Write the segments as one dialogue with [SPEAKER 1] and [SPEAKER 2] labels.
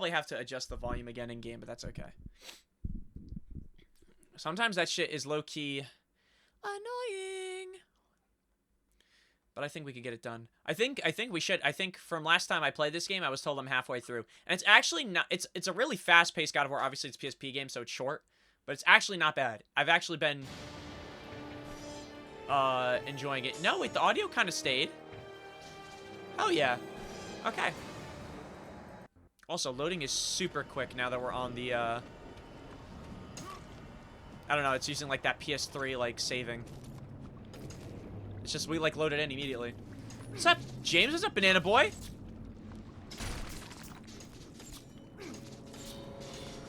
[SPEAKER 1] probably have to adjust the volume again in game, but that's okay. Sometimes that shit is low-key annoying. But I think we could get it done. I think we should. I think from last time I played this game, I was told I'm halfway through. And it's actually not... It's a really fast-paced God of War. Obviously, it's a PSP game, so it's short. But it's actually not bad. I've actually been enjoying it. No, wait, the audio kind of stayed. Oh, yeah. Okay. Also, loading is super quick now that we're on the, I don't know, it's using, like, that PS3, like, saving. It's just, we, like, loaded in immediately. What's up, James? What's up, Banana Boy?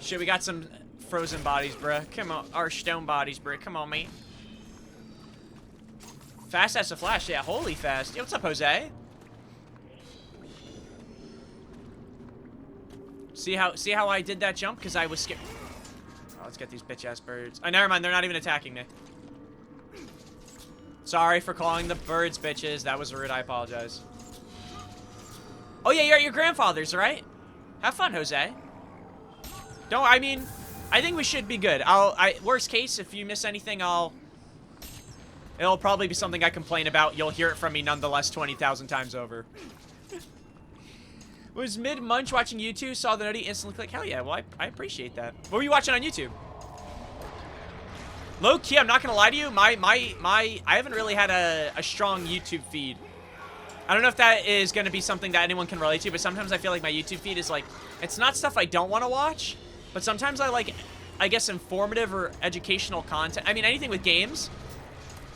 [SPEAKER 1] Shit, we got some frozen bodies, bruh. Come on. Our stone bodies, bruh. Come on, mate. Fast as a flash. Yeah, holy fast. Yo, what's up, Jose? See how I did that jump? Because I was scared. Oh, let's get these bitch-ass birds. Oh, never mind. They're not even attacking me. Sorry for calling the birds bitches. That was rude. I apologize. Oh, yeah, you're at your grandfather's, right? Have fun, Jose. Don't, I mean, I think we should be good. Worst case, if you miss anything, it'll probably be something I complain about. You'll hear it from me nonetheless 20,000 times over. Was mid-munch watching YouTube, saw the nutty, instantly click. Hell yeah, well, I appreciate that. What were you watching on YouTube? Low-key, I'm not gonna lie to you, I haven't really had a strong YouTube feed. I don't know if that is gonna be something that anyone can relate to, but sometimes I feel like my YouTube feed is like, it's not stuff I don't want to watch, but sometimes I like, I guess, informative or educational content. I mean, anything with games.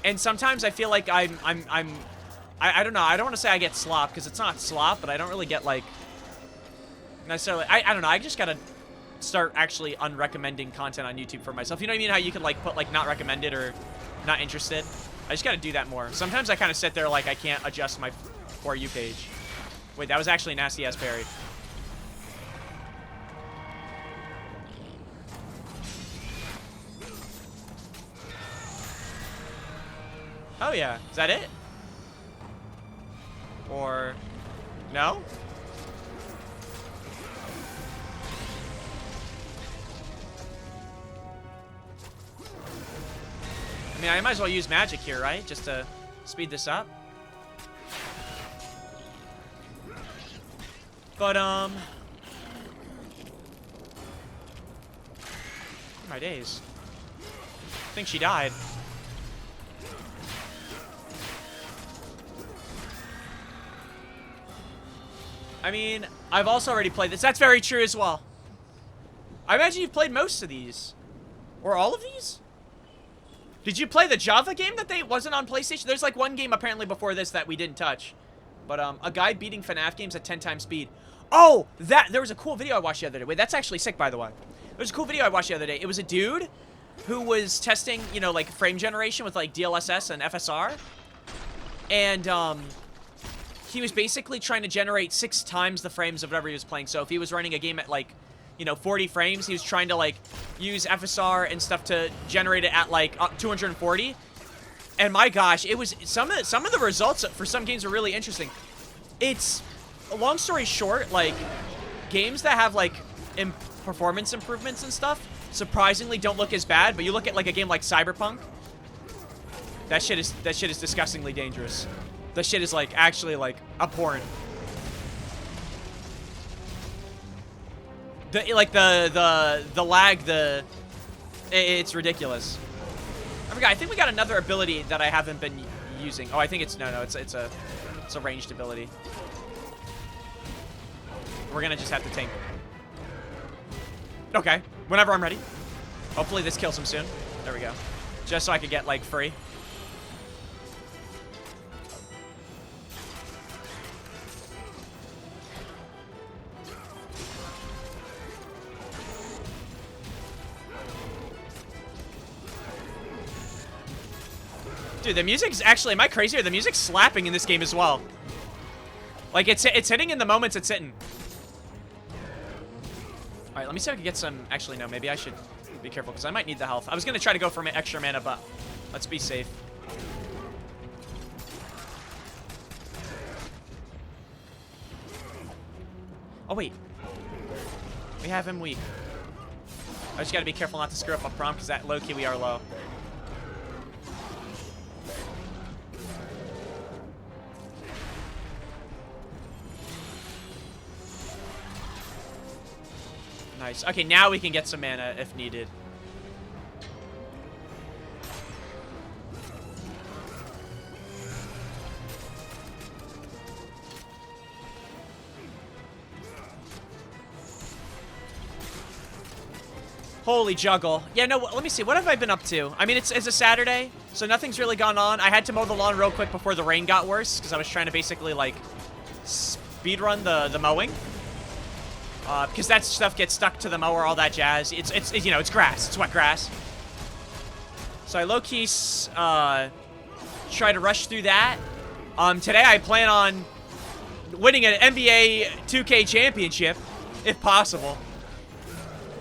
[SPEAKER 1] And sometimes I feel like I don't know, I don't want to say I get slop, because it's not slop, but I don't really get, like, necessarily, I don't know, I just gotta start actually unrecommending content on YouTube for myself. You know what I mean? How you can, like, put, like, not recommended or not interested? I just gotta do that more. Sometimes I kind of sit there like I can't adjust my For You page. Wait, that was actually nasty-ass parry. Oh, yeah. Is that it? Or... no? I mean, I might as well use magic here, right? Just to speed this up. But, my days. I think she died. I mean, I've also already played this. That's very true as well. I imagine you've played most of these. Or all of these? Did you play the Java game that wasn't on PlayStation? There's like one game apparently before this that we didn't touch. But a guy beating FNAF games at 10 times speed. Oh, there was a cool video I watched the other day. Wait, that's actually sick, by the way. There's a cool video I watched the other day. It was a dude who was testing, you know, like frame generation with like DLSS and FSR. And he was basically trying to generate 6 times the frames of whatever he was playing. So if he was running a game at like, you know, 40 frames, he was trying to like use FSR and stuff to generate it at like 240. And my gosh, it was some of the results for some games are really interesting. It's a long story short, like games that have like performance improvements and stuff surprisingly don't look as bad. But you look at like a game like Cyberpunk, that shit is disgustingly dangerous. That shit is like actually like abhorrent. The lag, it's ridiculous. I forgot. I think we got another ability that I haven't been using. Oh, I think it's it's a ranged ability. We're gonna just have to tank. Okay, whenever I'm ready. Hopefully this kills him soon. There we go. Just so I could get like free. Dude, the music's actually, am I crazy? Or the music's slapping in this game as well. Like, it's hitting in the moments it's hitting. Alright, let me see if I can get some... Actually, no, maybe I should be careful, because I might need the health. I was going to try to go for extra mana, but let's be safe. Oh, wait. We have him weak. I just gotta be careful not to screw up prompt, because that low-key we are low. Nice. Okay, now we can get some mana if needed. Holy juggle. Yeah, no, let me see. What have I been up to? I mean, it's a Saturday, so nothing's really gone on. I had to mow the lawn real quick before the rain got worse, because I was trying to basically, like, speedrun the mowing. Because that stuff gets stuck to the mower, all that jazz. It's you know, it's grass. It's wet grass. So I low-key try to rush through that. Today I plan on winning an NBA 2K championship, if possible.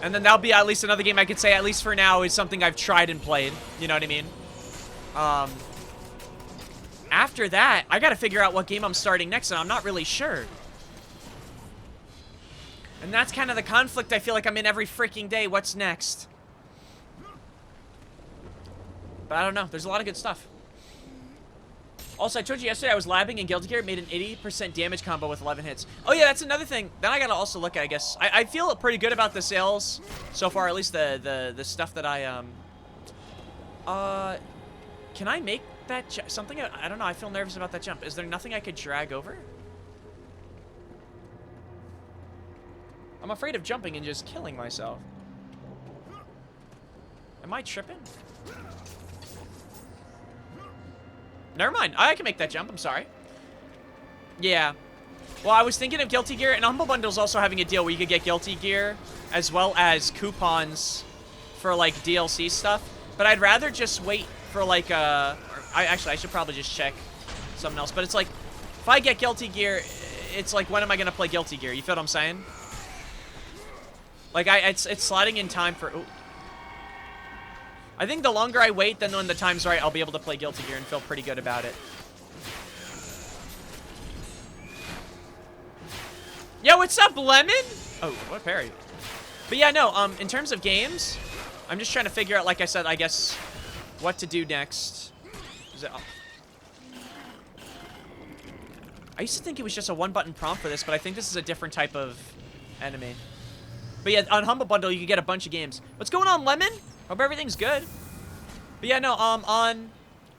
[SPEAKER 1] And then that'll be at least another game I could say, at least for now, is something I've tried and played. You know what I mean? After that, I gotta figure out what game I'm starting next, and I'm not really sure. And that's kind of the conflict I feel like I'm in every freaking day. What's next? But I don't know. There's a lot of good stuff. Also, I told you yesterday I was labbing in Guilty Gear. It made an 80% damage combo with 11 hits. Oh, yeah, that's another thing. Then I gotta also look at, I guess. I feel pretty good about the sales so far, at least the stuff that I, can I make that something? I don't know. I feel nervous about that jump. Is there nothing I could drag over? I'm afraid of jumping and just killing myself. Am I tripping? Never mind. I can make that jump. I'm sorry. Yeah. Well, I was thinking of Guilty Gear, and Humble Bundle's also having a deal where you could get Guilty Gear as well as coupons for, like, DLC stuff. But I'd rather just wait for, like, actually, I should probably just check something else. But it's like, if I get Guilty Gear, it's like, when am I going to play Guilty Gear? You feel what I'm saying? Like, it's sliding in time for... Ooh. I think the longer I wait, then when the time's right, I'll be able to play Guilty Gear and feel pretty good about it. Yo, what's up, Lemon? Oh, what parry? But yeah, no, in terms of games, I'm just trying to figure out, like I said, I guess, what to do next. I used to think it was just a one-button prompt for this, but I think this is a different type of enemy. But yeah, on Humble Bundle, you can get a bunch of games. What's going on, Lemon? Hope everything's good. But yeah, no, on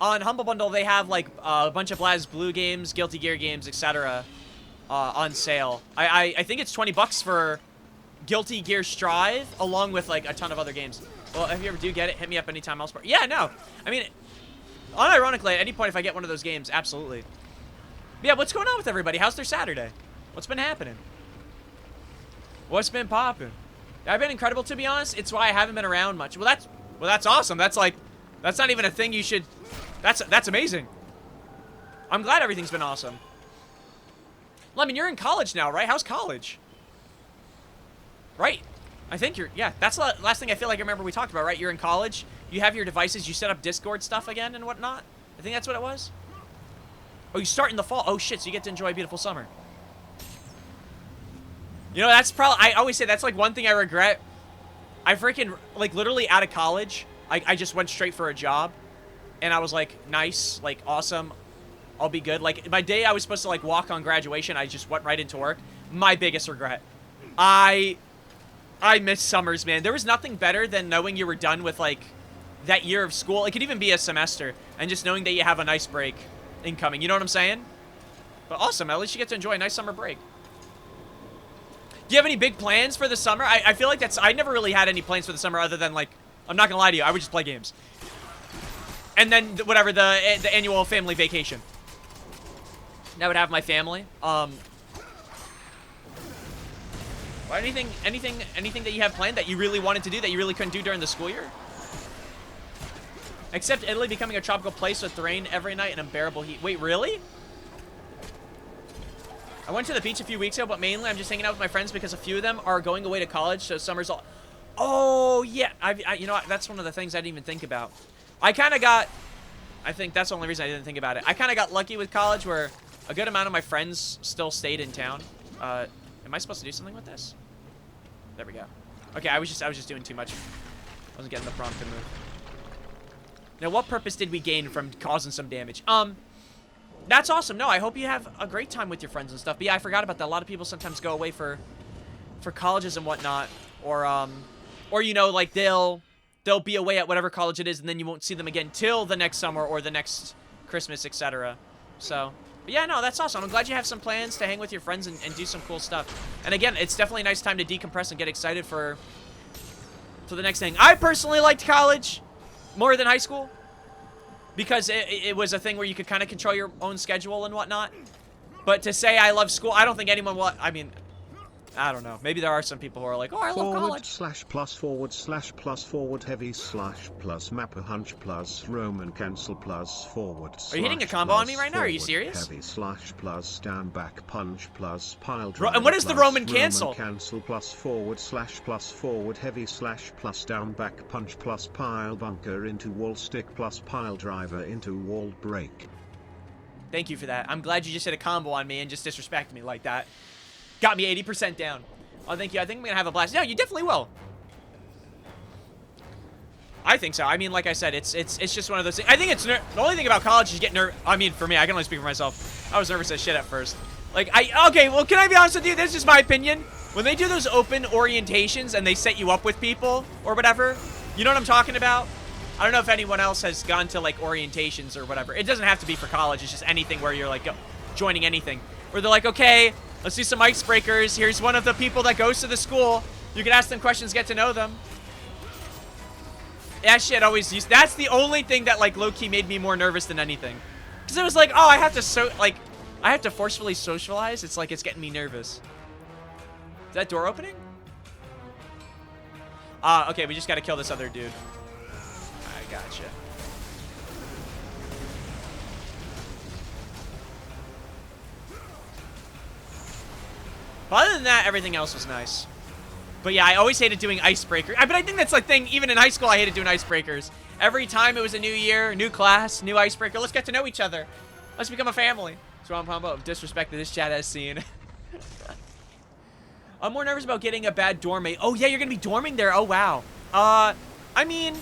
[SPEAKER 1] Humble Bundle, they have, like, a bunch of BlazBlue games, Guilty Gear games, etc. On sale. I think it's 20 bucks for Guilty Gear Strive, along with, like, a ton of other games. Well, if you ever do get it, hit me up anytime else. Yeah, no. I mean, unironically, at any point, if I get one of those games, absolutely. But yeah, what's going on with everybody? How's their Saturday? What's been happening? What's been popping? I've been incredible, to be honest. It's why I haven't been around much. Well, that's awesome. That's like, that's not even a thing you should. That's amazing. I'm glad everything's been awesome. Lemon, you're in college now, right? How's college? Right. I think you're. Yeah, that's the last thing I feel like I remember we talked about, right? You're in college. You have your devices. You set up Discord stuff again and whatnot. I think that's what it was. Oh, you start in the fall. Oh shit! So you get to enjoy a beautiful summer. You know, that's probably, I always say that's, like, one thing I regret. I freaking, like, literally out of college, I just went straight for a job. And I was like, nice, like, awesome. I'll be good. Like, my day I was supposed to, like, walk on graduation, I just went right into work. My biggest regret. I miss summers, man. There was nothing better than knowing you were done with, like, that year of school. It could even be a semester. And just knowing that you have a nice break incoming. You know what I'm saying? But awesome. At least you get to enjoy a nice summer break. Do you have any big plans for the summer? I feel like I never really had any plans for the summer other than, like, I'm not gonna lie to you, I would just play games. And then, whatever, the annual family vacation. I would have my family. Anything that you have planned that you really wanted to do that you really couldn't do during the school year? Except Italy becoming a tropical place with rain every night and unbearable heat. Wait, really? I went to the beach a few weeks ago, but mainly I'm just hanging out with my friends because a few of them are going away to college, so summer's all... Oh, yeah. You know what? That's one of the things I didn't even think about. I kind of got... I think that's the only reason I didn't think about it. I kind of got lucky with college where a good amount of my friends still stayed in town. Am I supposed to do something with this? There we go. Okay, I was just doing too much. I wasn't getting the prompt to move. Now, what purpose did we gain from causing some damage? That's awesome. No, I hope you have a great time with your friends and stuff. But yeah, I forgot about that. A lot of people sometimes go away for colleges and whatnot, or you know, like they'll be away at whatever college it is, and then you won't see them again till the next summer or the next Christmas, etc. So, but yeah, no, that's awesome. I'm glad you have some plans to hang with your friends and do some cool stuff. And again, it's definitely a nice time to decompress and get excited for the next thing. I personally liked college more than high school because it was a thing where you could kind of control your own schedule and whatnot. But to say I love school, I don't think anyone will. I mean, I don't know. Maybe there are some people who are like, oh, I love college.
[SPEAKER 2] /+//// heavy / mapper hunch + Roman cancel + forward.
[SPEAKER 1] Are you hitting a combo on me right now? Are you serious?
[SPEAKER 2] Heavy / down back punch + pile
[SPEAKER 1] driver. And what is the Roman cancel?
[SPEAKER 2] Roman cancel + forward / forward heavy / down back punch + pile bunker into wall stick + pile driver into wall break.
[SPEAKER 1] Thank you for that. I'm glad you just hit a combo on me and just disrespected me like that. Got me 80% down. Oh, thank you. I think I'm going to have a blast. No, you definitely will. I think so. I mean, like I said, it's just one of those things. I think it's the only thing about college is you get nervous. I mean, for me, I can only speak for myself. I was nervous as shit at first. Like, okay, well, can I be honest with you? This is my opinion. When they do those open orientations and they set you up with people or whatever, you know what I'm talking about? I don't know if anyone else has gone to, like, orientations or whatever. It doesn't have to be for college. It's just anything where you're, like, joining anything. Where they're like, okay, let's do some icebreakers. Here's one of the people that goes to the school. You can ask them questions, get to know them. That shit always used. That's the only thing that, like, low-key made me more nervous than anything. Because it was like, oh, I have to forcefully socialize. It's like, it's getting me nervous. Is that door opening? Okay, we just gotta kill this other dude. I gotcha. But other than that, everything else was nice. But yeah, I always hated doing icebreakers. But I think that's the thing. Even in high school, I hated doing icebreakers. Every time it was a new year, new class, new icebreaker. Let's get to know each other. Let's become a family. That's what I'm talking about. Disrespect that this chat has seen. I'm more nervous about getting a bad dorm mate. Oh, yeah, you're going to be dorming there. Oh, wow. I mean,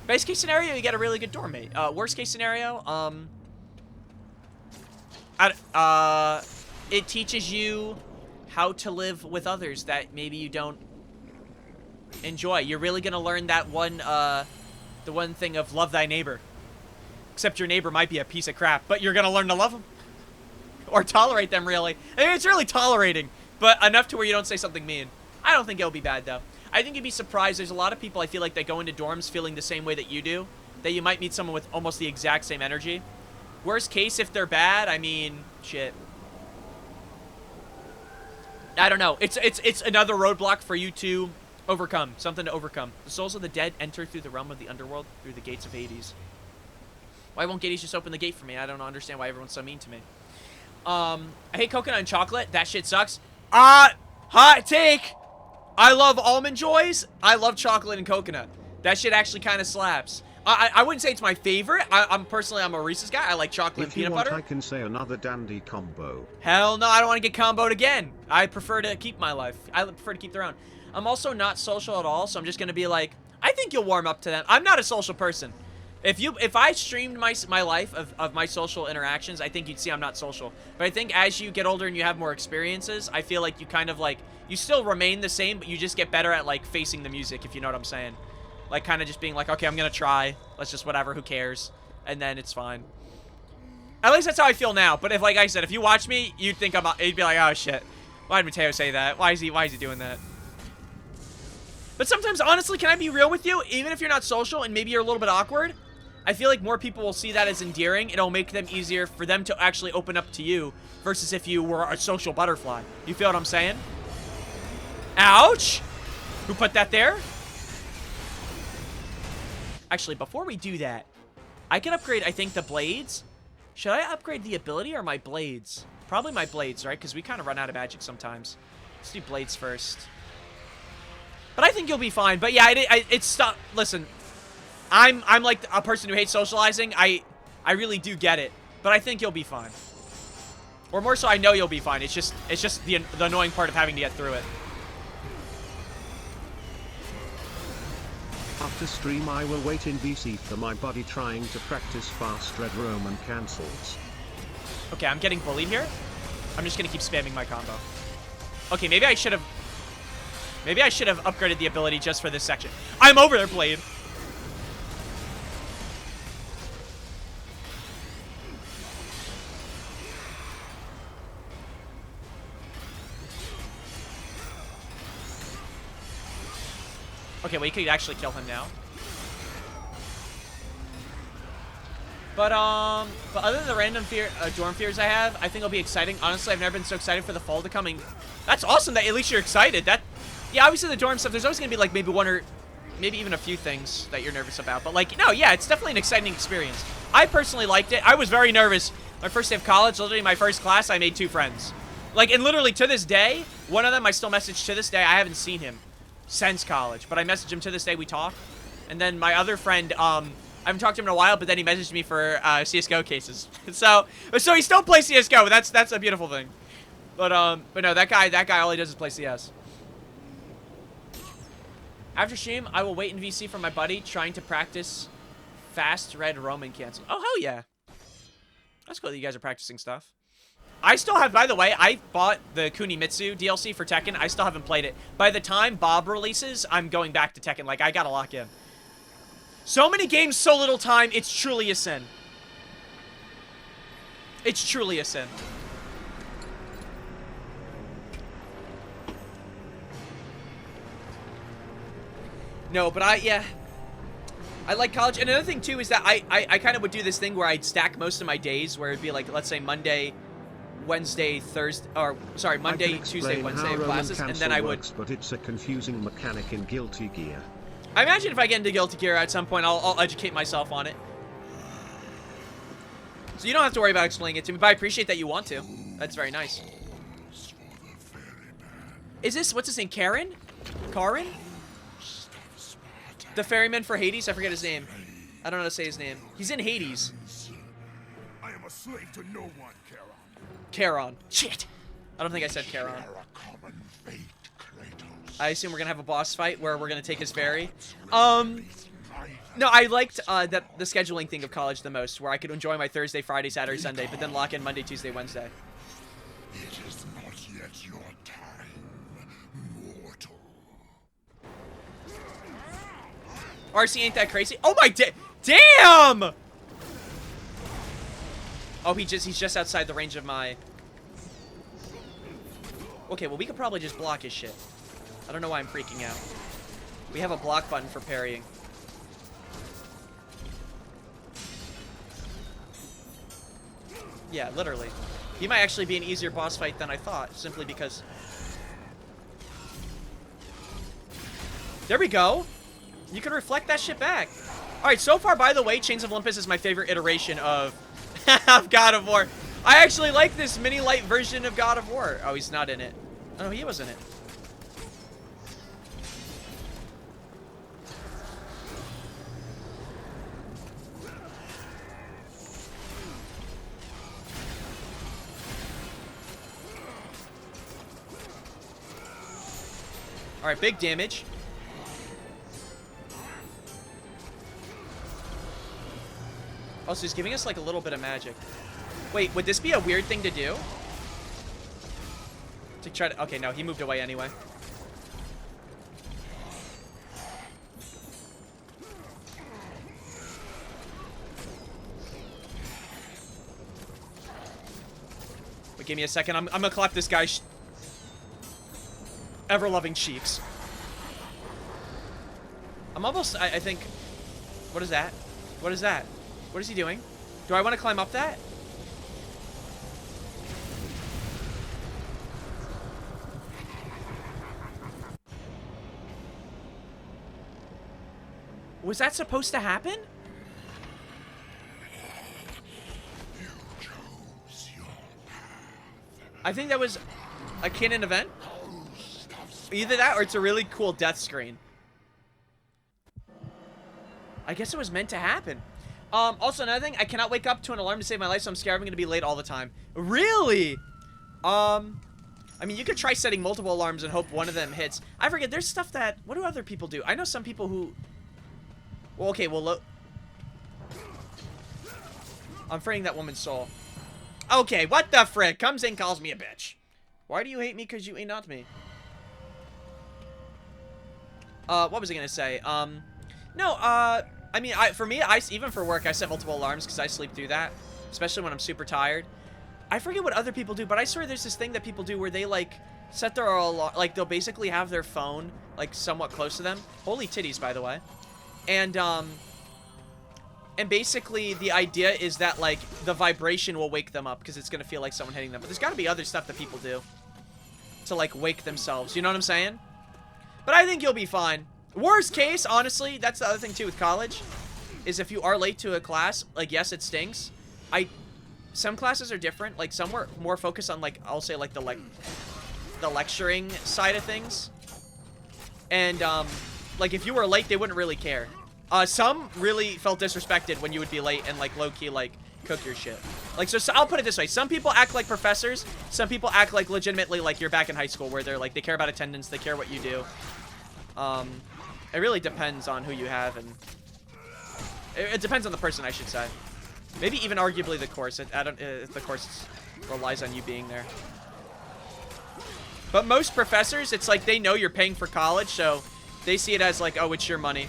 [SPEAKER 1] best case scenario, you get a really good dorm mate. Worst case scenario, it teaches you how to live with others that maybe you don't enjoy. You're really gonna learn that one, the one thing of love thy neighbor. Except your neighbor might be a piece of crap, but you're gonna learn to love them. Or tolerate them, really. I mean, it's really tolerating, but enough to where you don't say something mean. I don't think it'll be bad, though. I think you'd be surprised. There's a lot of people, I feel like, that go into dorms feeling the same way that you do. That you might meet someone with almost the exact same energy. Worst case, if they're bad, I mean, shit. I don't know. It's another roadblock for you to overcome. Something to overcome. The souls of the dead enter through the realm of the underworld, through the gates of Hades. Why won't Hades just open the gate for me? I don't understand why everyone's so mean to me. I hate coconut and chocolate. That shit sucks. Hot take. I love Almond Joys. I love chocolate and coconut. That shit actually kind of slaps. I wouldn't say it's my favorite. I'm a Reese's guy. I like chocolate and peanut butter.
[SPEAKER 2] I can say another dandy combo.
[SPEAKER 1] Hell no, I don't want to get comboed again. I prefer to keep my life. I prefer to keep their own. I'm also not social at all, so I'm just gonna be like, I think you'll warm up to them. I'm not a social person. If I streamed my life of my social interactions, I think you'd see I'm not social. But I think as you get older and you have more experiences, I feel like you kind of like, you still remain the same, but you just get better at like facing the music, if you know what I'm saying. Like, kind of just being like, okay, I'm going to try. Let's just whatever, who cares? And then it's fine. At least that's how I feel now. But if, like I said, if you watch me, you'd think you'd be like, oh, shit. Why did Mateo say that? Why is he doing that? But sometimes, honestly, can I be real with you? Even if you're not social and maybe you're a little bit awkward, I feel like more people will see that as endearing. It'll make them easier for them to actually open up to you versus if you were a social butterfly. You feel what I'm saying? Ouch! Who put that there? Actually, before we do that, I can upgrade, I think, the blades. Should I upgrade the ability or my blades? Probably my blades, right? Because we kind of run out of magic sometimes. Let's do blades first. But I think you'll be fine. But yeah, it's stop. Listen, I'm like a person who hates socializing. I really do get it. But I think you'll be fine. Or more so, I know you'll be fine. It's just the annoying part of having to get through it.
[SPEAKER 2] After stream I will wait in VC for my buddy trying to practice fast red Roman cancels.
[SPEAKER 1] Okay, I'm getting bullied here. I'm just gonna keep spamming my combo. Okay, maybe I should have upgraded the ability just for this section. I'm over there, Blade. Okay, well, you could actually kill him now. But other than the random dorm fears I have, I think it'll be exciting. Honestly, I've never been so excited for the fall to coming. That's awesome that at least you're excited. Yeah, obviously the dorm stuff, there's always gonna be like maybe one or maybe even a few things that you're nervous about. But like, no, yeah, it's definitely an exciting experience. I personally liked it. I was very nervous. My first day of college, literally my first class, I made 2 friends. Like, and literally to this day, one of them I still message to this day. I haven't seen him since college, but I messaged him to this day, we talk. And then my other friend, I haven't talked to him in a while, but then he messaged me for CSGO cases. so he still plays CSGO. That's a beautiful thing. But no, that guy, all he does is play CS. After stream, I will wait in VC for my buddy trying to practice fast red Roman cancel. Oh, hell yeah. That's cool that you guys are practicing stuff. I still have, by the way, I bought the Kunimitsu DLC for Tekken. I still haven't played it. By the time Bob releases, I'm going back to Tekken. Like, I gotta lock in. So many games, so little time. It's truly a sin. It's truly a sin. No, but yeah. I like college. And another thing, too, is that I kind of would do this thing where I'd stack most of my days, where it'd be like, let's say, Monday, Wednesday, Thursday, or sorry, Monday, Tuesday, Wednesday of classes, and then I would.
[SPEAKER 2] But it's a confusing mechanic in Guilty Gear.
[SPEAKER 1] I imagine if I get into Guilty Gear at some point, I'll educate myself on it. So you don't have to worry about explaining it to me, but I appreciate that you want to. That's very nice. Is this, what's his name, Karen? Karin? The ferryman for Hades? I forget his name. I don't know how to say his name. He's in Hades.
[SPEAKER 3] I am a slave to no one, Charon.
[SPEAKER 1] Charon. Shit. I don't think I said Charon. I assume we're gonna have a boss fight where we're gonna take his ferry. No, I liked the scheduling thing of college the most, where I could enjoy my Thursday, Friday, Saturday, Sunday, but then lock in Monday, Tuesday, Wednesday.
[SPEAKER 3] It is not yet your time, mortal.
[SPEAKER 1] RC ain't that crazy. Oh my damn! Oh, he's just outside the range of my. Okay, well we could probably just block his shit. I don't know why I'm freaking out. We have a block button for parrying. Yeah, literally. He might actually be an easier boss fight than I thought, simply because. There we go. You can reflect that shit back. All right, so far, by the way, Chains of Olympus is my favorite iteration of God of War. I actually like this mini light version of God of War. Oh, he's not in it. Oh, he was in it. All right, big damage. Oh, so he's giving us like a little bit of magic. Wait, would this be a weird thing to do? To try to... Okay, no, he moved away anyway. But give me a second. I'm gonna collect this guy's ever-loving cheeks. I'm almost... I think... What is that? What is that? What is he doing? Do I want to climb up that? Was that supposed to happen?
[SPEAKER 3] You chose your path.
[SPEAKER 1] I think that was a canon event. Either that or it's a really cool death screen. I guess it was meant to happen. Also, another thing, I cannot wake up to an alarm to save my life, so I'm scared I'm going to be late all the time. Really? I mean, you could try setting multiple alarms and hope one of them hits. I forget, there's stuff that... What do other people do? I know some people who Well, okay, well, I'm freeing that woman's soul. Okay, what the frick? Comes in, calls me a bitch. Why do you hate me? Because you ain't not me. What was I gonna say? No, I mean, for me, even for work, I set multiple alarms because I sleep through that, especially when I'm super tired. I forget what other people do, but I swear there's this thing that people do where they, like, set their alarm, like, they'll basically have their phone, like, somewhat close to them. Holy titties, by the way. And basically the idea is that, like, the vibration will wake them up because it's gonna feel like someone hitting them. But there's gotta be other stuff that people do to, like, wake themselves. You know what I'm saying? But I think you'll be fine. Worst case, honestly, that's the other thing, too, with college, is if you are late to a class, like, yes, it stinks. Some classes are different. Like, some were more focused on, like, I'll say, like, the lecturing side of things. And, like, if you were late, they wouldn't really care. Some really felt disrespected when you would be late and, like, low-key, like, cook your shit. Like, so I'll put it this way. Some people act like professors. Some people act like legitimately like you're back in high school where they're, like, they care about attendance. They care what you do. It really depends on who you have, and it depends on the person, I should say. Maybe even arguably the course. If the course relies on you being there. But most professors, it's like they know you're paying for college, so they see it as like, oh, it's your money.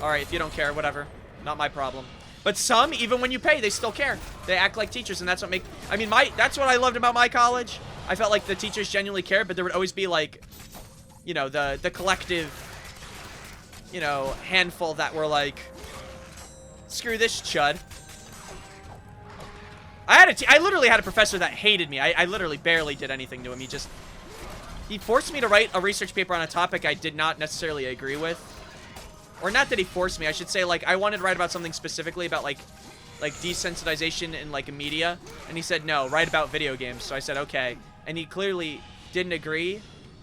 [SPEAKER 1] All right, if you don't care, whatever. Not my problem. But some, even when you pay, they still care. They act like teachers, and that's what I mean, that's what I loved about my college. I felt like the teachers genuinely cared, but there would always be like, you know, the collective, you know, handful that were like, screw this chud. I literally had a professor that hated me. I literally barely did anything to him. He forced me to write a research paper on a topic I did not necessarily agree with. Or not that he forced me, I should say, like, I wanted to write about something specifically about, like desensitization in, like, media. And he said, no, write about video games. So I said, okay. And he clearly didn't agree,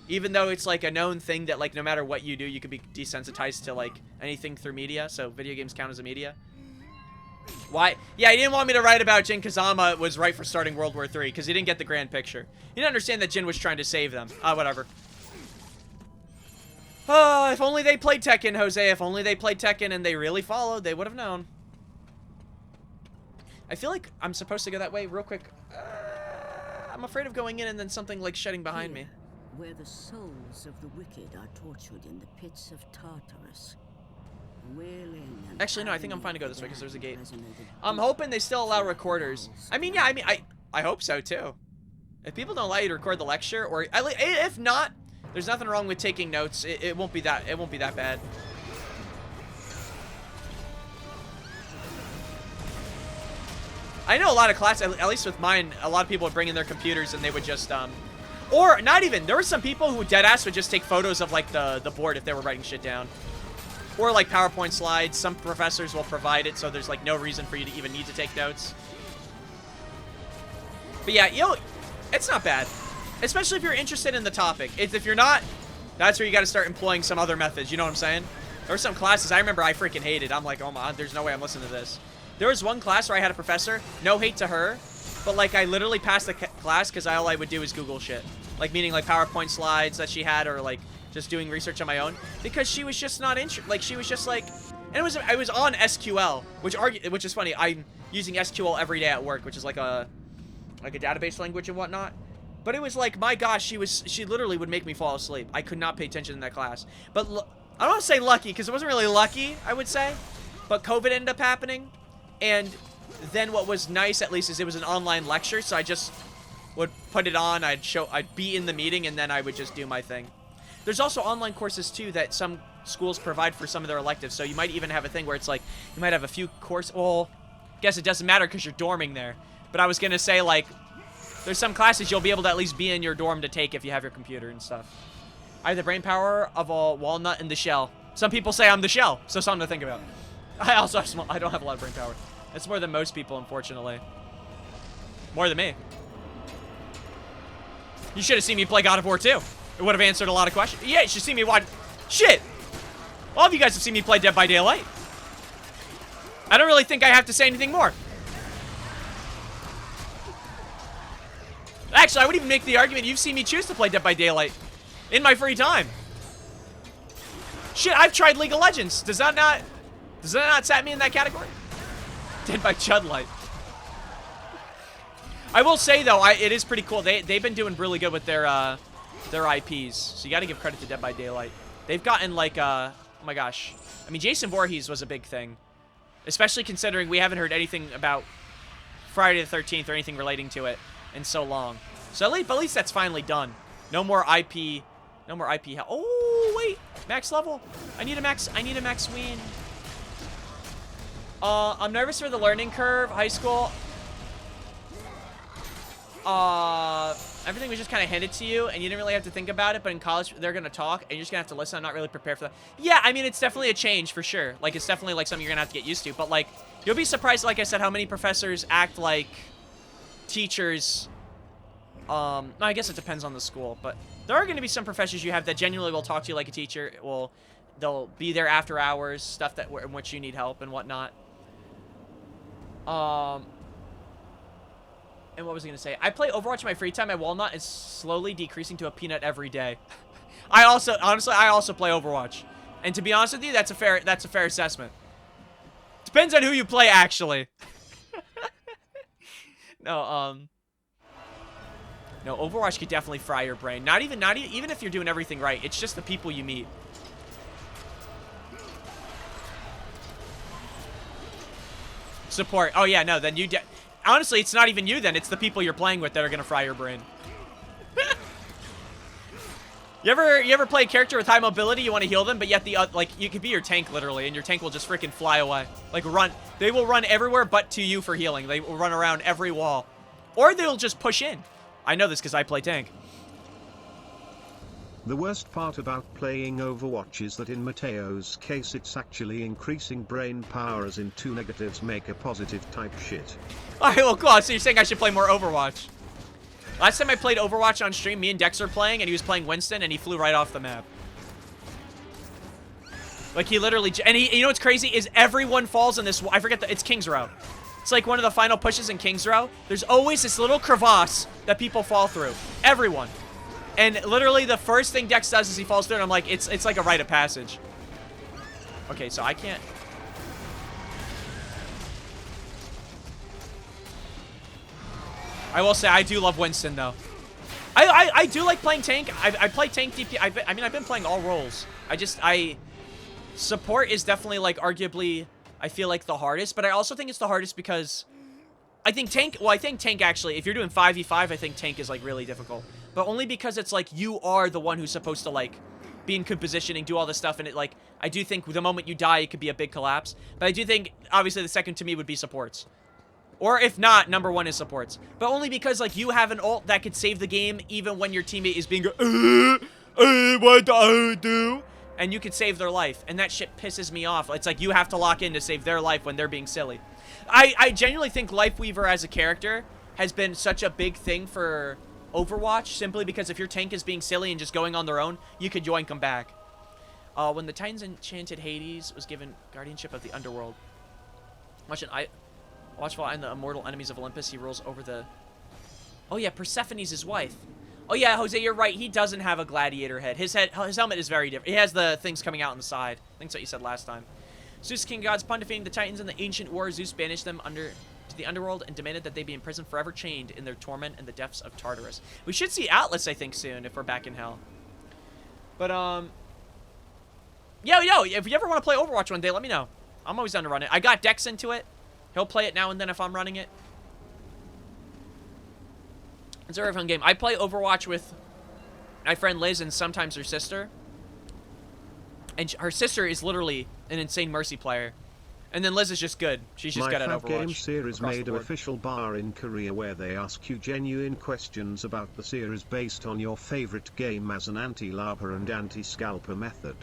[SPEAKER 1] even though it's, like, a known thing that, like, no matter what you do, you could be desensitized to, like, anything through media. So video games count as a media. Why? Yeah, he didn't want me to write about Jin Kazama was right for starting World War III, because he didn't get the grand picture. He didn't understand that Jin was trying to save them. Whatever. If only they played Tekken, Jose. If only they played Tekken and they really followed, they would have known. I feel like I'm supposed to go that way real quick. I'm afraid of going in and then something, like, shedding behind me.
[SPEAKER 4] Where the souls of the wicked are tortured in the pits of Tartarus.
[SPEAKER 1] Actually, no, I think I'm fine to go this way because there's a gate. I'm hoping they still allow recorders. I mean, yeah, I hope so, too. If people don't allow you to record the lecture, or if not, there's nothing wrong with taking notes. It won't be that bad. I know a lot of classes, at least with mine, a lot of people would bring in their computers and they would just, or not even, there were some people who deadass would just take photos of, like, the board if they were writing shit down. Or, like, PowerPoint slides. Some professors will provide it, so there's, like, no reason for you to even need to take notes. But yeah, it's not bad. Especially if you're interested in the topic. If you're not, that's where you gotta start employing some other methods, you know what I'm saying? There were some classes I remember I freaking hated. I'm like, oh my, there's no way I'm listening to this. There was one class where I had a professor, no hate to her, but, like, I literally passed the class because all I would do is Google shit. Like, meaning, like, PowerPoint slides that she had, or, like, just doing research on my own, because she was just not interested. Like, she was just like, and I was on SQL, which is funny. I'm using SQL every day at work, which is like a database language and whatnot. But it was like, my gosh, she literally would make me fall asleep. I could not pay attention in that class. But I don't want to say lucky, because it wasn't really lucky, I would say. But COVID ended up happening, and then what was nice, at least, is it was an online lecture, so I just would put it on. I'd be in the meeting, and then I would just do my thing. There's also online courses, too, that some schools provide for some of their electives. So you might even have a thing where it's like, you might have a few courses. Well, I guess it doesn't matter because you're dorming there. But I was going to say, like, there's some classes you'll be able to at least be in your dorm to take if you have your computer and stuff. I have the brain power of a walnut in the shell. Some people say I'm the shell, so something to think about. I also have I don't have a lot of brain power. It's more than most people, unfortunately. More than me. You should have seen me play God of War 2. It would have answered a lot of questions. Yeah, you should see me watch. Shit! All of you guys have seen me play Dead by Daylight. I don't really think I have to say anything more. Actually, I would even make the argument you've seen me choose to play Dead by Daylight in my free time. Shit, I've tried League of Legends. Does Does that not set me in that category? Dead by Chudlight. I will say though, it is pretty cool. They've been doing really good with their IPs. So you got to give credit to Dead by Daylight. They've gotten like oh my gosh. I mean, Jason Voorhees was a big thing, especially considering we haven't heard anything about Friday the 13th or anything relating to it in so long. So at least that's finally done. No more IP. No more IP. Oh wait, max level. I need a max win. I'm nervous for the learning curve. High school. Everything was just kind of handed to you, and you didn't really have to think about it. But in college, they're gonna talk, and you're just gonna have to listen. I'm not really prepared for that. Yeah, I mean, it's definitely a change for sure. Like, it's definitely like something you're gonna have to get used to. But like, you'll be surprised, like I said, how many professors act like teachers. No, I guess it depends on the school, but there are gonna be some professors you have that genuinely will talk to you like a teacher. They'll be there after hours, stuff in which you need help and whatnot. And what was I going to say? I play Overwatch in my free time. My walnut is slowly decreasing to a peanut every day. Honestly, I also play Overwatch. And to be honest with you, that's a fair assessment. Depends on who you play, actually. No, Overwatch could definitely fry your brain. Not even if you're doing everything right. It's just the people you meet. Support. Oh yeah, no, then honestly, it's not even you then. It's the people you're playing with that are gonna fry your brain. You ever play a character with high mobility? You want to heal them, but yet like you could be your tank literally, and your tank will just freaking fly away. Like run. They will run everywhere but to you for healing. They will run around every wall, or they'll just push in. I know this because I play tank.
[SPEAKER 2] The worst part about playing Overwatch is that in Mateo's case it's actually increasing brain power, as in two negatives make a positive type shit.
[SPEAKER 1] Alright, well cool, so you're saying I should play more Overwatch. Last time I played Overwatch on stream, me and Dex were playing, and he was playing Winston, and he flew right off the map. Like he literally, and you know what's crazy is everyone falls in this, I forget it's King's Row. It's like one of the final pushes in King's Row. There's always this little crevasse that people fall through. Everyone. And literally the first thing Dex does is he falls through, and I'm like, it's like a rite of passage. Okay, so I can't. I will say I do love Winston though. I do like playing tank. I play tank DP. I mean I've been playing all roles. Support is definitely like arguably I feel like the hardest, but I also think it's the hardest because I think tank actually, if you're doing 5v5, I think tank is like really difficult. But only because it's like you are the one who's supposed to like be in good positioning, do all this stuff, and it like I do think the moment you die it could be a big collapse. But I do think obviously the second to me would be supports. Or if not, number one is supports. But only because like you have an ult that could save the game even when your teammate is being what do I do? And you could save their life. And that shit pisses me off. It's like you have to lock in to save their life when they're being silly. I genuinely think Lifeweaver as a character has been such a big thing for Overwatch, simply because if your tank is being silly and just going on their own, you could yoink them back. When the Titans enchanted Hades was given guardianship of the underworld. Watchful and the immortal enemies of Olympus, he rules over the... Oh yeah, Persephone's his wife. Oh yeah, Jose, you're right. He doesn't have a gladiator head. His helmet is very different. He has the things coming out on the side. I think that's what you said last time. Zeus, king gods, upon defeating the Titans in the ancient war, Zeus banished them to the underworld and demanded that they be imprisoned forever, chained in their torment in the depths of Tartarus. We should see Atlas, I think, soon if we're back in hell. But yo, if you ever want to play Overwatch one day, let me know. I'm always down to run it. I got Dex into it. He'll play it now and then if I'm running it. It's a very fun game. I play Overwatch with my friend Liz and sometimes her sister. And her sister is literally an insane Mercy player. And then Liz is just good. She's just good at Overwatch.
[SPEAKER 2] My Game series made an official bar in Korea where they ask you genuine questions about the series based on your favorite game as an anti-larper and anti-scalper method.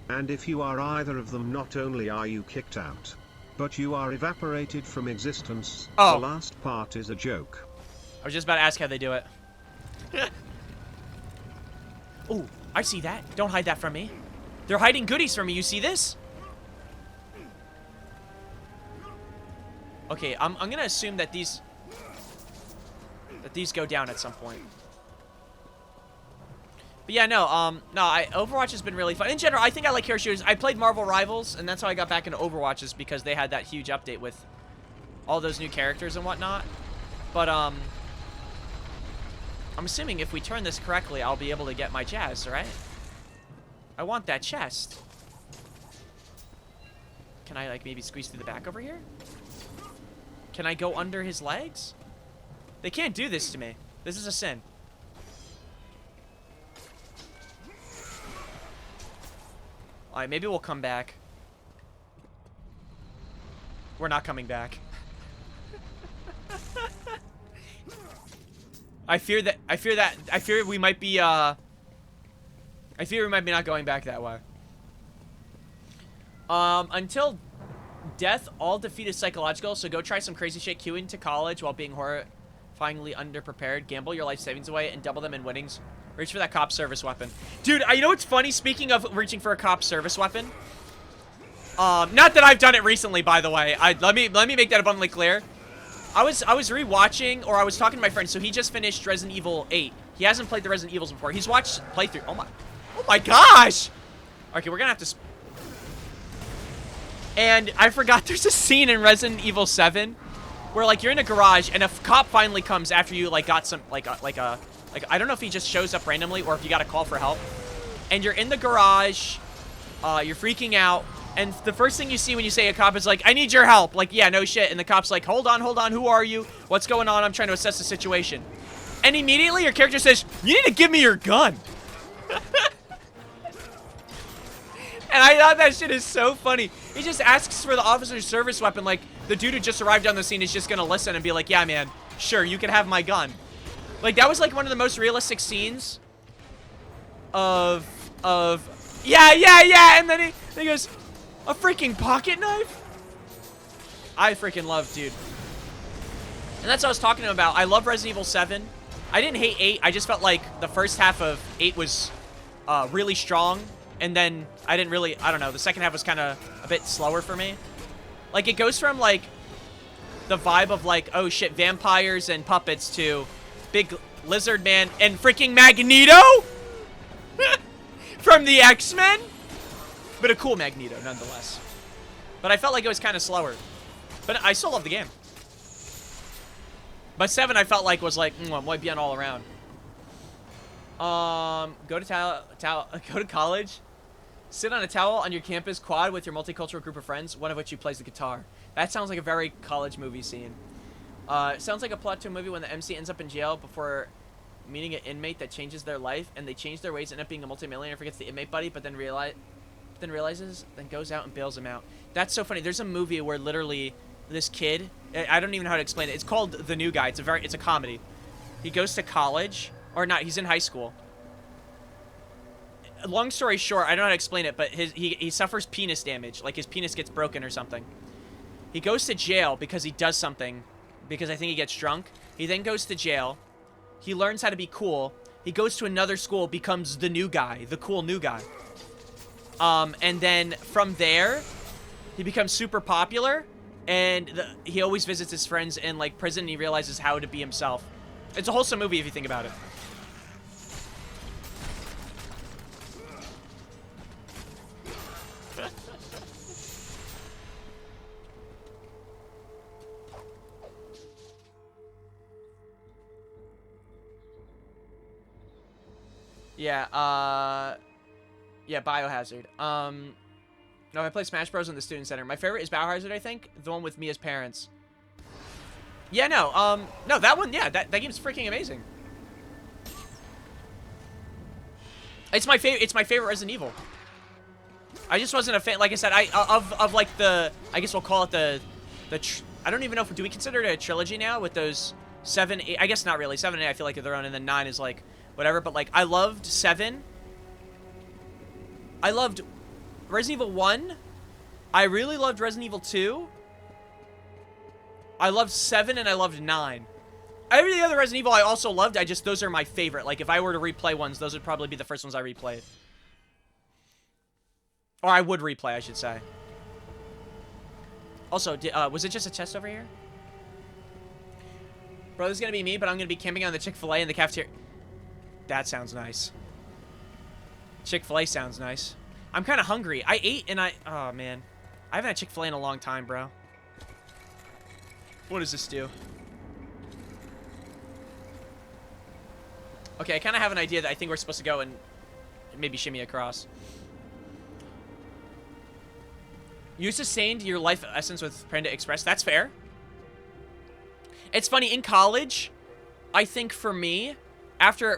[SPEAKER 2] And if you are either of them, not only are you kicked out, but you are evaporated from existence.
[SPEAKER 1] Oh.
[SPEAKER 2] The last part is a joke.
[SPEAKER 1] I was just about to ask how they do it. Ooh, I see that. Don't hide that from me. They're hiding goodies from me. You see this? Okay, I'm gonna assume that these go down at some point. But yeah, no, Overwatch has been really fun. In general, I think I like hero shooters. I played Marvel Rivals, and that's how I got back into Overwatch, is because they had that huge update with all those new characters and whatnot. But, I'm assuming if we turn this correctly, I'll be able to get my Jazz, right? I want that chest. Can I, like, maybe squeeze through the back over here? Can I go under his legs? They can't do this to me. This is a sin. Alright, maybe we'll come back. We're not coming back. I fear we might be, I fear we might be not going back that way. Until death, all defeat is psychological, so go try some crazy shit queuing to college while being horrifyingly underprepared. Gamble your life savings away and double them in winnings. Reach for that cop service weapon. Dude, you know what's funny? Speaking of reaching for a cop service weapon. Not that I've done it recently, by the way. Let me make that abundantly clear. I was rewatching, or I was talking to my friend, so he just finished Resident Evil 8. He hasn't played the Resident Evils before. He's watched playthrough. Oh my gosh! Okay, we're gonna have to... And I forgot there's a scene in Resident Evil 7 where, like, you're in a garage and a cop finally comes after you, like, got some, like, I don't know if he just shows up randomly or if you got a call for help. And you're in the garage, you're freaking out, and the first thing you see when you say a cop is like, I need your help. Like, yeah, no shit. And the cop's like, hold on, who are you? What's going on? I'm trying to assess the situation. And immediately your character says, you need to give me your gun. And I thought that shit is so funny. He just asks for the officer's service weapon, like, the dude who just arrived on the scene is just gonna listen and be like, yeah, man, sure, you can have my gun. Like, that was, like, one of the most realistic scenes of, yeah, and then he goes, a freaking pocket knife? I freaking love, dude. And that's what I was talking about. I love Resident Evil 7. I didn't hate 8. I just felt like the first half of 8 was really strong. And then I didn't really, I don't know, the second half was kind of a bit slower for me. Like, it goes from, like, the vibe of, like, oh shit, vampires and puppets to big lizard man and freaking Magneto? From the X-Men? But a cool Magneto, nonetheless. But I felt like it was kind of slower. But I still love the game. But 7 I felt like was like, might be on all around. Go to college. Sit on a towel on your campus quad with your multicultural group of friends, one of which you plays the guitar. That sounds like a very college movie scene. It sounds like a plot to a movie when the MC ends up in jail before meeting an inmate that changes their life, and they change their ways, end up being a multimillionaire, forgets the inmate buddy, but then realizes, then goes out and bails him out. That's so funny. There's a movie where literally this kid, I don't even know how to explain it. It's called The New Guy. It's a comedy. He goes to college, or not, he's in high school. Long story short, I don't know how to explain it, but he suffers penis damage. Like, his penis gets broken or something. He goes to jail because he does something, because I think he gets drunk. He then goes to jail. He learns how to be cool. He goes to another school, becomes the new guy, the cool new guy. And then from there, he becomes super popular, and he always visits his friends in, like, prison, and he realizes how to be himself. It's a wholesome movie if you think about it. Yeah, yeah, Biohazard. No, I play Smash Bros in the Student Center. My favorite is Biohazard, I think. The one with Mia's parents. Yeah, no, no, that one, yeah, that game's freaking amazing. It's my favorite Resident Evil. I just wasn't a fan, like I said, of like the, I guess we'll call it I don't even know do we consider it a trilogy now with those 7, 8, I guess not really. 7 and 8 I feel like they're their own, and then 9 is like, whatever, but like, I loved 7. I loved Resident Evil 1. I really loved Resident Evil 2. I loved 7 and I loved 9. Every other Resident Evil I also loved, those are my favorite. Like, if I were to replay ones, those would probably be the first ones I replayed. Or I would replay, I should say. Also, was it just a chest over here? Bro, this is gonna be me, but I'm gonna be camping on the Chick-fil-A in the cafeteria. That sounds nice. Chick-fil-A sounds nice. I'm kind of hungry. I ate and oh, man. I haven't had Chick-fil-A in a long time, bro. What does this do? Okay, I kind of have an idea that I think we're supposed to go and maybe shimmy across. You sustained your life essence with Panda Express. That's fair. It's funny, in college, I think for me,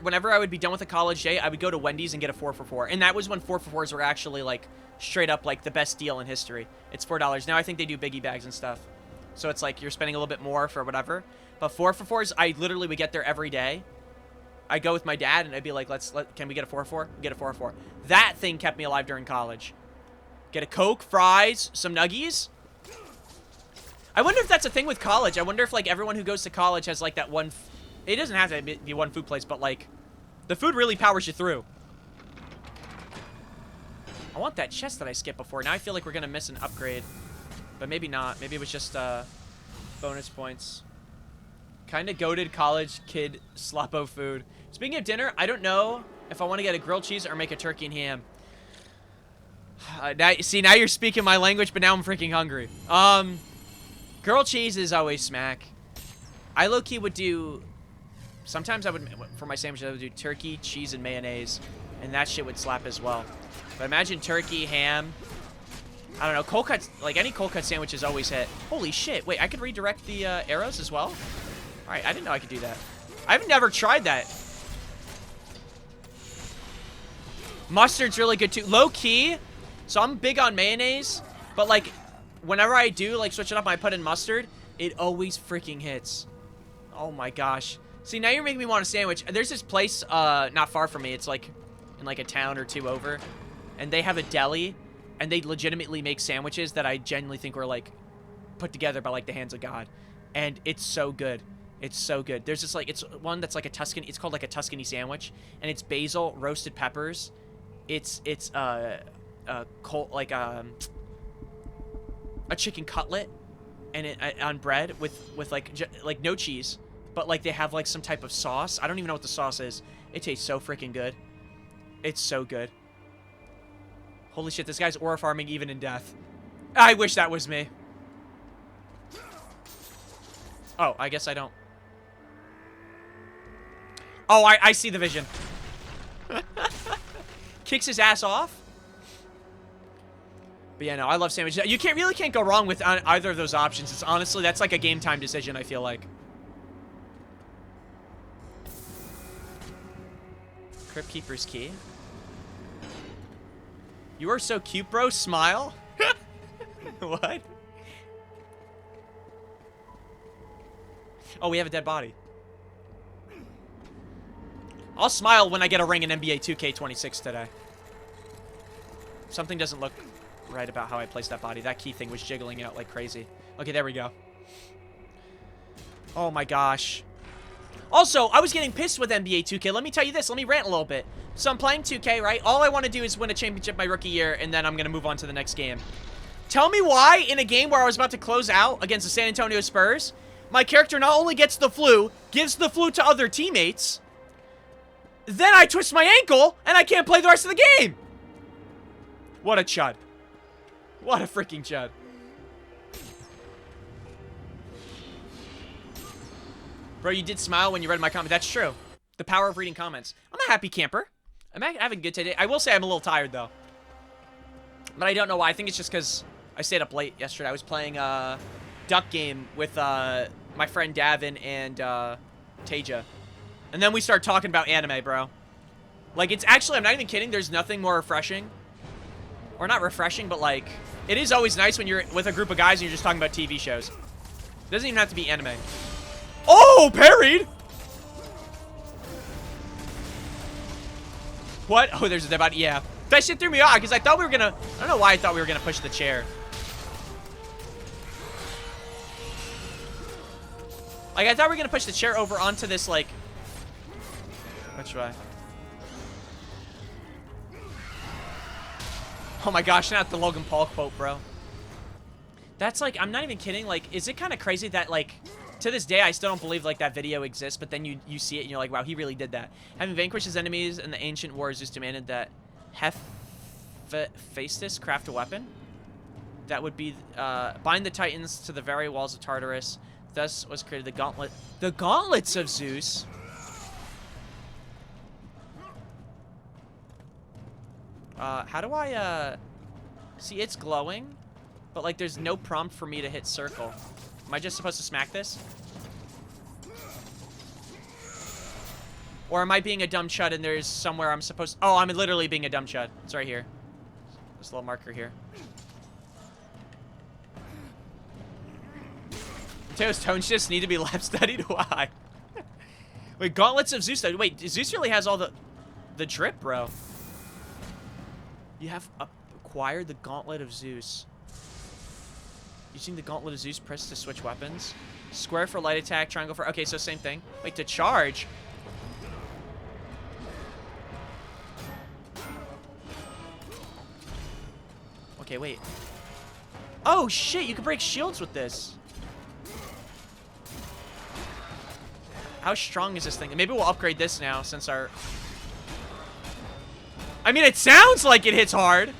[SPEAKER 1] whenever I would be done with a college day, I would go to Wendy's and get a 4 for 4. And that was when 4 for 4s were actually, like, straight up, like, the best deal in history. It's $4. Now I think they do biggie bags and stuff. So it's like you're spending a little bit more for whatever. But 4 for 4s, I literally would get there every day. I'd go with my dad, and I'd be like, can we get a 4 for 4? Get a 4 for 4. That thing kept me alive during college. Get a Coke, fries, some nuggies. I wonder if that's a thing with college. I wonder if, like, everyone who goes to college has, like, that one... It doesn't have to be one food place, but, like, the food really powers you through. I want that chest that I skipped before. Now I feel like we're going to miss an upgrade. But maybe not. Maybe it was just bonus points. Kind of goated college kid sloppo food. Speaking of dinner, I don't know if I want to get a grilled cheese or make a turkey and ham. Now you're speaking my language, but now I'm freaking hungry. Grilled cheese is always smack. I low-key would do... Sometimes I would, for my sandwich, I would do turkey, cheese, and mayonnaise. And that shit would slap as well. But imagine turkey, ham... I don't know, cold cuts, like any cold cut sandwiches always hit. Holy shit, wait, I could redirect the arrows as well? Alright, I didn't know I could do that. I've never tried that. Mustard's really good too. Low key, so I'm big on mayonnaise, but like, whenever I do like switch it up and I put in mustard, it always freaking hits. Oh my gosh. See, now you're making me want a sandwich. There's this place not far from me. It's like in like a town or two over, and they have a deli. And they legitimately make sandwiches that I genuinely think were, like, put together by, like, the hands of God. And it's so good. It's so good. There's this, like, it's one that's, like, a Tuscany. It's called, like, a Tuscany sandwich. And it's basil, roasted peppers. It's a chicken cutlet. And it on bread with like, no cheese. But, like, they have, like, some type of sauce. I don't even know what the sauce is. It tastes so freaking good. It's so good. Holy shit, this guy's aura farming even in death. I wish that was me. Oh, I guess I don't. Oh, I see the vision. Kicks his ass off. But yeah, no, I love sandwiches. You really can't go wrong with either of those options. It's honestly, that's like a game time decision, I feel like. Crypt Keeper's key. You are so cute, bro. Smile. What? Oh, we have a dead body. I'll smile when I get a ring in NBA 2K26 today. Something doesn't look right about how I placed that body. That key thing was jiggling out like crazy. Okay, there we go. Oh my gosh. Also, I was getting pissed with NBA 2K. Let me tell you this. Let me rant a little bit. So I'm playing 2K, right? All I want to do is win a championship my rookie year, and then I'm going to move on to the next game. Tell me why, in a game where I was about to close out against the San Antonio Spurs, my character not only gets the flu, gives the flu to other teammates, then I twist my ankle, and I can't play the rest of the game. What a chud. What a freaking chud. Bro, you did smile when you read my comment. That's true. The power of reading comments. I'm a happy camper. I'm having a good today. I will say I'm a little tired, though. But I don't know why. I think it's just because I stayed up late yesterday. I was playing Duck Game with my friend Davin and Taja. And then we started talking about anime, bro. Like, it's actually, I'm not even kidding. There's nothing more refreshing. Or not refreshing, but, like, it is always nice when you're with a group of guys and you're just talking about TV shows. It doesn't even have to be anime. Oh, parried! What? Oh, there's a dead body. Yeah. That shit threw me off because I thought we were gonna... I don't know why I thought we were gonna push the chair. Like, I thought we were gonna push the chair over onto this, like... Which way? Oh my gosh, not the Logan Paul quote, bro. That's like... I'm not even kidding. Like, is it kind of crazy that, like... To this day, I still don't believe, like, that video exists, but then you see it and you're like, wow, he really did that. Having vanquished his enemies in the ancient wars just demanded that Hephaestus craft a weapon. That would be bind the Titans to the very walls of Tartarus. Thus was created the gauntlet. The gauntlets of Zeus. How do I see? It's glowing, but like there's no prompt for me to hit circle. Am I just supposed to smack this? Or am I being a dumb chud and there's somewhere I'm supposed... Oh, I'm literally being a dumb chud. It's right here. This little marker here. Mateo's tone shifts need to be lab studied? Why? Wait, Gauntlets of Zeus. Wait, Zeus really has all the drip, bro. You have acquired the Gauntlet of Zeus. Using the Gauntlet of Zeus, press to switch weapons. Square for light attack, triangle for... Okay, so same thing. Wait, to charge... Okay, wait. Oh, shit, you can break shields with this. How strong is this thing? Maybe we'll upgrade this now, since our... I mean, it sounds like it hits hard.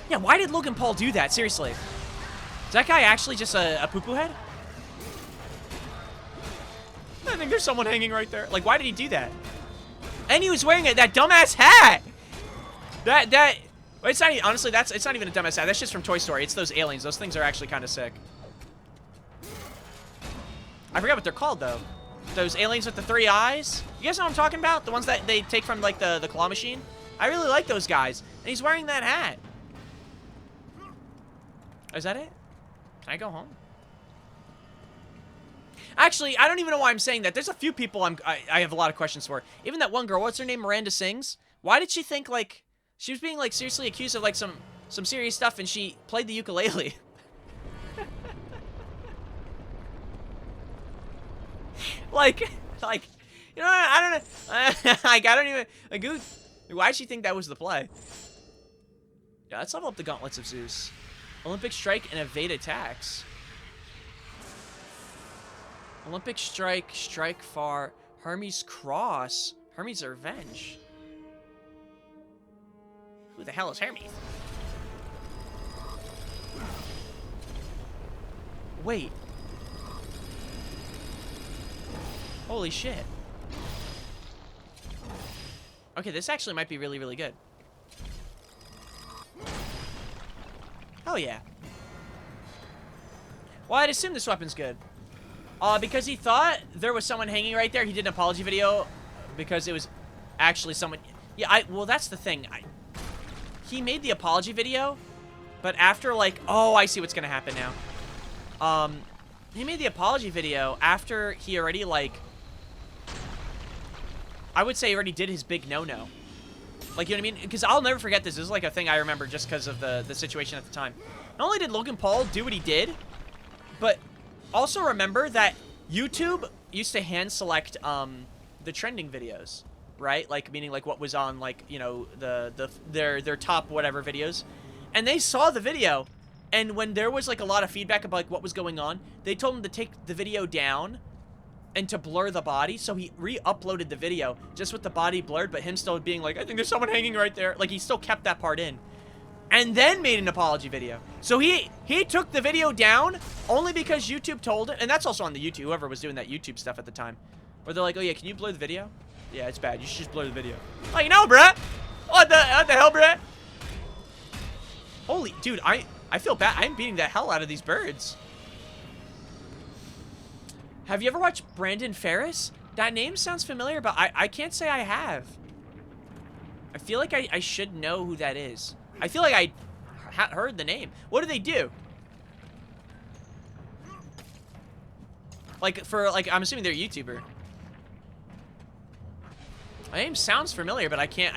[SPEAKER 1] Yeah, why did Logan Paul do that? Seriously. Is that guy actually just a poo-poo head? I think there's someone hanging right there. Like, why did he do that? And he was wearing that dumbass hat. Well, it's not even, honestly, it's not even a dumbass hat. That's just from Toy Story. It's those aliens. Those things are actually kind of sick. I forgot what they're called though. Those aliens with the 3 eyes. You guys know what I'm talking about? The ones that they take from like the claw machine. I really like those guys. And he's wearing that hat. Is that it? Can I go home? Actually, I don't even know why I'm saying that. There's a few people I have a lot of questions for. Even that one girl, what's her name? Miranda Sings. Why did she think, like, she was being, like, seriously accused of, like, some serious stuff, and she played the ukulele? like, you know, I don't know. Like, I don't even, like, why'd she think that was the play? Yeah, let's level up the Gauntlets of Zeus. Olympic Strike and evade attacks. Olympic Strike, Strike Far, Hermes Cross, Hermes Revenge. Who the hell is Hermes? Wait. Holy shit. Okay, this actually might be really, really good. Hell yeah. Well, I'd assume this weapon's good. Because he thought there was someone hanging right there. He did an apology video because it was actually someone. Yeah, well, that's the thing. He made the apology video, but after, like, oh, I see what's gonna happen now. He made the apology video after he already, like, I would say he already did his big no-no. Like, you know what I mean? Because I'll never forget this. This is, like, a thing I remember just because of the situation at the time. Not only did Logan Paul do what he did, but... also remember that YouTube used to hand select the trending videos, right? Like meaning like what was on like, you know, their top whatever videos. And they saw the video, and when there was like a lot of feedback about like what was going on, they told him to take the video down and to blur the body. So he re-uploaded the video just with the body blurred, but him still being like, I think there's someone hanging right there. Like he still kept that part in. And then made an apology video. So he took the video down only because YouTube told it. And that's also on the YouTube, whoever was doing that YouTube stuff at the time. Where they're like, oh yeah, can you blur the video? Yeah, it's bad. You should just blur the video. Like, no, bruh. What the hell, bruh? Holy, dude, I feel bad. I'm beating the hell out of these birds. Have you ever watched Brandon Ferris? That name sounds familiar, but I can't say I have. I feel like I should know who that is. I feel like I heard the name. What do they do? Like, I'm assuming they're a YouTuber. My name sounds familiar, but I can't,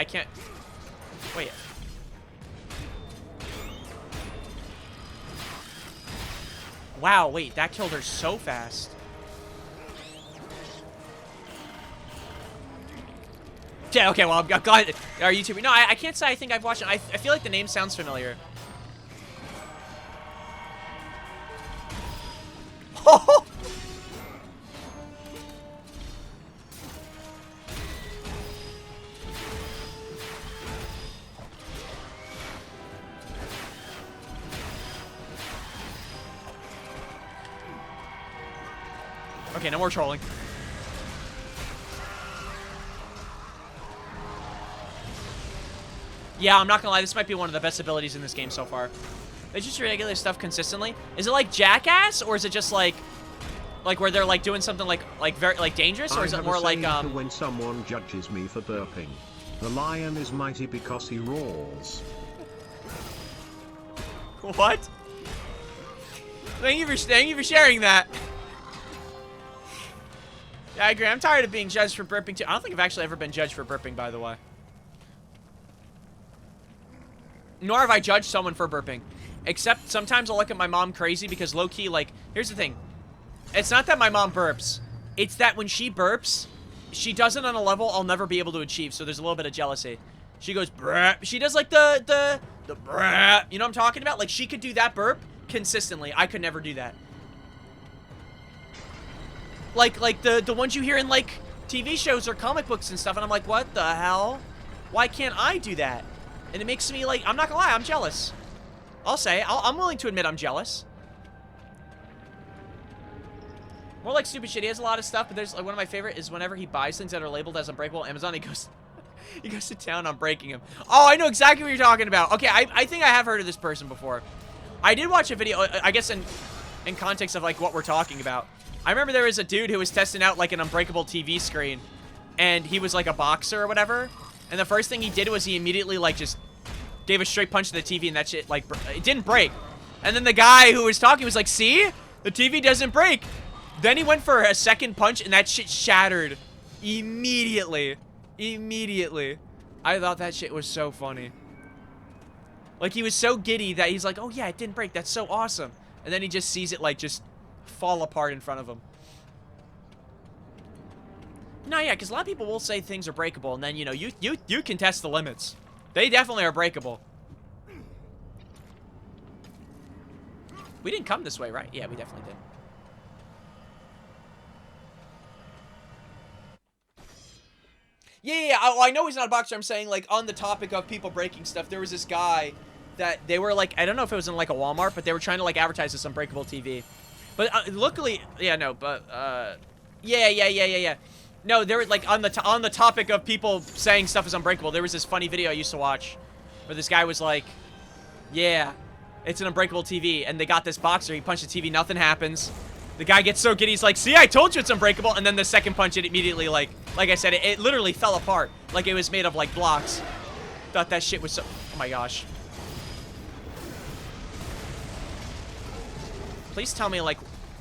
[SPEAKER 1] wait. Wow, wait, that killed her so fast. Yeah, okay, well, I'm glad our YouTuber. No, I can't say I think I've watched it. I feel like the name sounds familiar. Okay, no more trolling. Yeah, I'm not gonna lie, this might be one of the best abilities in this game so far. They just regular stuff consistently. Is it like Jackass, or is it just like where they're like doing something like very like dangerous, or is it more like
[SPEAKER 2] for when someone judges me for burping, the lion is mighty because he roars.
[SPEAKER 1] What? Thank you for sharing that. Yeah, I agree. I'm tired of being judged for burping too. I don't think I've actually ever been judged for burping, by the way. Nor have I judged someone for burping. Except sometimes I'll look at my mom crazy because low-key, like, here's the thing. It's not that my mom burps. It's that when she burps, she does it on a level I'll never be able to achieve, so there's a little bit of jealousy. She goes, brah. She does, like, the brah. You know what I'm talking about? Like, she could do that burp consistently. I could never do that. Like the ones you hear in, like, TV shows or comic books and stuff, and I'm like, what the hell? Why can't I do that? And it makes me, like, I'm not gonna lie, I'm jealous. I'll say, I'm willing to admit I'm jealous. More like stupid shit. He has a lot of stuff, but there's, like, one of my favorite is whenever he buys things that are labeled as unbreakable on Amazon, he goes to town on breaking them. Oh, I know exactly what you're talking about. Okay, I think I have heard of this person before. I did watch a video, I guess in context of, like, what we're talking about. I remember there was a dude who was testing out, like, an unbreakable TV screen, and he was, like, a boxer or whatever, and the first thing he did was he immediately, like, just gave a straight punch to the TV, and that shit, like, it didn't break. And then the guy who was talking was like, see? The TV doesn't break. Then he went for a second punch, and that shit shattered immediately. Immediately. I thought that shit was so funny. Like, he was so giddy that he's like, oh, yeah, it didn't break. That's so awesome. And then he just sees it, like, just fall apart in front of him. No, yeah, because a lot of people will say things are breakable, and then, you know, you can test the limits. They definitely are breakable. We didn't come this way, right? Yeah, we definitely did. Yeah. Oh, I know he's not a boxer. I'm saying, like, on the topic of people breaking stuff, there was this guy that they were, like, I don't know if it was in, like, a Walmart, but they were trying to, like, advertise this unbreakable TV. But luckily, yeah, no, but, yeah. No, there was, like, on the topic of people saying stuff is unbreakable, there was this funny video I used to watch where this guy was like, yeah, it's an unbreakable TV, and they got this boxer, he punched the TV, nothing happens. The guy gets so giddy, he's like, see, I told you it's unbreakable, and then the second punch, it immediately, like I said, it literally fell apart, like it was made of, like, blocks. Thought that shit was so, oh my gosh. Please tell me, like,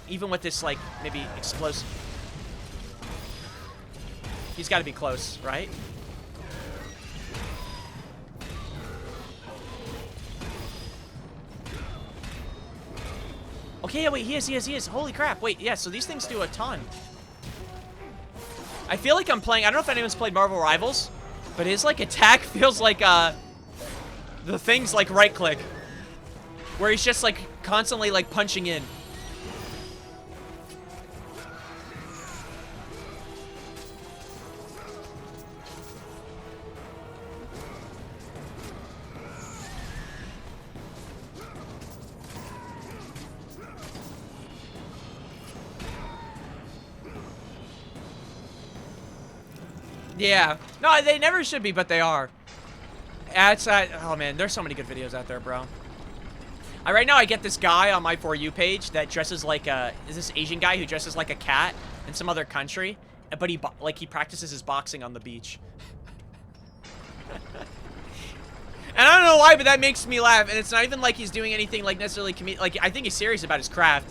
[SPEAKER 1] even with this, like, maybe explosive. He's got to be close, right? Okay, yeah, wait, he is. Holy crap. Wait, yeah, so these things do a ton. I feel like I'm playing, I don't know if anyone's played Marvel Rivals, but his, like, attack feels like, the thing's, like, right-click. Where he's just, like, constantly, like, punching in. Yeah. No, they never should be, but they are. It's, oh man, there's so many good videos out there, bro. Right now I get this guy on my For You page that dresses like is this Asian guy who dresses like a cat in some other country, but he practices his boxing on the beach. And I don't know why, but that makes me laugh, and it's not even like he's doing anything like necessarily like, I think he's serious about his craft,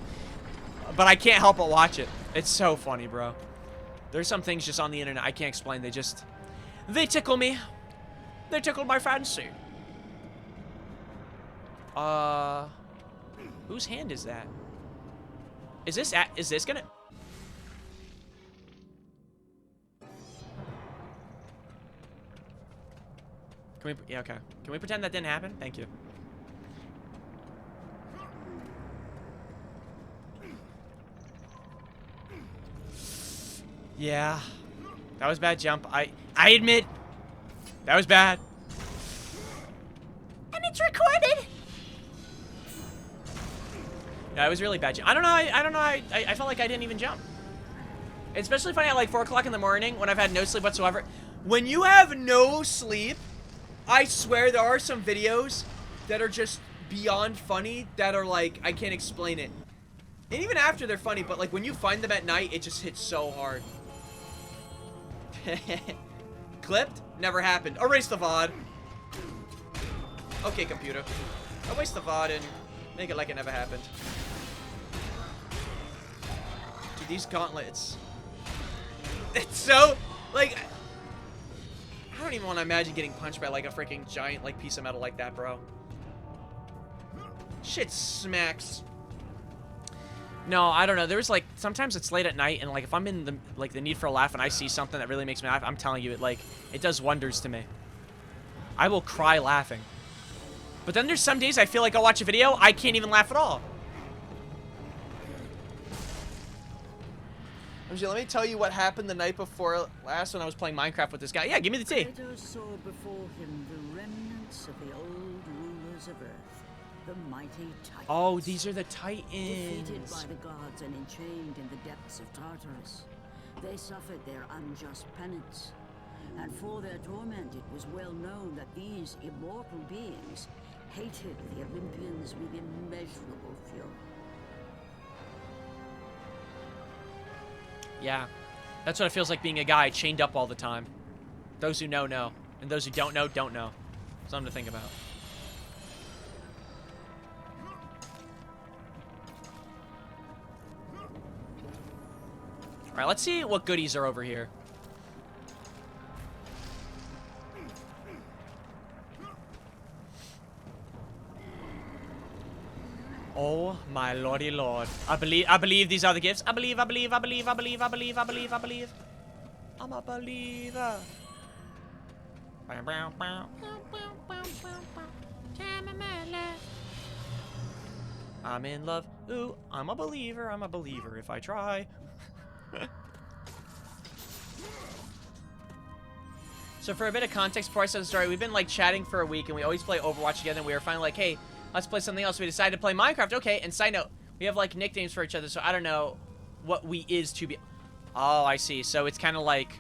[SPEAKER 1] but I can't help but watch it. It's so funny, bro. There's some things just on the internet I can't explain. They tickle me. They tickle my fancy. Whose hand is that? Is this gonna? Yeah, okay. Can we pretend that didn't happen? Thank you. Yeah. That was a bad jump. I admit. That was bad. And it's recorded. Yeah, it was really bad jump. I don't know. I felt like I didn't even jump. Especially funny at like 4 o'clock in the morning when I've had no sleep whatsoever. When you have no sleep, I swear there are some videos that are just beyond funny that are like, I can't explain it. And even after they're funny, but like when you find them at night, it just hits so hard. Clipped? Never happened. Erase the VOD. Okay, computer. Erase the VOD and make it like it never happened. Dude, these gauntlets. It's so, like, I don't even want to imagine getting punched by like a freaking giant like piece of metal like that, bro. Shit smacks. No, I don't know. There's like, sometimes it's late at night and like if I'm in the, like the need for a laugh and I see something that really makes me laugh, I'm telling you, it does wonders to me. I will cry laughing. But then there's some days I feel like I'll watch a video, I can't even laugh at all. Let me tell you what happened the night before last when I was playing Minecraft with this guy. Yeah, give me the tea.
[SPEAKER 4] Kratos saw before him the remnants of the old rulers of Earth, the mighty Titans.
[SPEAKER 1] Oh, these are the
[SPEAKER 4] Defeated
[SPEAKER 1] Titans.
[SPEAKER 4] by the gods and enchained in the depths of Tartarus, they suffered their unjust penance. And for their torment, it was well known that these immortal beings hated the Olympians with immeasurable fury.
[SPEAKER 1] Yeah, that's what it feels like being a guy chained up all the time. Those who know, know. And those who don't know, don't know. Something to think about. Alright, let's see what goodies are over here. Oh my lordy lord. I believe these are the gifts. I believe. I'm a believer. I'm in love. Ooh, I'm a believer if I try. So for a bit of context before I start the story, we've been like chatting for a week and we always play Overwatch together and we were finally like, hey, let's play something else. We decided to play Minecraft. Okay, and side note, we have like nicknames for each other, so I don't know what we is to be. Oh, I see. So it's kind of like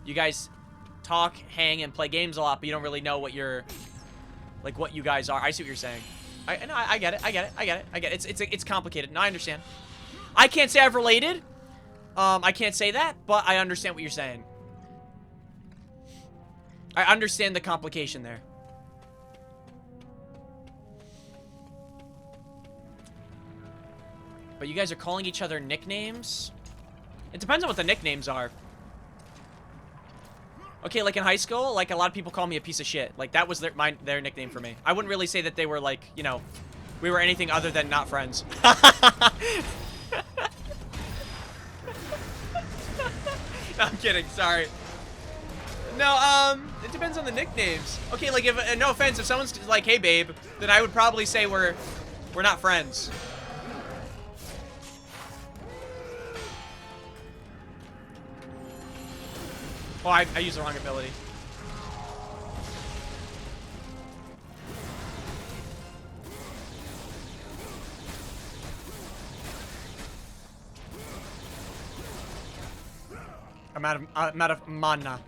[SPEAKER 1] you guys talk, hang, and play games a lot, but you don't really know what you're, like what you guys are. I see what you're saying. I get it. It's complicated. No, I understand. I can't say I've related. I can't say that, but I understand what you're saying. I understand the complication there. But you guys are calling each other nicknames? It depends on what the nicknames are. Okay, like in high school, like a lot of people call me a piece of shit. Like that was their nickname for me. I wouldn't really say that they were like, you know, we were anything other than not friends. No, I'm kidding, sorry. No, it depends on the nicknames. Okay, like if, no offense, if someone's like, hey babe, then I would probably say we're not friends. Oh, I used the wrong ability. I'm out of mana.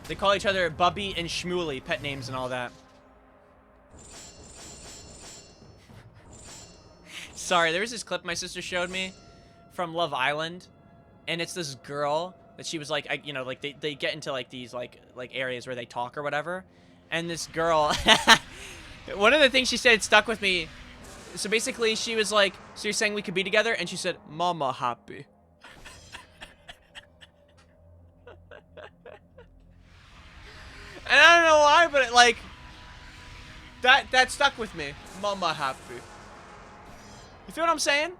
[SPEAKER 1] They call each other Bubby and Shmooly, pet names and all that. Sorry, there was this clip my sister showed me from Love Island, and it's this girl that she was like, you know, like they get into like these like areas where they talk or whatever, and this girl, one of the things she said stuck with me. So basically, she was like, so you're saying we could be together? And she said, Mama happy. And I don't know why, but it, like, that stuck with me. Mama happy. You feel what I'm saying?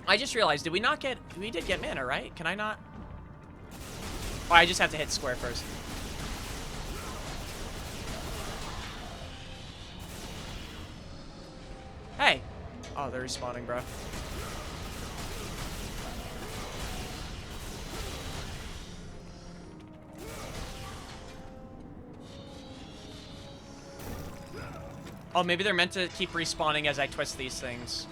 [SPEAKER 1] I just realized, we did get mana, right? Can I not? Oh, I just have to hit square first. Hey. Oh, they're respawning, bro. Oh, maybe they're meant to keep respawning as I twist these things.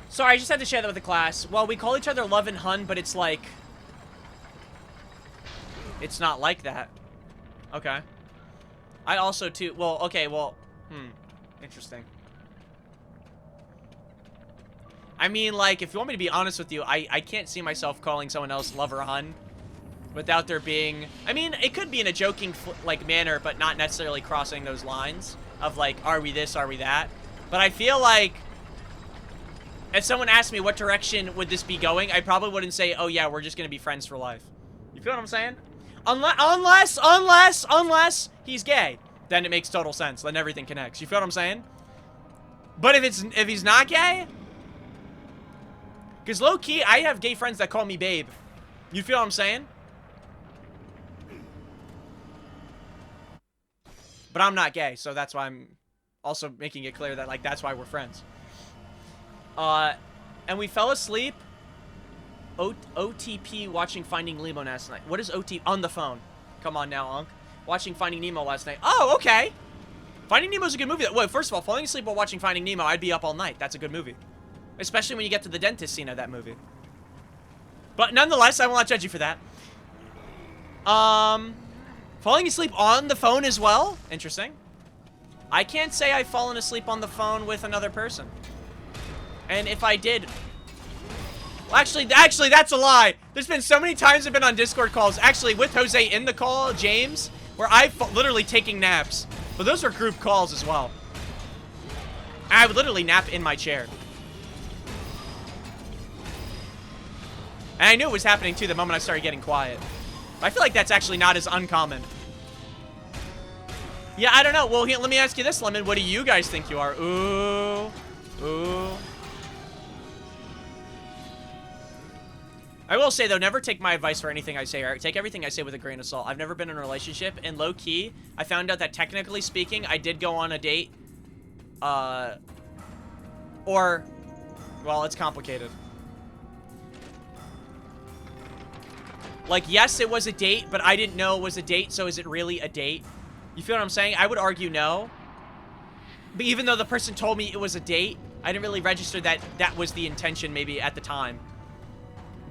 [SPEAKER 1] Sorry, I just had to share that with the class. Well, we call each other Love and Hun, but it's like... It's not like that. Okay. I also, too... Well, okay, well... Interesting. I mean, like, if you want me to be honest with you, I can't see myself calling someone else Love or Hun without there being... I mean, it could be in a joking, like, manner, but not necessarily crossing those lines of, like, are we this, are we that? But I feel like... If someone asked me what direction would this be going, I probably wouldn't say, oh yeah, we're just gonna be friends for life. You feel what I'm saying? Unless he's gay. Then it makes total sense. Then everything connects. You feel what I'm saying? But if he's not gay... Because low-key, I have gay friends that call me babe. You feel what I'm saying? But I'm not gay, so that's why I'm also making it clear that, like, that's why we're friends. And we fell asleep. OTP watching Finding Nemo last night. What is OTP? On the phone. Come on now, Unc. Watching Finding Nemo last night. Oh, okay. Finding Nemo's a good movie. Wait, first of all, falling asleep while watching Finding Nemo, I'd be up all night. That's a good movie. Especially when you get to the dentist scene of that movie. But nonetheless, I will not judge you for that. Falling asleep on the phone as well? Interesting. I can't say I've fallen asleep on the phone with another person. And if I did... Well, actually, that's a lie. There's been so many times I've been on Discord calls, actually with Jose in the call, James, where I've literally taking naps. But those are group calls as well. I would literally nap in my chair. And I knew it was happening too the moment I started getting quiet. I feel like that's actually not as uncommon. Yeah, I don't know. Well, let me ask you this, Lemon. What do you guys think you are? Ooh. Ooh. I will say, though, never take my advice for anything I say. Right? Take everything I say with a grain of salt. I've never been in a relationship, and low-key, I found out that technically speaking, I did go on a date. Well, it's complicated. Like, yes, it was a date, but I didn't know it was a date, so is it really a date? You feel what I'm saying? I would argue no. But even though the person told me it was a date, I didn't really register that that was the intention maybe at the time.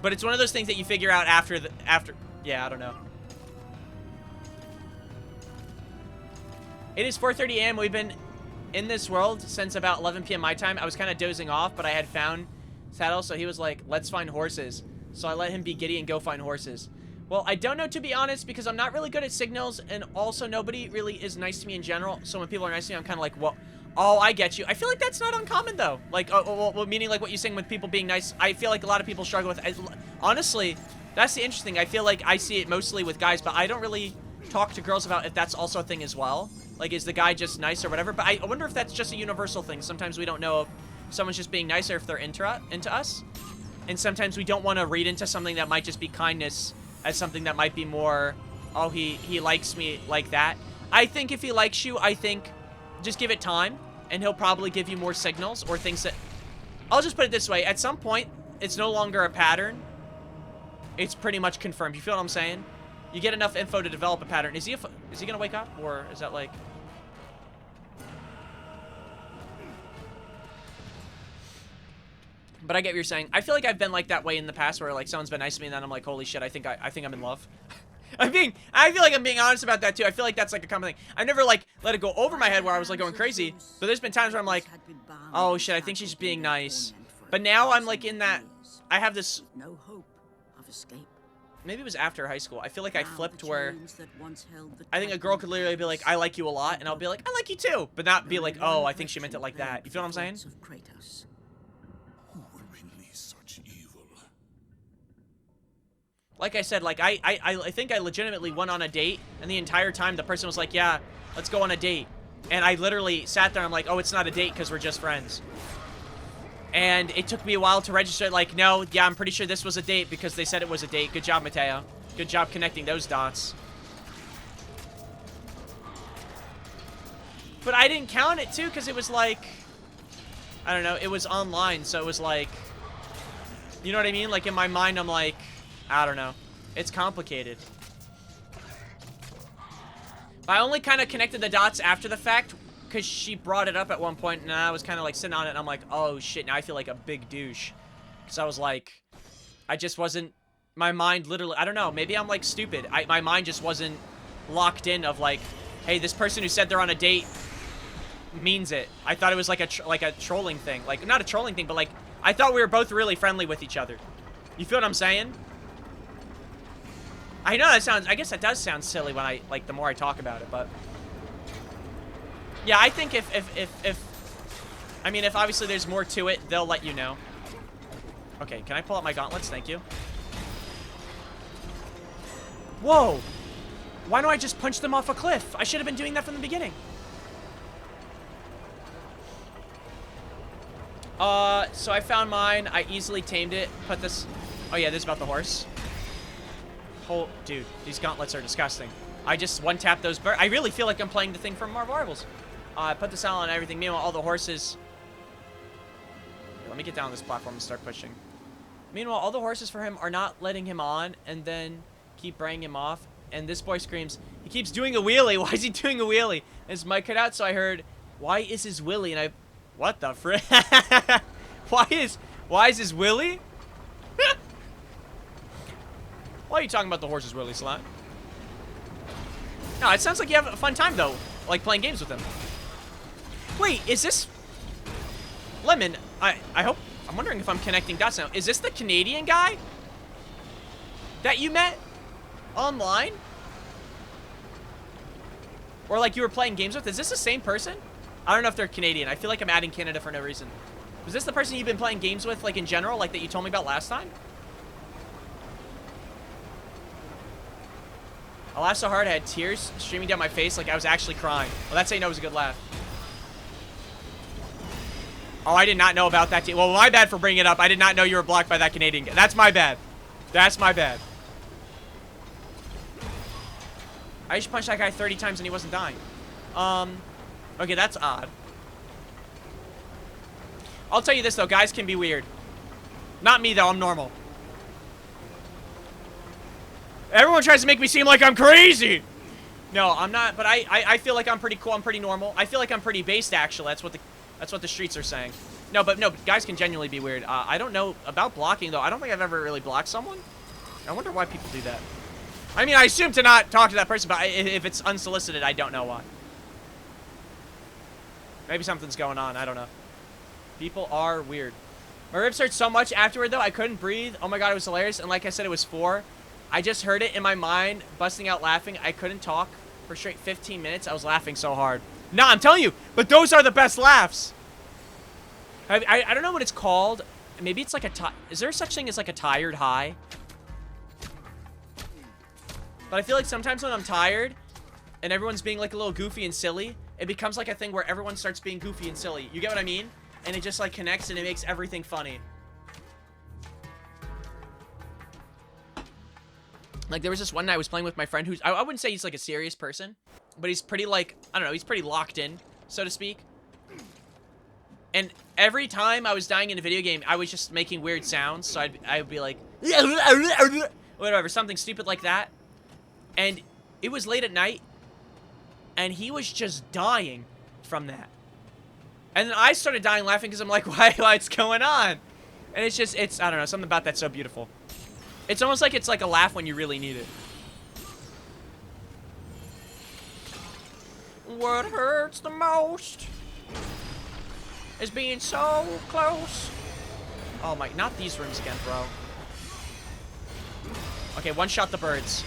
[SPEAKER 1] But it's one of those things that you figure out after yeah, I don't know. It is 4:30 a.m. We've been in this world since about 11 p.m. my time. I was kind of dozing off, but I had found Saddle, so he was like, let's find horses. So I let him be giddy and go find horses. Well, I don't know, to be honest, because I'm not really good at signals, and also nobody really is nice to me in general. So when people are nice to me, I'm kind of like, well, oh, I get you. I feel like that's not uncommon, though. Like, well, meaning like what you're saying with people being nice. I feel like a lot of people struggle with it. Honestly, that's the interesting. I feel like I see it mostly with guys, but I don't really talk to girls about if that's also a thing as well. Like, is the guy just nice or whatever? But I wonder if that's just a universal thing. Sometimes we don't know if someone's just being nice or if they're into us. And sometimes we don't want to read into something that might just be kindness as something that might be more, oh, he likes me like that. I think if he likes you, I think just give it time, and he'll probably give you more signals or things that... I'll just put it this way. At some point, it's no longer a pattern. It's pretty much confirmed. You feel what I'm saying? You get enough info to develop a pattern. Is he gonna wake up? Or is that like... But I get what you're saying. I feel like I've been like that way in the past where like someone's been nice to me and then I'm like, holy shit, I think I'm in love. I feel like I'm being honest about that too. I feel like that's like a common thing. I never like let it go over my head where I was like going crazy. But there's been times where I'm like, oh shit, I think she's being nice. But now I'm like in that, I have this,
[SPEAKER 4] No hope of escape.
[SPEAKER 1] maybe it was after high school. I feel like I flipped where I think a girl could literally be like, I like you a lot. And I'll be like, I like you too. But not be like, oh, I think she meant it like that. You feel what I'm saying?
[SPEAKER 3] Who will release such evil?
[SPEAKER 1] Like I said, like I think I legitimately went on a date, and the entire time the person was like, yeah, let's go on a date. And I literally sat there, I'm like, oh, it's not a date because we're just friends. And it took me a while to register, like, no, yeah, I'm pretty sure this was a date because they said it was a date. Good job, Mateo. Good job connecting those dots. But I didn't count it too because it was like, I don't know, it was online, so it was like, you know what I mean? Like in my mind, I'm like, I don't know. It's complicated. I only kind of connected the dots after the fact because she brought it up at one point, and I was kind of like sitting on it, and I'm like, oh shit, now I feel like a big douche. Because I was like, I just wasn't, my mind literally, I don't know, maybe I'm like stupid. My mind just wasn't locked in of like, hey, this person who said they're on a date means it. I thought it was like a trolling thing. Like, not a trolling thing, but like, I thought we were both really friendly with each other. You feel what I'm saying? I know that sounds, I guess that does sound silly when I, like, the more I talk about it, but... Yeah, I think I mean, if obviously there's more to it, they'll let you know. Okay, can I pull out my gauntlets? Thank you. Whoa! Why don't I just punch them off a cliff? I should have been doing that from the beginning. So I found mine. I easily tamed it. Put this... Oh, yeah, this is about the horse. Oh, dude, these gauntlets are disgusting. I just one-tapped those birds. I really feel like I'm playing the thing from Marvel Rivals. I put the saddle on everything. Meanwhile, all the horses... Here, let me get down on this platform and start pushing. Meanwhile, all the horses for him are not letting him on and then keep bringing him off. And this boy screams, he keeps doing a wheelie. Why is he doing a wheelie? And his mic cut out, so I heard, why is his willy? And I... What the frick? Why is his willy? Why are you talking about the horse's willy, Slot? No, it sounds like you have a fun time, though. Like, playing games with him. Wait, is this... Lemon, I hope... I'm wondering if I'm connecting dots now. Is this the Canadian guy? That you met? Online? Or, like, you were playing games with? Is this the same person? I don't know if they're Canadian. I feel like I'm adding Canada for no reason. Was this the person you've been playing games with, like, in general? Like, that you told me about last time? I laughed so hard I had tears streaming down my face like I was actually crying. Well, that's how you know it was a good laugh. Oh, I did not know about that. Well, my bad for bringing it up. I did not know you were blocked by that Canadian guy. That's my bad. That's my bad. I just punched that guy 30 times and he wasn't dying. Okay, that's odd. I'll tell you this, though. Guys can be weird. Not me, though. I'm normal. Everyone tries to make me seem like I'm crazy. No, I'm not. But I feel like I'm pretty cool. I'm pretty normal. I feel like I'm pretty based, actually. That's what the streets are saying. No, but guys can genuinely be weird. I don't know about blocking, though. I don't think I've ever really blocked someone. I wonder why people do that. I mean, I assume to not talk to that person, but if it's unsolicited, I don't know why. Maybe something's going on. I don't know. People are weird. My ribs hurt so much afterward, though. I couldn't breathe. Oh, my God. It was hilarious. And like I said, it was 4. I just heard it in my mind, busting out laughing. I couldn't talk for straight 15 minutes. I was laughing so hard. Nah, I'm telling you. But those are the best laughs. I don't know what it's called. Maybe it's like a... Is there such thing as like a tired high? But I feel like sometimes when I'm tired and everyone's being like a little goofy and silly, it becomes like a thing where everyone starts being goofy and silly. You get what I mean? And it just like connects and it makes everything funny. Like there was this one night I was playing with my friend who's, I wouldn't say he's like a serious person, but he's pretty like, I don't know, he's pretty locked in, so to speak. And every time I was dying in a video game, I was just making weird sounds. So I would be like, whatever, something stupid like that. And it was late at night, and he was just dying from that. And then I started dying laughing because I'm like, what's going on? And it's just, I don't know, something about that's so beautiful. It's almost like it's like a laugh when you really need it. What hurts the most is being so close. Oh my, not these rooms again, bro. Okay, one shot the birds.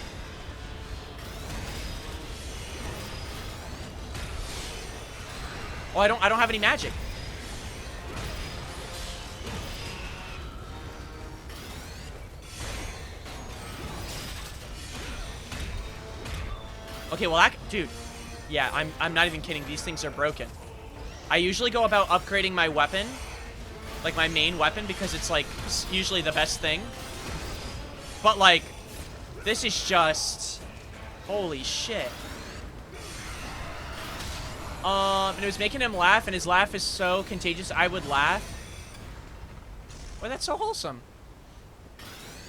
[SPEAKER 1] Oh, I don't have any magic. Okay, well, dude, yeah, I'm not even kidding. These things are broken. I usually go about upgrading my weapon, like my main weapon, because it's like usually the best thing. But like, this is just, holy shit. And it was making him laugh, and his laugh is so contagious. I would laugh. Well, that's so wholesome.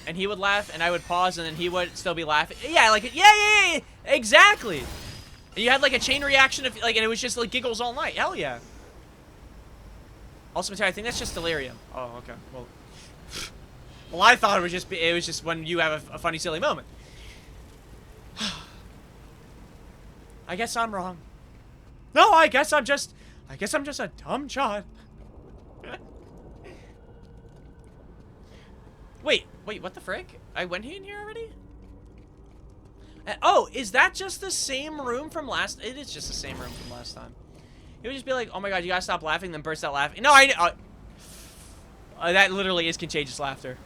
[SPEAKER 1] And he would laugh, and I would pause, and then he would still be laughing. Yeah, like, yeah, exactly. And you had like a chain reaction of like, and it was just like giggles all night. Hell yeah. Also, I think that's just delirium. Oh, okay. Well, well, I thought it was just when you have a funny, silly moment. I guess I'm wrong. No, I guess I'm just a dumb child. Wait, what the frick? I went in here already? Oh, is that just the same room from last? It is just the same room from last time. It would just be like, oh my god, you gotta stop laughing, then burst out laughing. No, that literally is contagious laughter.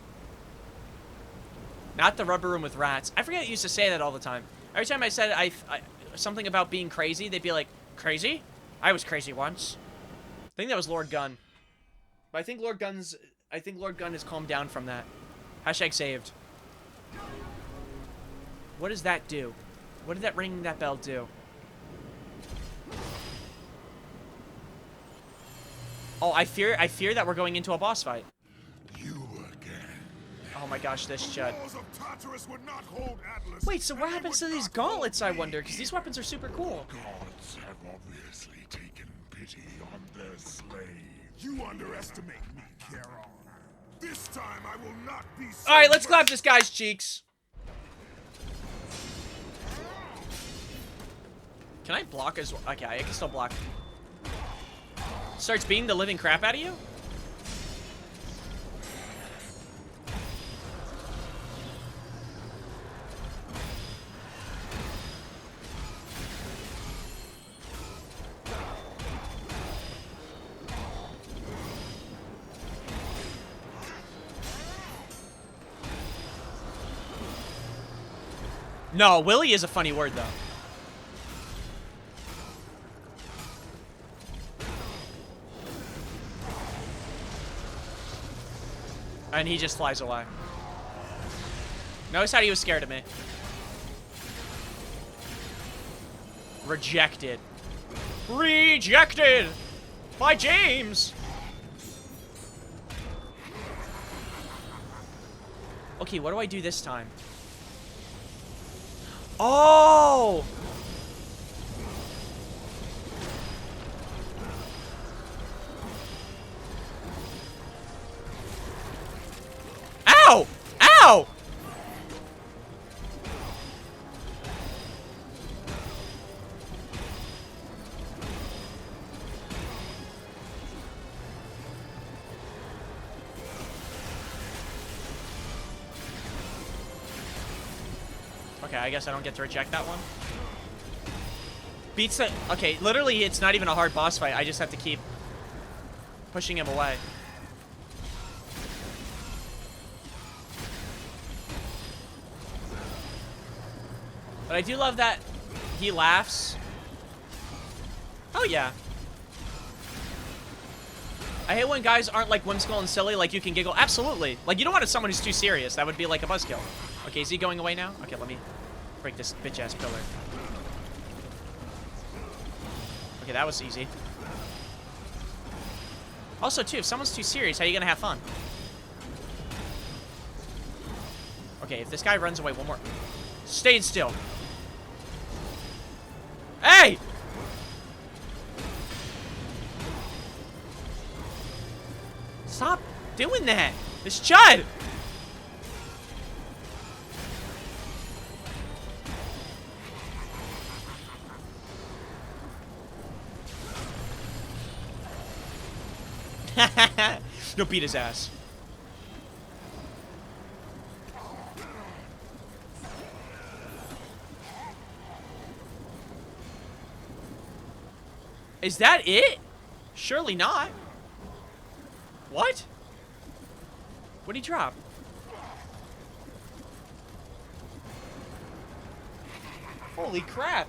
[SPEAKER 1] Not the rubber room with rats. I forget I used to say that all the time. Every time I said something about being crazy, they'd be like, crazy? I was crazy once. I think that was Lord Gunn. But I think Lord Gunn has calmed down from that. Hashtag saved. What does that do? What did that ring that bell do? Oh, I fear that we're going into a boss fight.
[SPEAKER 3] You again.
[SPEAKER 1] Oh my gosh, this Chud.
[SPEAKER 3] Walls of Tartarus would not hold Atlas,
[SPEAKER 1] Wait, so what
[SPEAKER 3] and they
[SPEAKER 1] happens to
[SPEAKER 3] would
[SPEAKER 1] these
[SPEAKER 3] not
[SPEAKER 1] gauntlets, I
[SPEAKER 3] hold me.
[SPEAKER 1] wonder? Because these weapons are super cool.
[SPEAKER 3] Gods have obviously taken pity on their slave. You underestimate me, Charon. This time I will not be so
[SPEAKER 1] Alright, let's clap this guy's cheeks. Can I block as well? Okay, I can still block. Starts beating the living crap out of you? No, Willy is a funny word, though. And he just flies away. Notice how he was scared of me. Rejected. Rejected! By James! Okay, what do I do this time? Oh! Ow! Ow! Okay, I guess I don't get to reject that one. Beats the... Okay, literally, it's not even a hard boss fight. I just have to keep pushing him away. But I do love that he laughs. Oh, yeah. I hate when guys aren't, like, whimsical and silly, like, you can giggle. Absolutely. Like, you don't want someone who's too serious. That would be, like, a buzzkill. Okay, is he going away now? Okay, let me break this bitch-ass pillar. Okay, that was easy. Also, too, if someone's too serious, how are you gonna have fun? Okay, if this guy runs away one more... Stayed still. Hey! Stop doing that! This Chud! No, beat his ass. Is that it? Surely not. What? What'd he drop? Holy crap.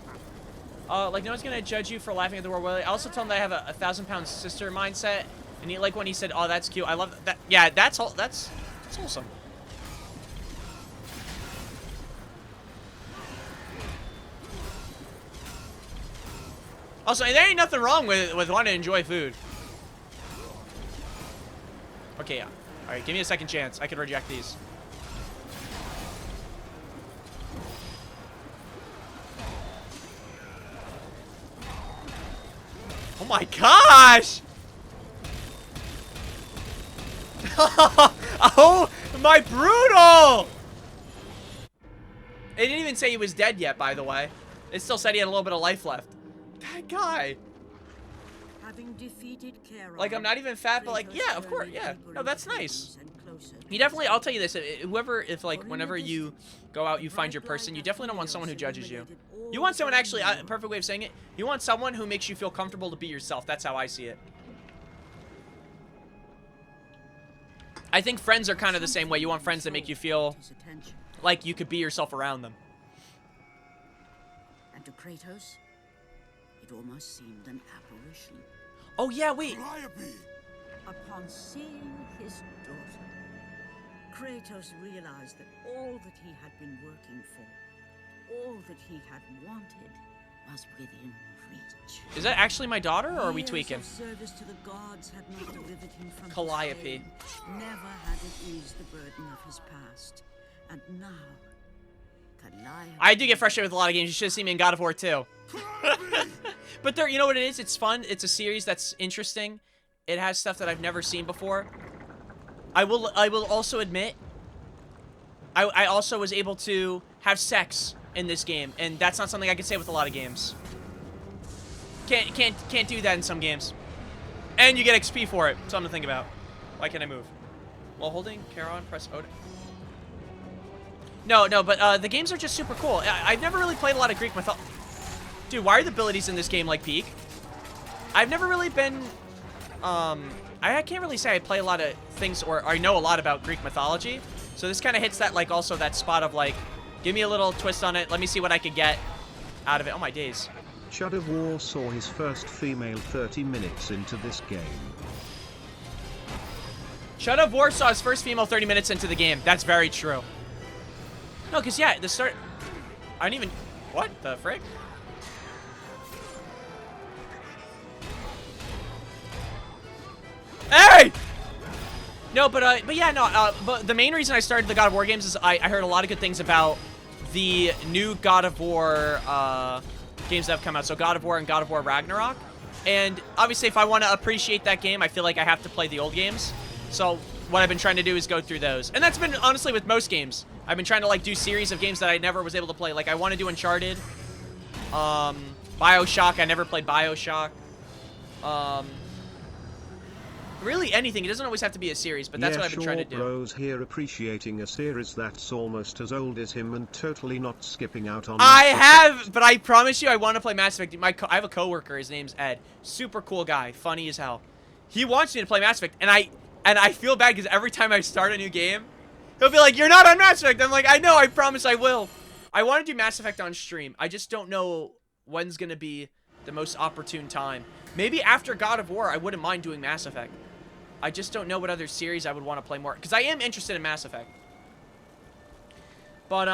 [SPEAKER 1] Like, no one's gonna judge you for laughing at the word Willy. I also told him that I have a 1,000-pound sister mindset. And he, like, when he said, oh, that's cute. I love that. Yeah, that's wholesome. Also, there ain't nothing wrong with wanting to enjoy food. Okay, yeah. Alright, give me a second chance. I can reject these. my gosh! Oh my brutal! It didn't even say he was dead yet, by the way. It still said he had a little bit of life left. That guy.
[SPEAKER 4] Having defeated Charon,
[SPEAKER 1] Like, I'm not even fat, but like, yeah, of course, yeah. No, that's nice. You definitely, I'll tell you this, whenever you go out, you find your person, you definitely don't want someone who judges you. You want someone, actually, a perfect way of saying it, you want someone who makes you feel comfortable to be yourself. That's how I see it. I think friends are kind of the same way. You want friends that make you feel like you could be yourself around them.
[SPEAKER 4] And to Kratos, it almost seemed an apparition.
[SPEAKER 1] Oh, yeah, wait.
[SPEAKER 3] Calliope!
[SPEAKER 4] Upon seeing his daughter, Kratos realized that all that he had been working for, all that he had wanted, was within reach.
[SPEAKER 1] Is that actually my daughter, or are we
[SPEAKER 4] Years
[SPEAKER 1] tweaking?
[SPEAKER 4] of service to the gods had not delivered him from his
[SPEAKER 1] Calliope.
[SPEAKER 4] pain. Never had it eased the burden of his past. And now, Calliope...
[SPEAKER 1] I do get frustrated with a lot of games. You should have seen me in God of War 2. But there, you know what it is? It's fun. It's a series that's interesting. It has stuff that I've never seen before. I will also admit, I also was able to have sex in this game, and that's not something I can say with a lot of games. Can't do that in some games. And you get XP for it. Something to think about. Why can't I move? While holding Charon, press O. No, but the games are just super cool. I've never really played a lot of Greek mythology. Dude, why are the abilities in this game like peak? I've never really been, I can't really say I play a lot of things or I know a lot about Greek mythology. So this kind of hits that, like, also that spot of, like, give me a little twist on it. Let me see what I could get out of it. Oh, my days.
[SPEAKER 2] Shadow of War saw his first female 30 minutes into this game.
[SPEAKER 1] Shadow of War saw his first female 30 minutes into the game. That's very true. No, because, yeah, the start... I didn't even... What the frick? Hey! No, but yeah, no, but the main reason I started the God of War games is I heard a lot of good things about the new God of War games that have come out. So God of War and God of War Ragnarok. And obviously, if I want to appreciate that game, I feel like I have to play the old games. So what I've been trying to do is go through those. And that's been, honestly, with most games. I've been trying to, like, do series of games that I never was able to play. Like, I want to do Uncharted. BioShock. I never played BioShock. Really anything. It doesn't always have to be a series, but that's what I've been trying to do.
[SPEAKER 2] Bros here appreciating a series that's almost as old as him and totally not skipping out on.
[SPEAKER 1] I have, but I promise you, I want to play Mass Effect. I have a coworker. His name's Ed. Super cool guy. Funny as hell. He wants me to play Mass Effect, and I feel bad because every time I start a new game, he'll be like, "You're not on Mass Effect." I'm like, "I know. I promise I will." I want to do Mass Effect on stream. I just don't know when's gonna be the most opportune time. Maybe after God of War, I wouldn't mind doing Mass Effect. I just don't know what other series I would want to play more. Because I am interested in Mass Effect. But,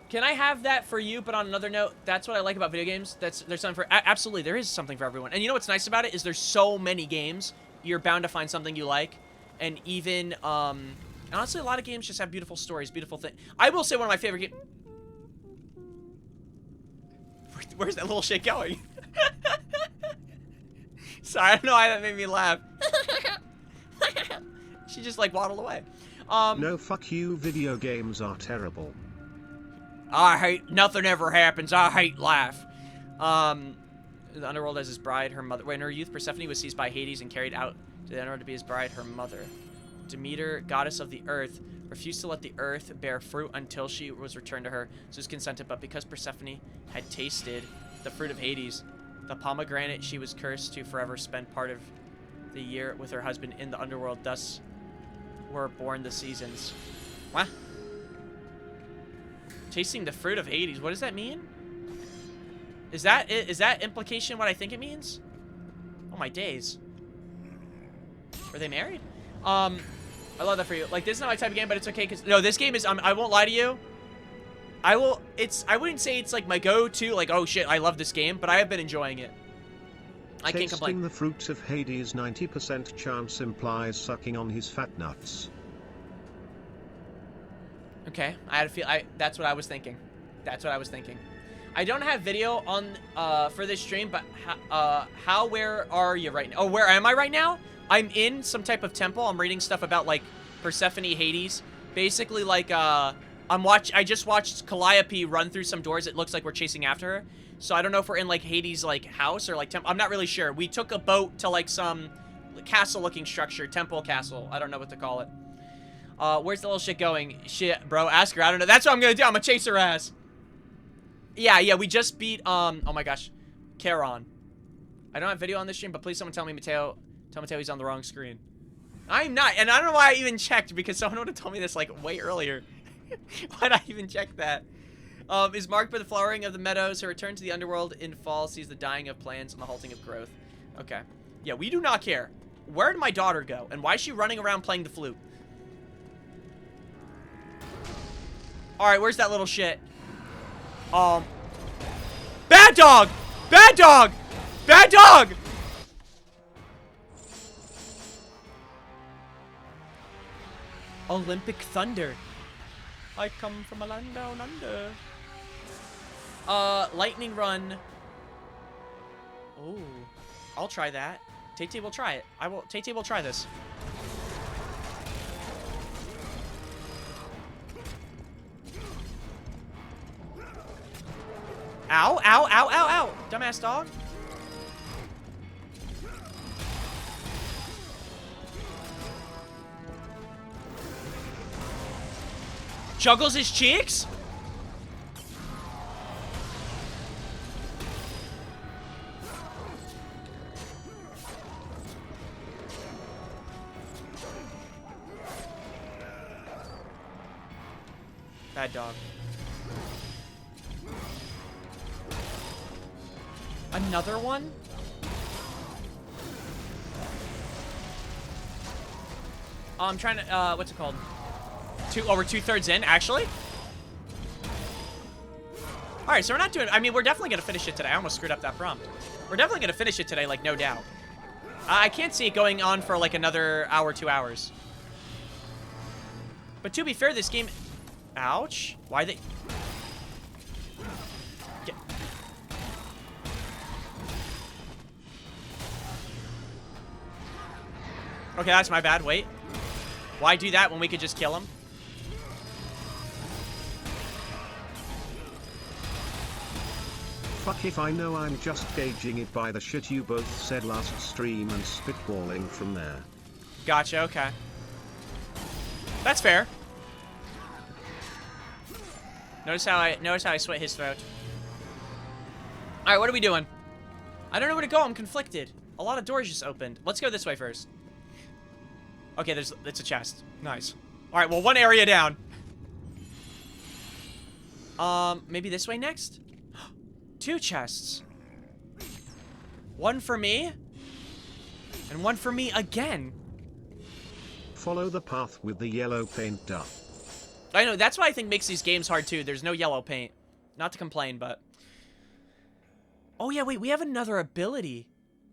[SPEAKER 1] can I have that for you, but on another note? That's what I like about video games. There's something for... Absolutely, there is something for everyone. And you know what's nice about it? Is there's so many games. You're bound to find something you like. And even, honestly, a lot of games just have beautiful stories, beautiful things. I will say one of my favorite games... Where's that little shit going? Sorry, I don't know why that made me laugh. She just, like, waddled away.
[SPEAKER 2] No, fuck you, video games are terrible.
[SPEAKER 1] I hate, nothing ever happens. I hate life. The underworld as his bride, her mother. In her youth, Persephone was seized by Hades and carried out to the underworld to be his bride, her mother. Demeter, goddess of the earth, refused to let the earth bear fruit until she was returned to her. Zeus consented, but because Persephone had tasted the fruit of Hades, the pomegranate, she was cursed to forever spend part of the year with her husband in the underworld. Thus were born the seasons. What? Tasting the fruit of Hades. What does that mean? Is that implication what I think it means? Oh, my days. Were they married? I love that for you. Like, this is not my type of game, but it's okay because... No, this game is... I won't lie to you. I wouldn't say it's like my go-to, like, oh shit, I love this game, but I have been enjoying it. I can't complain.
[SPEAKER 2] Tasting the fruits of Hades, 90% chance implies sucking on his fat nuts. Okay, I had a feel. That's what I was thinking. That's what I was thinking.
[SPEAKER 1] I don't have video on for this stream, but where are you right now? Oh, where am I right now? I'm in some type of temple. I'm reading stuff about like Persephone, Hades. Basically, like I just watched Calliope run through some doors. It looks like we're chasing after her. So I don't know if we're in like Hades like house or like temple. I'm not really sure. We took a boat to like some castle-looking structure, temple castle. I don't know what to call it. Where's the little shit going? Shit, bro, ask her. I don't know. That's what I'm gonna do. I'm gonna chase her ass. Yeah, we just beat, oh my gosh, Charon. I don't have video on this stream, but please someone tell me tell Mateo he's on the wrong screen. I'm not, and I don't know why I even checked, because someone would have told me this, like, way earlier. Why'd I even check that? Is marked by the flowering of the meadows. Her return to the underworld in fall sees the dying of plants and the halting of growth. Okay. Yeah, we do not care. Where did my daughter go? And why is she running around playing the flute? Alright, where's that little shit? Bad dog! Bad dog! Bad dog! Olympic thunder. I come from a land down under. Lightning run. Oh, I'll try that. Tay-Tay will try it. Tay-Tay will try this. Ow, ow, ow, ow, ow. Dumbass dog. Juggles his cheeks? Bad dog. Another one? I'm trying to, what's it called? We're 2/3 in, actually? Alright, so we're not doing, I mean, we're definitely gonna finish it today. I almost screwed up that prompt. We're definitely gonna finish it today, like, no doubt. I can't see it going on for, like, another hour, 2 hours. But to be fair, this game... Ouch. Why they... Get... Okay, that's my bad. Wait. Why do that when we could just kill him?
[SPEAKER 2] Fuck if I know, I'm just gauging it by the shit you both said last stream and spitballing from there.
[SPEAKER 1] Gotcha, okay. That's fair. Notice how I sweat his throat. Alright, what are we doing? I don't know where to go, I'm conflicted. A lot of doors just opened. Let's go this way first. Okay, it's a chest. Nice. Alright, well, one area down. Maybe this way next? 2 chests. One for me. And one for me again.
[SPEAKER 2] Follow the path with the yellow paint up.
[SPEAKER 1] I know, that's what I think makes these games hard, too. There's no yellow paint. Not to complain, but... Oh, yeah, wait, we have another ability.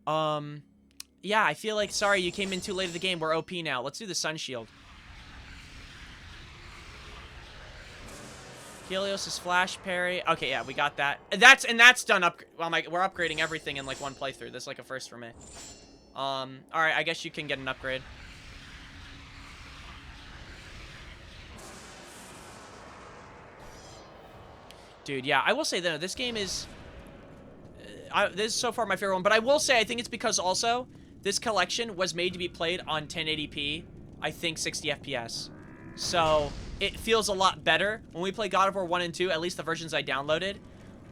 [SPEAKER 1] Yeah, I feel like... Sorry, you came in too late in the game. We're OP now. Let's do the Sun Shield. Helios' Flash Parry. Okay, yeah, we got that. That's done up... Well, we're upgrading everything in, like, one playthrough. This is, like, a first for me. Alright, I guess you can get an upgrade. Dude, yeah, I will say, though, this game is... this is so far my favorite one, but I will say I think it's because also this collection was made to be played on 1080p, I think 60 FPS. So it feels a lot better. When we play God of War 1 and 2, at least the versions I downloaded,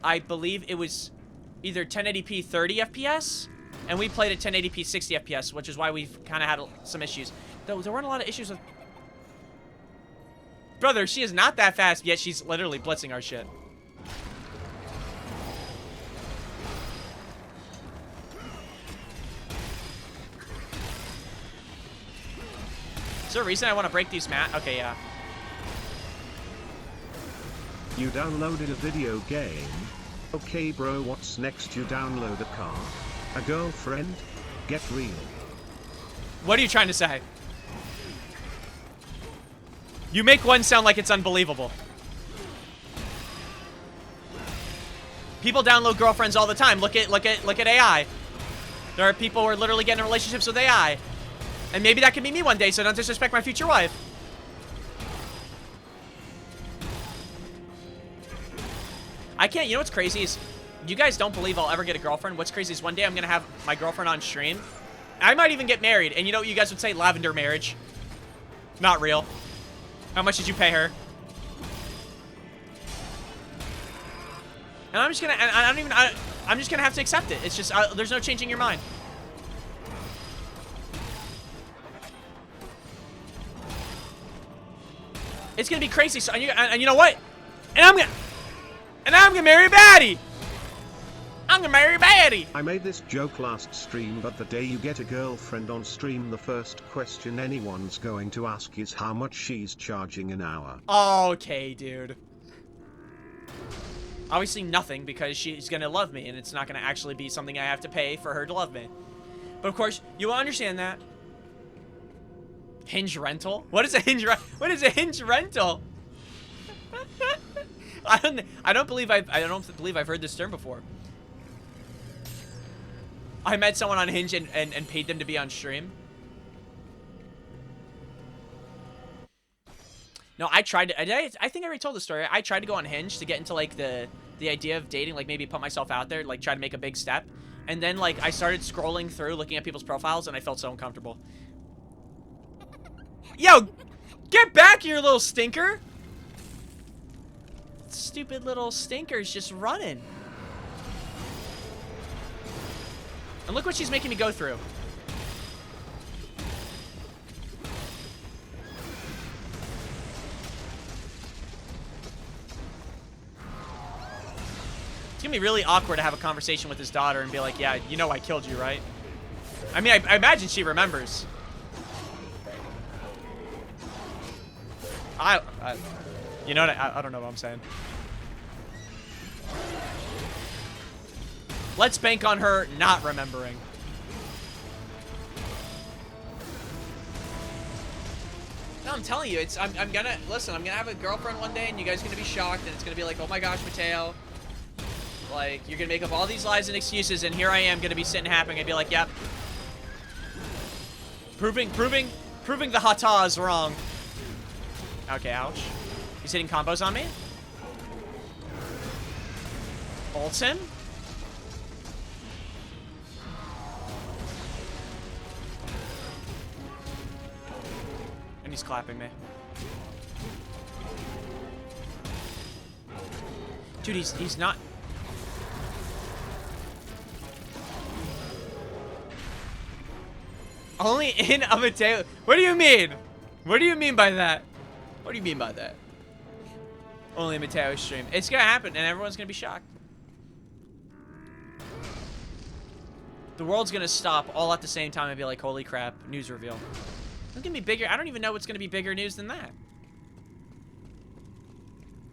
[SPEAKER 1] I believe it was either 1080p 30 FPS, and we played at 1080p 60 FPS, which is why we've kind of had some issues. Though there weren't a lot of issues with... Brother, she is not that fast, yet she's literally blitzing our shit. Is there a reason I want to break these Okay, yeah.
[SPEAKER 2] You downloaded a video game? Okay bro, what's next? You download a car? A girlfriend? Get real.
[SPEAKER 1] What are you trying to say? You make one sound like it's unbelievable. People download girlfriends all the time. Look at AI. There are people who are literally getting in relationships with AI. And maybe that could be me one day, so don't disrespect my future wife. I can't, you know what's crazy is, you guys don't believe I'll ever get a girlfriend. What's crazy is one day I'm gonna have my girlfriend on stream. I might even get married, and you know what you guys would say? Lavender marriage. Not real. How much did you pay her? And I'm just gonna, I'm just gonna have to accept it. It's just, there's no changing your mind. It's gonna be crazy. So, and you know what? And I'm gonna marry a baddie. I'm gonna marry a baddie.
[SPEAKER 2] I made this joke last stream, but the day you get a girlfriend on stream, the first question anyone's going to ask is how much she's charging an hour.
[SPEAKER 1] Okay, dude. Obviously nothing, because she's gonna love me, and it's not gonna actually be something I have to pay for her to love me. But of course, you will understand that. Hinge rental? What is a hinge rental? I don't believe I've heard this term before. I met someone on Hinge and paid them to be on stream. No, I tried to, I think I already told the story. I tried to go on Hinge to get into like the idea of dating, like maybe put myself out there, like try to make a big step. And then like I started scrolling through looking at people's profiles and I felt so uncomfortable. Yo, get back, you little stinker. Stupid little stinker's just running. And look what she's making me go through. It's gonna be really awkward to have a conversation with his daughter and be like, yeah, you know I killed you, right? I mean, I imagine she remembers. You know what? I don't know what I'm saying. Let's bank on her not remembering. No, I'm telling you, I'm gonna have a girlfriend one day and you guys are gonna be shocked and it's gonna be like, oh my gosh, Mateo. Like, you're gonna make up all these lies and excuses and here I am gonna be sitting happy and be like, yep. Proving the Hata wrong. Okay, ouch. He's hitting combos on me. Ults him. And he's clapping me. Dude, he's not... Only in a Mateo. What do you mean? What do you mean by that? What do you mean by that? Only Mateo's stream. It's gonna happen, and everyone's gonna be shocked. The world's gonna stop all at the same time and be like, holy crap, news reveal. It's gonna be bigger. I don't even know what's gonna be bigger news than that.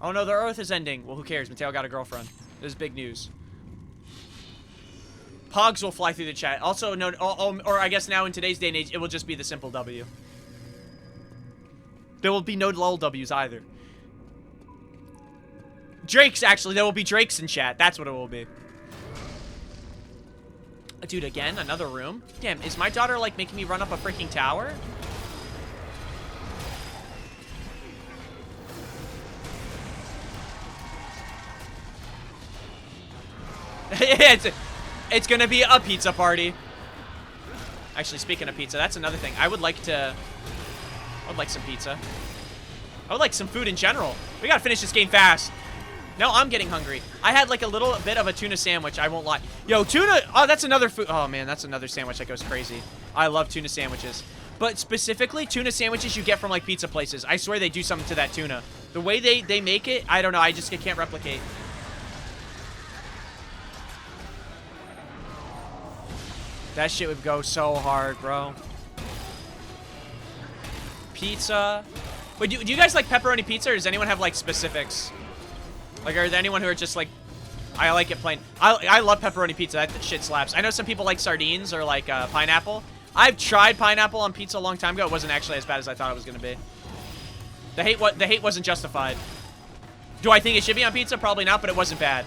[SPEAKER 1] Oh no, the Earth is ending. Well, who cares? Mateo got a girlfriend. This is big news. Pogs will fly through the chat. Also, no, or I guess now in today's day and age, it will just be the simple W. There will be no lull W's either. Drake's, actually. There will be Drake's in chat. That's what it will be. Dude, again, another room? Damn, is my daughter, like, making me run up a freaking tower? It's gonna be a pizza party. Actually, speaking of pizza, that's another thing. I would like some pizza. I would like some food in general. We gotta finish this game fast. No, I'm getting hungry. I had like a little bit of a tuna sandwich, I won't lie. Yo, tuna, oh, that's another food. Oh man, that's another sandwich that goes crazy. I love tuna sandwiches. But specifically, tuna sandwiches you get from like pizza places. I swear they do something to that tuna. The way they make it, I don't know, I can't replicate. That shit would go so hard, bro. Pizza. Wait, do you guys like pepperoni pizza, or does anyone have like specifics? Like, are there anyone who are just like, I like it plain? I love pepperoni pizza. That shit slaps. I know some people like sardines or like pineapple. I've tried pineapple on pizza a long time ago. It wasn't actually as bad as I thought it was gonna be. The hate wasn't justified. Do I think it should be on pizza? Probably not, but it wasn't bad.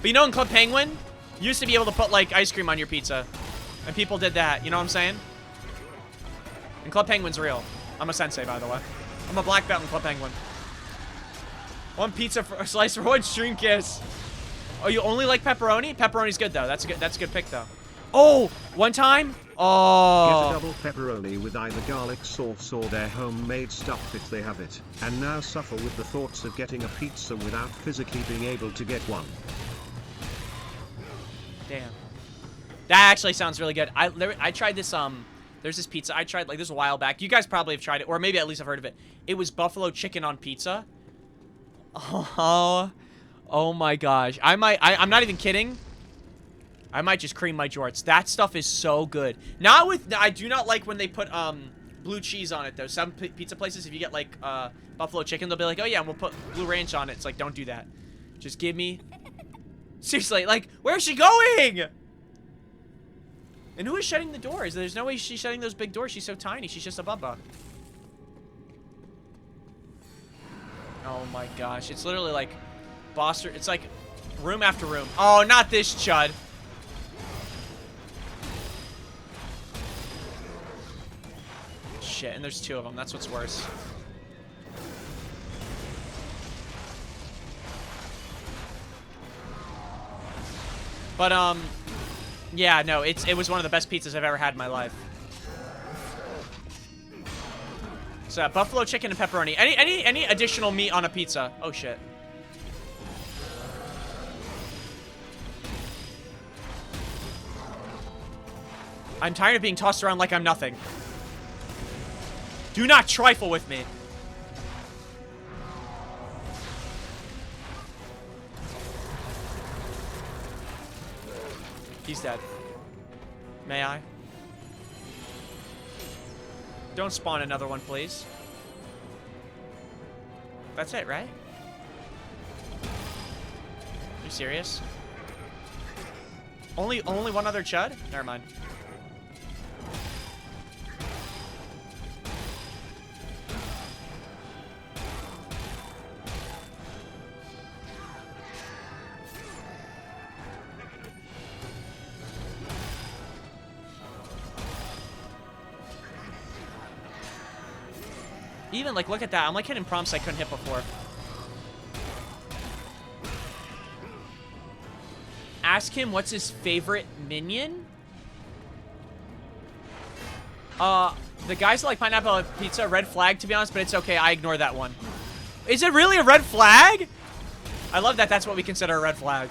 [SPEAKER 1] But you know in Club Penguin, you used to be able to put, like, ice cream on your pizza. And people did that. You know what I'm saying? And Club Penguin's real. I'm a sensei, by the way. I'm a black belt in Club Penguin. One pizza for a slice for one stream kiss. Oh, you only like pepperoni? Pepperoni's good, though. That's a good pick, though. Oh, one time? Oh.
[SPEAKER 2] Get a double pepperoni with either garlic sauce or their homemade stuff if they have it, and now suffer with the thoughts of getting a pizza without physically being able to get one.
[SPEAKER 1] Damn. That actually sounds really good. I tried this, there's this pizza I tried, like, this was a while back. You guys probably have tried it, or maybe at least have heard of it. It was buffalo chicken on pizza. Oh my gosh. I'm not even kidding. I might just cream my jorts. That stuff is so good. Not with, I do not like when they put, blue cheese on it, though. Some pizza places, if you get, like, buffalo chicken, they'll be like, oh yeah, we'll put blue ranch on it. It's like, don't do that. Just give me... Seriously, like, where's she going? And who is shutting the doors? There's no way she's shutting those big doors. She's so tiny. She's just a bubba. Oh my gosh. It's literally like it's like room after room. Oh, not this chud. Shit, and there's two of them. That's what's worse. But, yeah, no, it was one of the best pizzas I've ever had in my life. So, buffalo chicken and pepperoni. Any additional meat on a pizza? Oh, shit. I'm tired of being tossed around like I'm nothing. Do not trifle with me. He's dead. May I? Don't spawn another one, please. That's it, right? Are you serious? Only one other chud? Never mind. Even, like, look at that. I'm, like, hitting prompts I couldn't hit before. Ask him what's his favorite minion? The guys that like pineapple pizza, red flag, to be honest, but it's okay. I ignore that one. Is it really a red flag? I love that that's what we consider a red flag.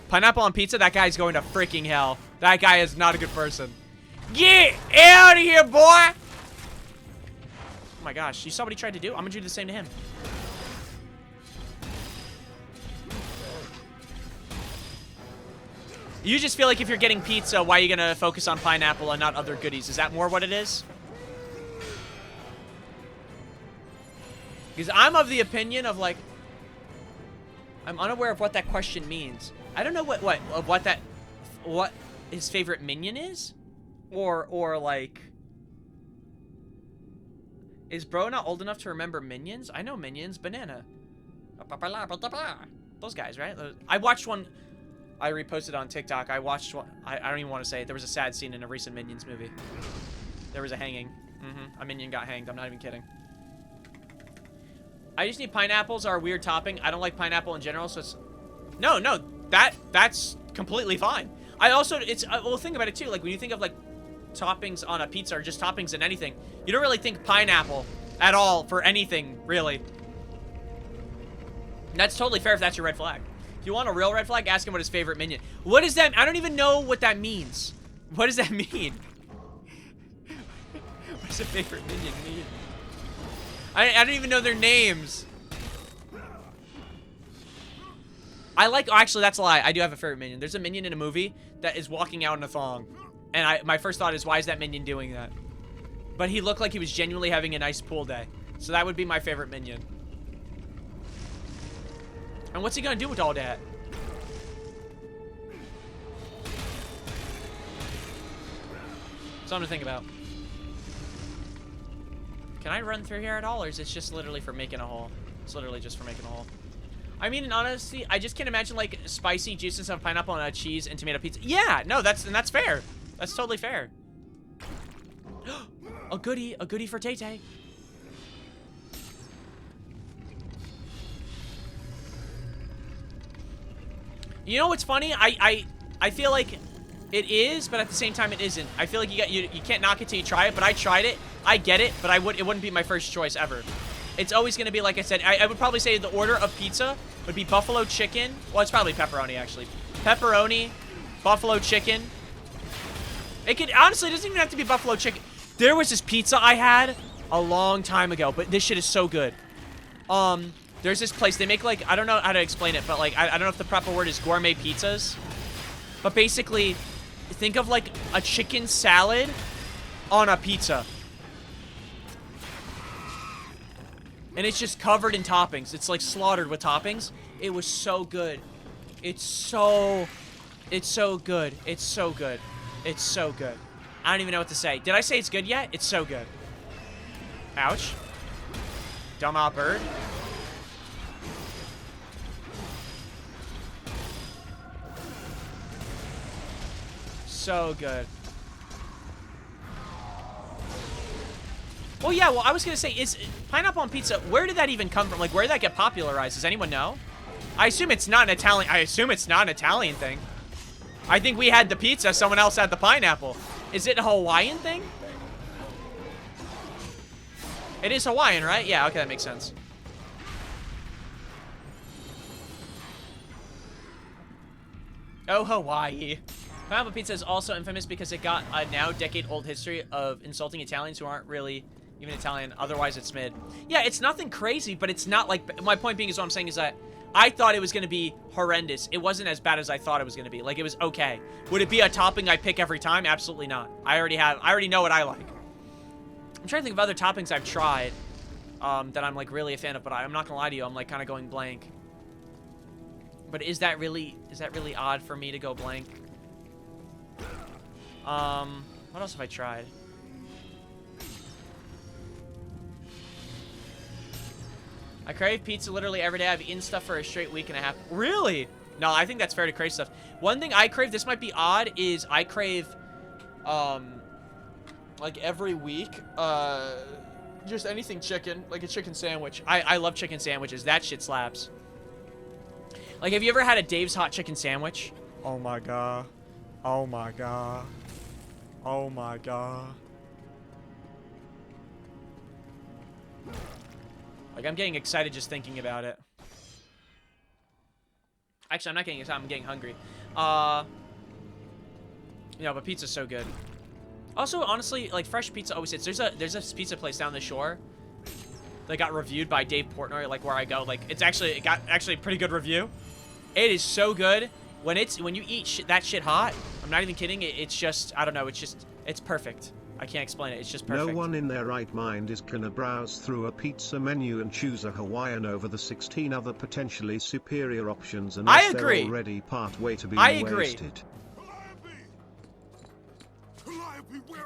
[SPEAKER 1] Pineapple on pizza, that guy's going to freaking hell. That guy is not a good person. Get out of here, boy! Oh my gosh, you saw what he tried to do? I'm gonna do the same to him. You just feel like if you're getting pizza, why are you gonna focus on pineapple and not other goodies? Is that more what it is? Because I'm of the opinion of, like, I'm unaware of what that question means. I don't know what his favorite minion is, or like, is bro not old enough to remember Minions? I know Minions, Banana, those guys, right? I watched one. I reposted on TikTok. I watched one. I don't even want to say it. There was a sad scene in a recent Minions movie. There was a hanging. A minion got hanged. I'm not even kidding. I just need pineapples are a weird topping. I don't like pineapple in general, so it's... No, that's completely fine. I also, well, think about it too. Like, when you think of, like, toppings on a pizza or just toppings in anything, you don't really think pineapple at all for anything, really. And that's totally fair if that's your red flag. If you want a real red flag, ask him what his favorite minion... What is that? I don't even know what that means. What does that mean? What does a favorite minion mean? I don't even know their names. I like... Actually, that's a lie. I do have a favorite minion. There's a minion in a movie that is walking out in a thong. And my first thought is, why is that minion doing that? But he looked like he was genuinely having a nice pool day. So that would be my favorite minion. And what's he gonna do with all that? Something to think about. Can I run through here at all, or is it just literally for making a hole? It's literally just for making a hole. I mean, in honesty, I just can't imagine like spicy juices of pineapple and cheese and tomato pizza. Yeah, no, that's fair. That's totally fair. A goodie for Tay-Tay. You know what's funny? I feel like it is, but at the same time it isn't. I feel like you can't knock it till you try it, but I tried it. I get it, but it wouldn't be my first choice ever. It's always going to be, like I said, I would probably say the order of pizza would be buffalo chicken. Well, it's probably pepperoni, actually. Pepperoni, buffalo chicken. It could, honestly, it doesn't even have to be buffalo chicken. There was this pizza I had a long time ago, but this shit is so good. There's this place, they make, like, I don't know how to explain it, but, like, I don't know if the proper word is gourmet pizzas. But basically, think of, like, a chicken salad on a pizza. And it's just covered in toppings. It's, like, slaughtered with toppings. It was so good. It's so good. It's so good. It's so good. I don't even know what to say. Did I say it's good yet? It's so good. Ouch. Dumb bird. So good. Oh yeah, well I was gonna say, is pineapple on pizza, where did that even come from? Like, where did that get popularized? Does anyone know? I assume it's not an Italian thing. I think we had the pizza, someone else had the pineapple. Is it a Hawaiian thing? It is Hawaiian, right? Yeah, okay, that makes sense. Oh, Hawaii. Pineapple pizza is also infamous because it got a now decade-old history of insulting Italians who aren't really even Italian. Otherwise, it's mid. Yeah, it's nothing crazy, but it's not like... My point being is what I'm saying is that I thought it was going to be horrendous. It wasn't as bad as I thought it was going to be. Like, it was okay. Would it be a topping I pick every time? Absolutely not. I already know what I like. I'm trying to think of other toppings I've tried that I'm, like, really a fan of, but I'm not going to lie to you. I'm, like, kind of going blank. But is that really odd for me to go blank? What else have I tried? I crave pizza literally every day. I've eaten stuff for a straight week and a half. Really? No, I think that's fair to crave stuff. One thing I crave, this might be odd, is I crave, like every week, just anything chicken, like a chicken sandwich. I love chicken sandwiches. That shit slaps. Like, have you ever had a Dave's hot chicken sandwich? Oh my god. Oh my god. Oh my god. Like, I'm getting excited just thinking about it. Actually, I'm not getting excited. I'm getting hungry. You know, but pizza's so good. Also, honestly, like, fresh pizza always hits. There's a pizza place down the shore that got reviewed by Dave Portnoy, like, where I go. Like, it got a pretty good review. It is so good. When you eat that shit hot, I'm not even kidding. It's just, I don't know. It's perfect. I can't explain it. It's just perfect.
[SPEAKER 2] No one in their right mind is gonna browse through a pizza menu and choose a Hawaiian over the 16 other potentially superior options unless they're already part way to be wasted.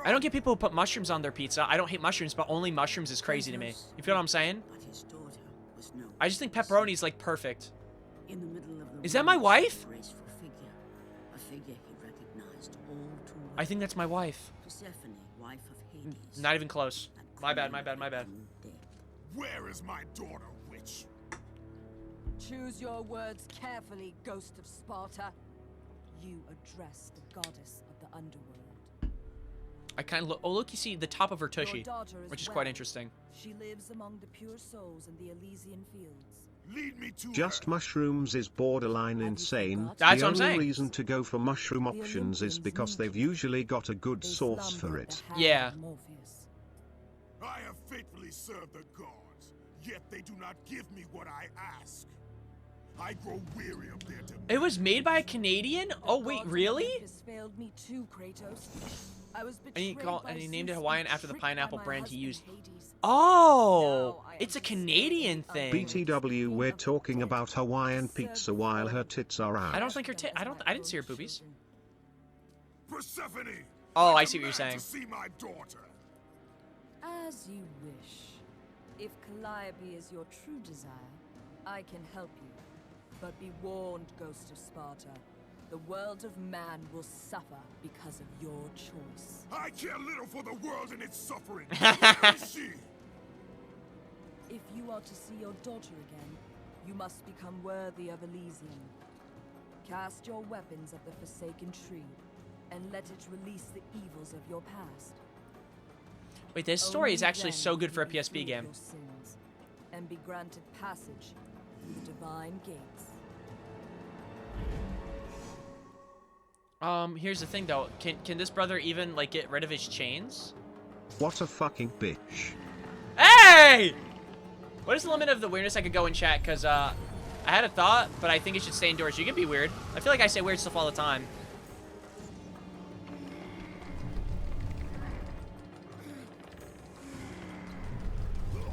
[SPEAKER 1] I don't get people who put mushrooms on their pizza. I don't hate mushrooms, but only mushrooms is crazy to me. You feel what I'm saying? I just think pepperoni is, like, perfect. Is that my wife? I think that's my wife. Not even close. My bad.
[SPEAKER 3] Where is my daughter, witch?
[SPEAKER 5] Choose your words carefully, ghost of Sparta. You address the goddess of the underworld.
[SPEAKER 1] I kind of look. Oh, look, you see the top of her tushy, which is quite interesting.
[SPEAKER 5] She lives among the pure souls in the Elysian fields.
[SPEAKER 3] Lead me to
[SPEAKER 2] Just mushrooms is borderline insane.
[SPEAKER 1] That's
[SPEAKER 2] the
[SPEAKER 1] what I'm saying.
[SPEAKER 2] only reason to go for mushroom options is because they've usually got a good sauce for it.
[SPEAKER 1] Yeah.
[SPEAKER 3] I have faithfully served the gods, yet they do not give me what I ask. I grow weary of their demands.
[SPEAKER 1] It was made by a Canadian? Oh, wait, really? And he named it Hawaiian after the pineapple brand he used. Oh, it's a Canadian thing.
[SPEAKER 2] BTW, we're talking about Hawaiian pizza while her tits are out.
[SPEAKER 1] I don't think her I didn't see her boobies.
[SPEAKER 3] Persephone,
[SPEAKER 1] Oh, I see what you're saying.
[SPEAKER 3] to see my daughter.
[SPEAKER 5] As you wish. If Calliope is your true desire, I can help you. But be warned, Ghost of Sparta. The world of man will suffer because of your choice.
[SPEAKER 3] I care little for the world and its suffering. Where is she?
[SPEAKER 5] If you are to see your daughter again, you must become worthy of Elysium. Cast your weapons at the Forsaken Tree, and let it release the evils of your past.
[SPEAKER 1] Wait, this story is
[SPEAKER 5] Only
[SPEAKER 1] actually
[SPEAKER 5] then
[SPEAKER 1] so good for a
[SPEAKER 5] will you
[SPEAKER 1] PSP
[SPEAKER 5] free
[SPEAKER 1] game.
[SPEAKER 5] your sins, and be granted passage through the divine gates.
[SPEAKER 1] Here's the thing though. Can this brother even like get rid of his chains?
[SPEAKER 2] What a fucking bitch.
[SPEAKER 1] Hey! What is the limit of the weirdness I could go in chat? Cause I had a thought, but I think it should stay indoors. You can be weird. I feel like I say weird stuff all the time.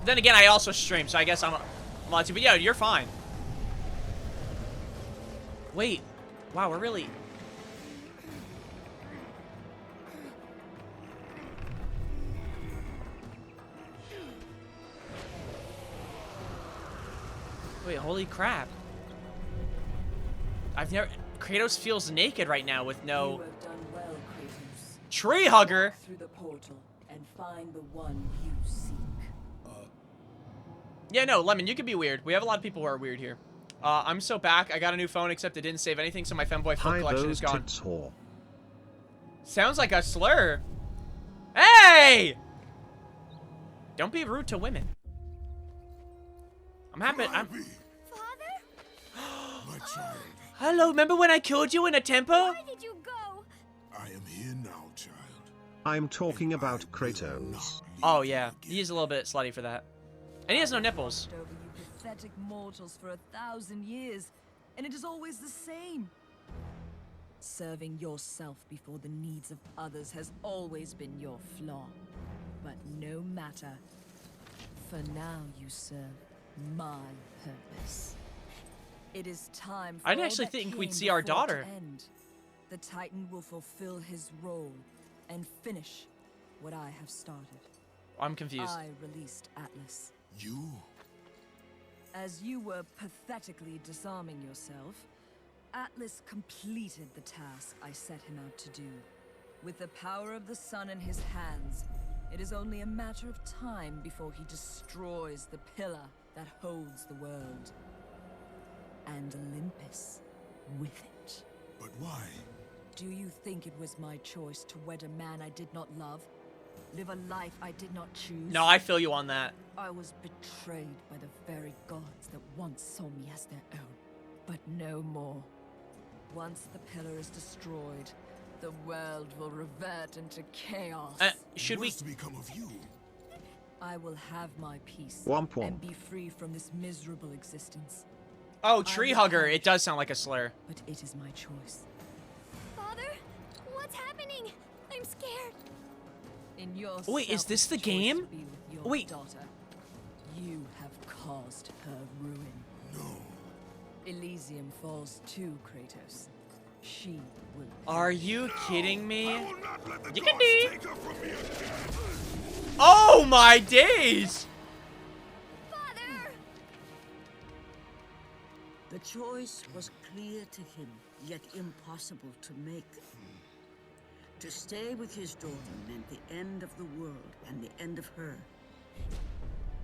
[SPEAKER 1] Then again, I also stream, so I guess I'm allowed to. But yeah, you're fine. Wait. Wow, we're really... Wait, holy crap. I've never... Kratos feels naked right now with
[SPEAKER 5] You
[SPEAKER 1] no...
[SPEAKER 5] have done well, Kratos.
[SPEAKER 1] Tree hugger!
[SPEAKER 5] Through the portal and find the one you seek.
[SPEAKER 1] Yeah, no, Lemon, you can be weird. We have a lot of people who are weird here. I'm so back. I got a new phone, except it didn't save anything, so my femboy phone
[SPEAKER 2] Hi,
[SPEAKER 1] collection
[SPEAKER 2] those
[SPEAKER 1] is gone.
[SPEAKER 2] tits whore.
[SPEAKER 1] Sounds like a slur. Hey! Don't be rude to women. I'm happy. I'm...
[SPEAKER 3] My child,
[SPEAKER 1] Hello, remember when I killed you in a temper?
[SPEAKER 6] Why did you go?
[SPEAKER 3] I am here now, child.
[SPEAKER 2] I'm talking about Kratos.
[SPEAKER 1] Oh, yeah. He's a little bit slutty for that. And he has no nipples.
[SPEAKER 5] Over you pathetic mortals for 1,000 years, and it is always the same. Serving yourself before the needs of others has always been your flaw. But no matter. For now you serve my purpose. It is time for
[SPEAKER 1] I didn't
[SPEAKER 5] all
[SPEAKER 1] actually
[SPEAKER 5] that
[SPEAKER 1] think we'd
[SPEAKER 5] came
[SPEAKER 1] see our
[SPEAKER 5] before to
[SPEAKER 1] daughter.
[SPEAKER 5] end. The Titan will fulfill his role and finish what I have started.
[SPEAKER 1] I'm confused.
[SPEAKER 5] I released Atlas.
[SPEAKER 3] You?
[SPEAKER 5] As you were pathetically disarming yourself, Atlas completed the task I set him out to do. With the power of the sun in his hands, it is only a matter of time before he destroys the pillar that holds the world. And Olympus with it.
[SPEAKER 3] But why?
[SPEAKER 5] Do you think it was my choice to wed a man I did not love? Live a life I did not choose?
[SPEAKER 1] No, I feel you on that.
[SPEAKER 5] I was betrayed by the very gods that once saw me as their own. But no more. Once the pillar is destroyed, the world will revert into chaos.
[SPEAKER 1] Should we...
[SPEAKER 3] What's to become of you?
[SPEAKER 5] I will have my peace
[SPEAKER 2] Womp womp.
[SPEAKER 5] and be free from this miserable existence.
[SPEAKER 1] Oh, tree hugger. It does sound like a slur.
[SPEAKER 5] But it is my choice.
[SPEAKER 6] Father? What's happening? I'm scared.
[SPEAKER 5] In your
[SPEAKER 1] Wait, is this the
[SPEAKER 5] selfish choice
[SPEAKER 1] game?
[SPEAKER 5] to be with your
[SPEAKER 1] Wait.
[SPEAKER 5] daughter, you have caused her ruin.
[SPEAKER 3] No.
[SPEAKER 5] Elysium falls to Kratos. She will.
[SPEAKER 1] Are you kidding me?
[SPEAKER 3] I will not let the
[SPEAKER 1] You can
[SPEAKER 3] gods
[SPEAKER 1] do.
[SPEAKER 3] take her from me again.
[SPEAKER 1] Oh my days!
[SPEAKER 6] Father!
[SPEAKER 4] The choice was clear to him, yet impossible to make. To stay with his daughter meant the end of the world and the end of her.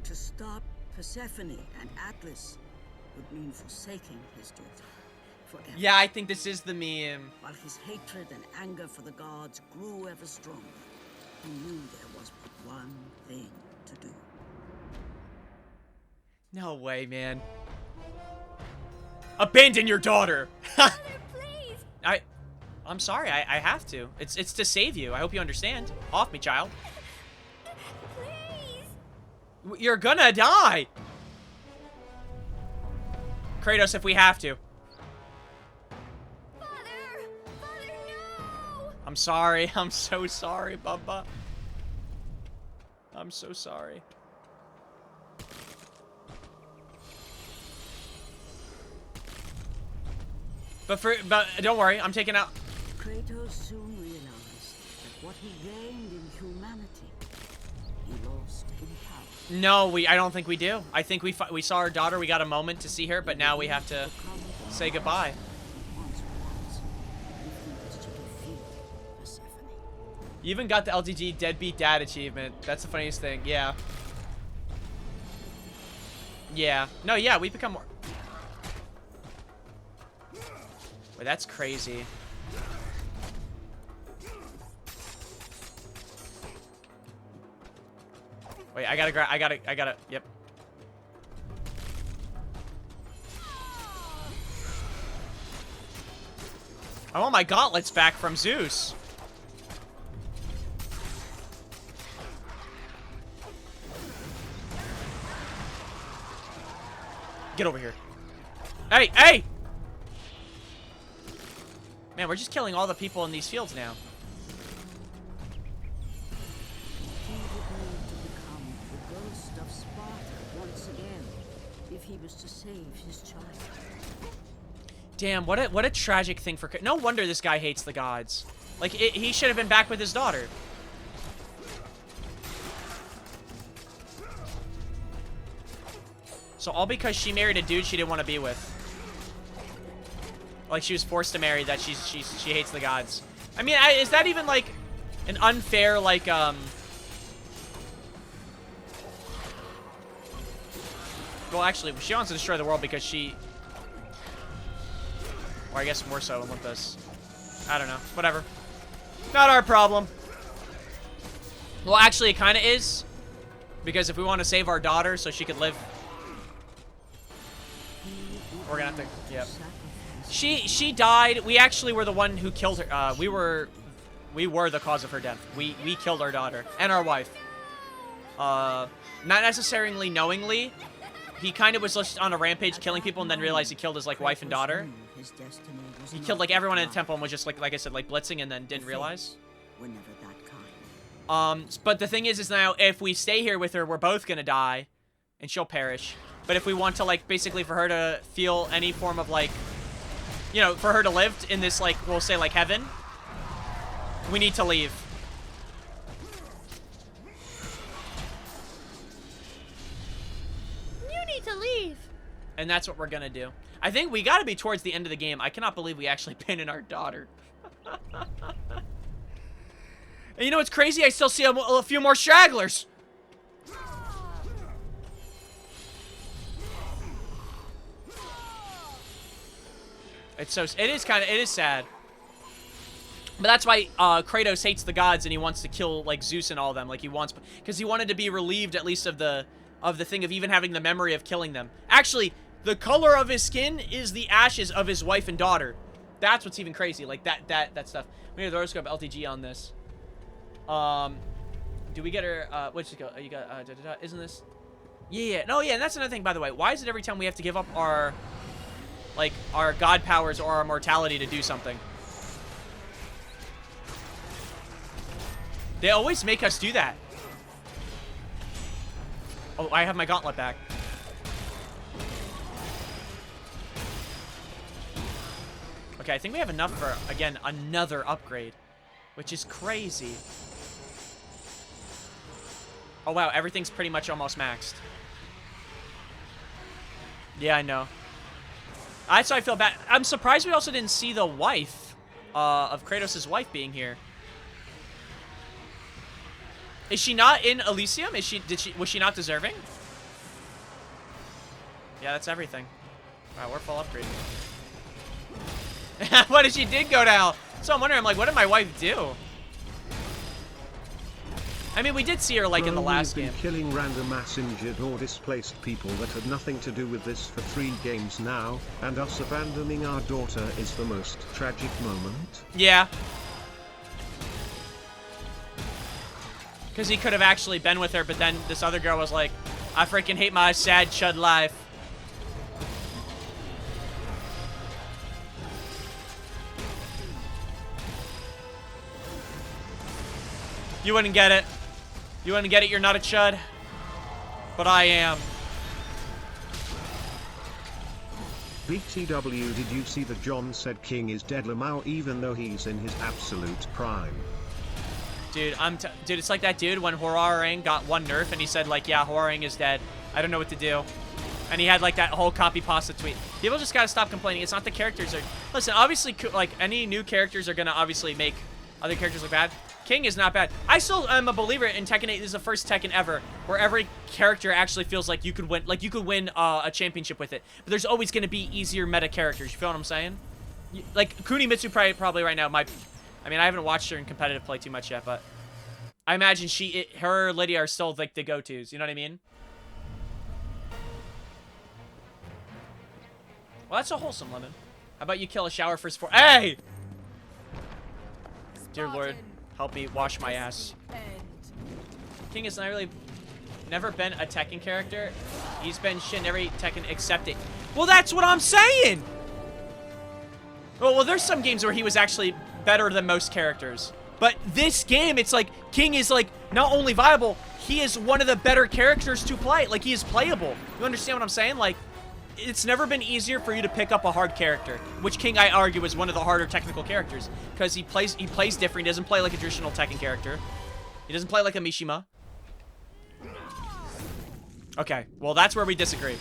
[SPEAKER 4] To stop Persephone and Atlas would mean forsaking his daughter forever.
[SPEAKER 1] Yeah, I think this is the meme.
[SPEAKER 4] While his hatred and anger for the gods grew ever stronger, he knew there was but one thing to do.
[SPEAKER 1] No way, man. Abandon your daughter!
[SPEAKER 6] Father, please!
[SPEAKER 1] I'm sorry, I have to. It's to save you. I hope you understand. Off me, child.
[SPEAKER 6] Please!
[SPEAKER 1] You're gonna die! Kratos, if we have to.
[SPEAKER 6] Father! Father, no!
[SPEAKER 1] I'm sorry. I'm so sorry, Bubba. I'm so sorry. But don't worry, I'm taking out...
[SPEAKER 4] Kratos soon realized that what he gained in humanity, he lost in power.
[SPEAKER 1] No, I don't think we do. I think we saw our daughter, we got a moment to see her, but now we have to...
[SPEAKER 4] Become
[SPEAKER 1] say goodbye.
[SPEAKER 4] Once was, if he was to defeat Persephone.
[SPEAKER 1] You even got the LTG Deadbeat Dad achievement. That's the funniest thing. Yeah. Yeah. No, yeah, we become more... Wait, that's crazy. Wait, I gotta, yep. I want my gauntlets back from Zeus. Get over here. Hey, hey! Man, we're just killing all the people in these fields now.
[SPEAKER 4] He would need to become the ghost of Sparta once again if he was to save his child.
[SPEAKER 1] Damn, what a tragic thing for... No wonder this guy hates the gods. Like, he should have been back with his daughter. So all because she married a dude she didn't want to be with. Like, she was forced to marry that she hates the gods. I mean, is that even, like, an unfair, like, Well, actually, she wants to destroy the world because she... Or I guess more so Olympus. I don't know. Whatever. Not our problem. Well, actually, it kind of is. Because if we want to save our daughter so she could live... We're gonna have to... Yep. She died. We actually were the one who killed her. We were the cause of her death. We killed our daughter. And our wife. Not necessarily knowingly. He kind of was just on a rampage killing people and then realized he killed his, like, wife and daughter. He killed, like, everyone in the temple and was just, like I said, like, blitzing and then didn't realize. But the thing is now, if we stay here with her, we're both gonna die. And she'll perish. But if we want to, like, basically for her to feel any form of, like, you know, for her to live in this, like, we'll say, like, heaven, we need to leave.
[SPEAKER 6] To leave.
[SPEAKER 1] And that's what we're gonna do. I think we gotta be towards the end of the game. I cannot believe we actually pinned in our daughter. And you know what's crazy? I still see a few more stragglers. It is sad. But that's why Kratos hates the gods and he wants to kill, like, Zeus and all of them. Like, he wants, because he wanted to be relieved at least of the thing of even having the memory of killing them. Actually, the color of his skin is the ashes of his wife and daughter. That's what's even crazy. Like, that stuff. We need the rotoscope LTG on this. Do we get her, what'd you go? You got, isn't this? Yeah. No, yeah, and that's another thing, by the way. Why is it every time we have to give up our, like, our god powers or our mortality to do something? They always make us do that. Oh, I have my gauntlet back. Okay, I think we have enough for, again, another upgrade. Which is crazy. Oh, wow, everything's pretty much almost maxed. Yeah, I know. That's why I feel bad. I'm surprised we also didn't see the wife of Kratos' wife being here. Is she not in Elysium? Was she not deserving? Yeah, that's everything. Wow, we're full upgrade. What if she did go down? So I'm wondering, I'm like, what did my wife do? I mean, we did see her, like, in the last game.
[SPEAKER 2] We've been killing random mass injured or displaced people that had nothing to do with this for 3 games now, and us abandoning our daughter is the most tragic moment.
[SPEAKER 1] Yeah. Because he could have actually been with her, but then this other girl was like, I freaking hate my sad chud life. You wouldn't get it. You wouldn't get it, you're not a chud. But I am.
[SPEAKER 2] BTW, did you see that John said King is dead Lamau even though he's in his absolute prime?
[SPEAKER 1] Dude, dude, it's like that dude when Horarang got 1 nerf and he said, like, yeah, Horarang is dead. I don't know what to do. And he had like that whole copy pasta tweet. People just gotta stop complaining. It's not the characters. Listen, obviously, like any new characters are gonna obviously make other characters look bad. King is not bad. I still am a believer in Tekken 8. This is the first Tekken ever where every character actually feels like you could win. Like you could win a championship with it. But there's always gonna be easier meta characters. You feel what I'm saying? Like Kunimitsu probably right now might. I mean, I haven't watched her in competitive play too much yet, but I imagine her, Lydia are still like the go-tos. You know what I mean? Well, that's so wholesome, Lemon. How about you kill a shower first for— Hey! Dear Lord, help me wash my ass. King has never been a Tekken character. He's been shit in every Tekken except it. Well, that's what I'm saying! Well, there's some games where he was actually better than most characters. But this game, it's like, King is like, not only viable, he is one of the better characters to play. Like, he is playable. You understand what I'm saying? Like, it's never been easier for you to pick up a hard character, which King, I argue, is one of the harder technical characters, because he plays different. He doesn't play like a traditional Tekken character. He doesn't play like a Mishima. Okay, well, that's where we disagree.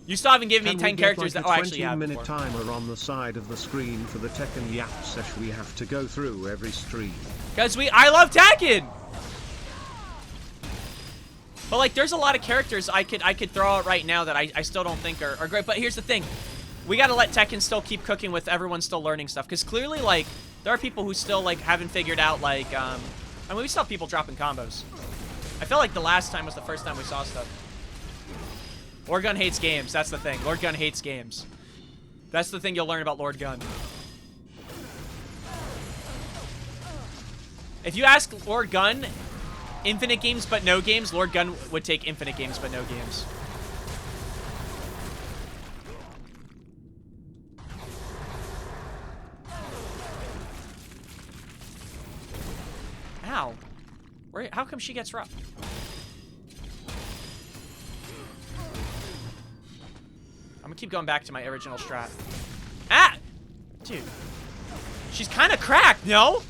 [SPEAKER 1] You still haven't given me 10 characters that— Oh, actually, you have
[SPEAKER 2] 20-minute timer on the side of the screen for the Tekken Yap sesh we have to go through every stream.
[SPEAKER 1] Because I love Tekken! But, like, there's a lot of characters I could throw out right now that I still don't think are great. But here's the thing. We gotta let Tekken still keep cooking with everyone still learning stuff. Because clearly, like, there are people who still, like, haven't figured out, like, I mean, we still have people dropping combos. I felt like the last time was the first time we saw stuff. Lord Gun hates games. That's the thing. Lord Gun hates games. That's the thing you'll learn about Lord Gun. If you ask Lord Gun, infinite games but no games, Lord Gun would take infinite games but no games. Ow. How come she gets rough? I'm gonna keep going back to my original strat. Ah! Dude. She's kind of cracked, no?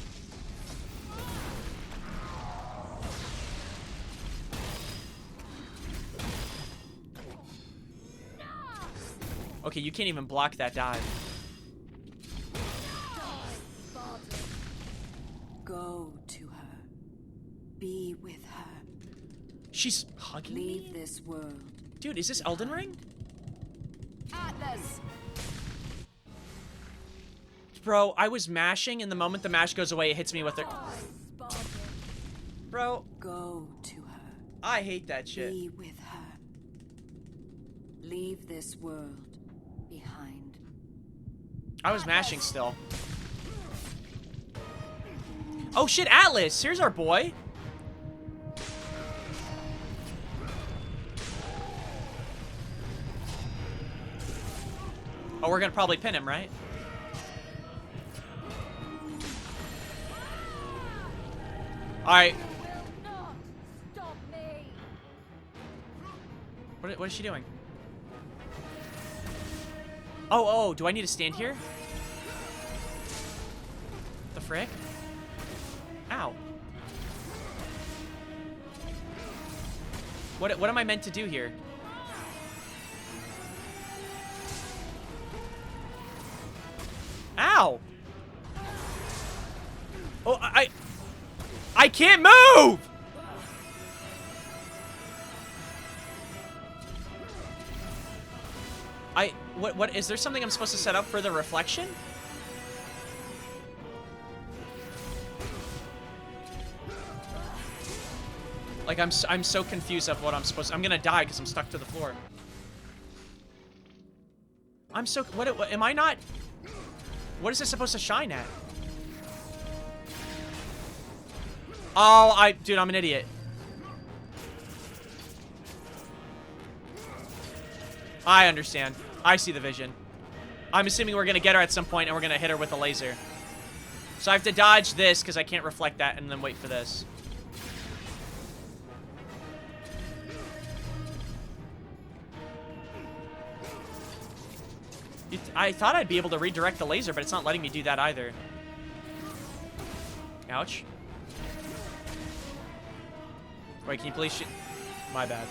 [SPEAKER 1] Okay, you can't even block that dive.
[SPEAKER 4] Go to her. Be with her.
[SPEAKER 1] She's hugging me?
[SPEAKER 4] Leave this world.
[SPEAKER 1] Dude, is this Elden Ring?
[SPEAKER 6] Atlas.
[SPEAKER 1] Bro, I was mashing, and the moment the mash goes away, it hits me with it. Bro,
[SPEAKER 4] Go to her.
[SPEAKER 1] I hate that shit.
[SPEAKER 4] Be with her. Leave this world behind.
[SPEAKER 1] I was mashing still. Oh shit, Atlas! Here's our boy. Oh, we're gonna probably pin him, right? Alright.
[SPEAKER 6] Stop me.
[SPEAKER 1] What is she doing? Oh, do I need to stand here? The frick? Ow. What am I meant to do here? Ow! Oh, I can't move! What is there something I'm supposed to set up for the reflection? Like I'm so confused of what I'm supposed to— I'm gonna die because I'm stuck to the floor. I'm so— what am I not— what is this supposed to shine at? Oh, dude, I'm an idiot. I understand. I see the vision. I'm assuming we're gonna get her at some point and we're gonna hit her with a laser. So I have to dodge this because I can't reflect that and then wait for this. I thought I'd be able to redirect the laser, but it's not letting me do that either. Ouch. Wait, can you please shoot? My bad.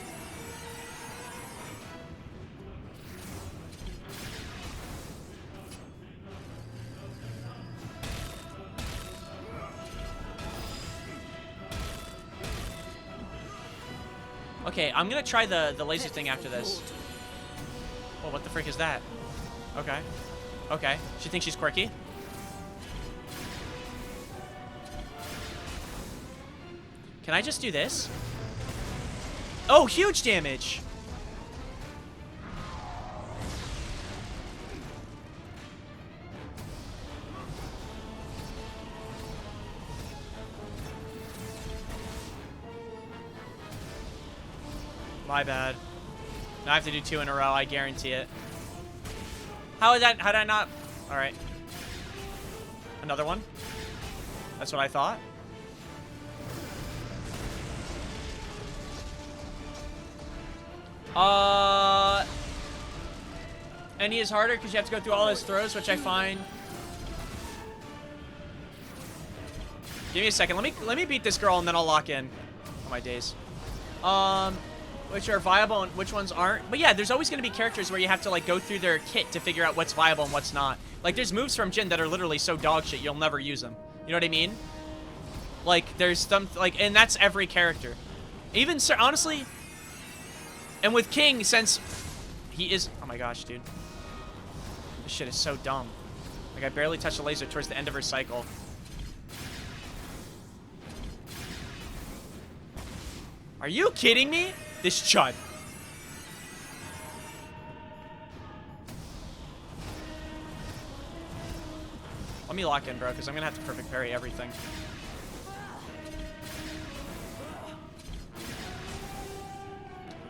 [SPEAKER 1] Okay, I'm gonna try the laser thing after this. Oh, what the frick is that? Okay. Okay. She thinks she's quirky. Can I just do this? Oh, huge damage! My bad. Now I have to do 2 in a row, I guarantee it. How did I not? Alright. Another one? That's what I thought. And he is harder because you have to go through all his throws, which I find. Give me a second. Let me beat this girl and then I'll lock in. Oh my days. Which are viable and which ones aren't. But yeah, there's always going to be characters where you have to like go through their kit to figure out what's viable and what's not. Like there's moves from Jin that are literally so dog shit you'll never use them. You know what I mean? Like there's some like, and that's every character. Even honestly, and with King, since he is, oh my gosh, dude, this shit is so dumb. Like I barely touched the laser towards the end of her cycle. Are you kidding me? This chud. Let me lock in, bro, because I'm going to have to perfect parry everything.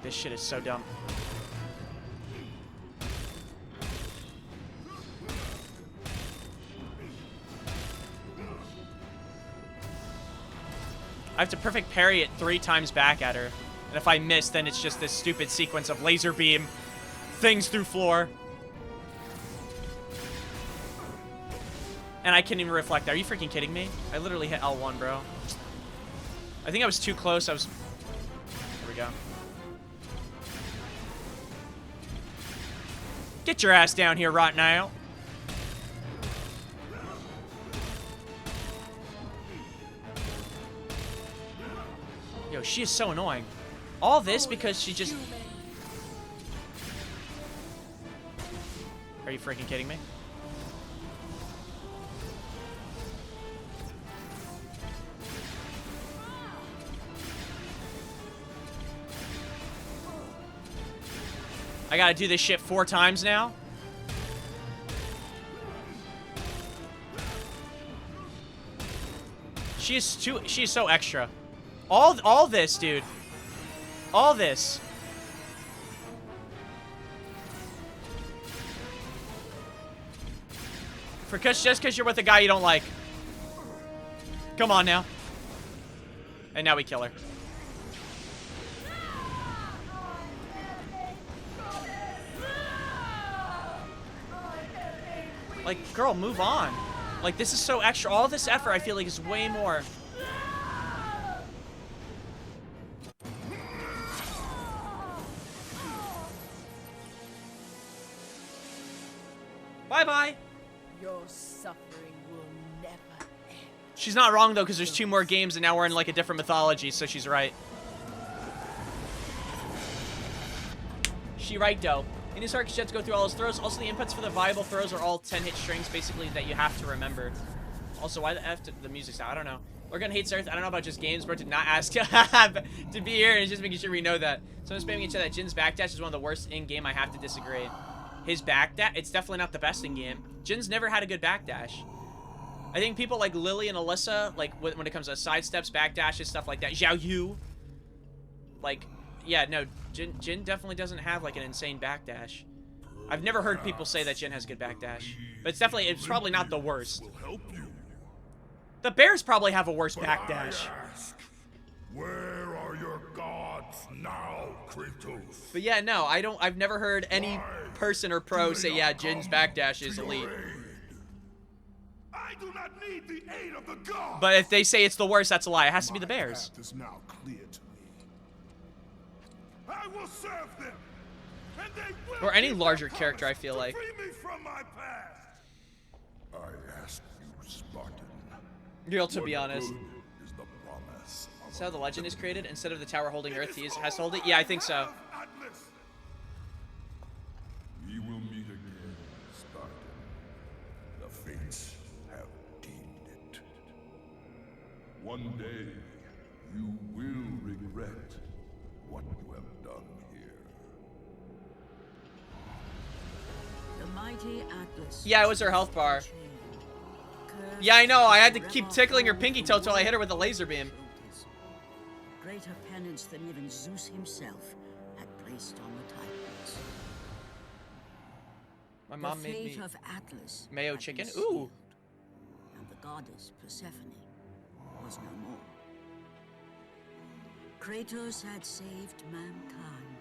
[SPEAKER 1] This shit is so dumb. I have to perfect parry it 3 times back at her. And if I miss, then it's just this stupid sequence of laser beam things through floor. And I couldn't even reflect. Are you freaking kidding me? I literally hit L1, bro. I think I was too close. There we go. Get your ass down here right now. Yo, she is so annoying. All this because she just... Are you freaking kidding me? I gotta do this shit 4 times now? She is so extra. All this, dude. All this. Just because you're with a guy you don't like. Come on now. And now we kill her. Like, girl, move on. Like, this is so extra. All this effort, I feel like, is way more. Bye-bye.
[SPEAKER 6] Your suffering will never end.
[SPEAKER 1] She's not wrong, though, because there's 2 more games, and now we're in, like, a different mythology, so she's right. She right, though. In his arc, you have to go through all his throws. Also, the inputs for the viable throws are all 10-hit strings, basically, that you have to remember. Also, why the F did the music's out? I don't know. Lurgan hates Earth. I don't know about just games, bro. Did not ask to be here, and it's just making sure we know that. So I'm spamming each other that Jin's backdash is one of the worst in-game. I have to disagree. His backdash, it's definitely not the best in-game. Jin's never had a good backdash. I think people like Lily and Alyssa, like, when it comes to sidesteps, backdashes, stuff like that. Xiao Yu. Like, yeah, no, Jin definitely doesn't have, like, an insane backdash. I've never heard people say that Jin has good backdash. But it's probably not the worst. The Bears probably have a worse backdash.
[SPEAKER 3] Where are your gods now, Kratos?
[SPEAKER 1] But yeah, no, I've never heard any person or pro say, yeah, Jin's backdash is elite.
[SPEAKER 3] I do not need the aid of the gods.
[SPEAKER 1] But if they say it's the worst, that's a lie. It has to be the Bears.
[SPEAKER 3] Is now clear to me. I will serve them, and they will
[SPEAKER 1] Or any larger character, I feel like.
[SPEAKER 3] free me from my past. I ask you, Spartan.
[SPEAKER 1] Real, to be honest.
[SPEAKER 3] Is the promise of
[SPEAKER 1] That's how the legend is created. Instead of the tower holding Earth, he has to hold it. Yeah, I think so.
[SPEAKER 3] We will meet again, Spartan. The fates have deemed it. One day, you will regret what you have done here.
[SPEAKER 4] The mighty Atlas.
[SPEAKER 1] Yeah, it was her health bar.
[SPEAKER 4] Cursed
[SPEAKER 1] Yeah, I know. I had to
[SPEAKER 4] with
[SPEAKER 1] keep
[SPEAKER 4] red
[SPEAKER 1] tickling her
[SPEAKER 4] mark
[SPEAKER 1] pinky
[SPEAKER 4] on
[SPEAKER 1] toe till I
[SPEAKER 4] the
[SPEAKER 1] hit her with a laser beam.
[SPEAKER 4] shoulders. Greater penance than even Zeus himself had placed on the Titans.
[SPEAKER 1] My
[SPEAKER 4] The
[SPEAKER 1] mom made
[SPEAKER 4] fate
[SPEAKER 1] me
[SPEAKER 4] of Atlas
[SPEAKER 1] mayo
[SPEAKER 4] had
[SPEAKER 1] chicken.
[SPEAKER 4] been
[SPEAKER 1] Ooh.
[SPEAKER 4] sealed, and the goddess Persephone was no more. Kratos had saved mankind,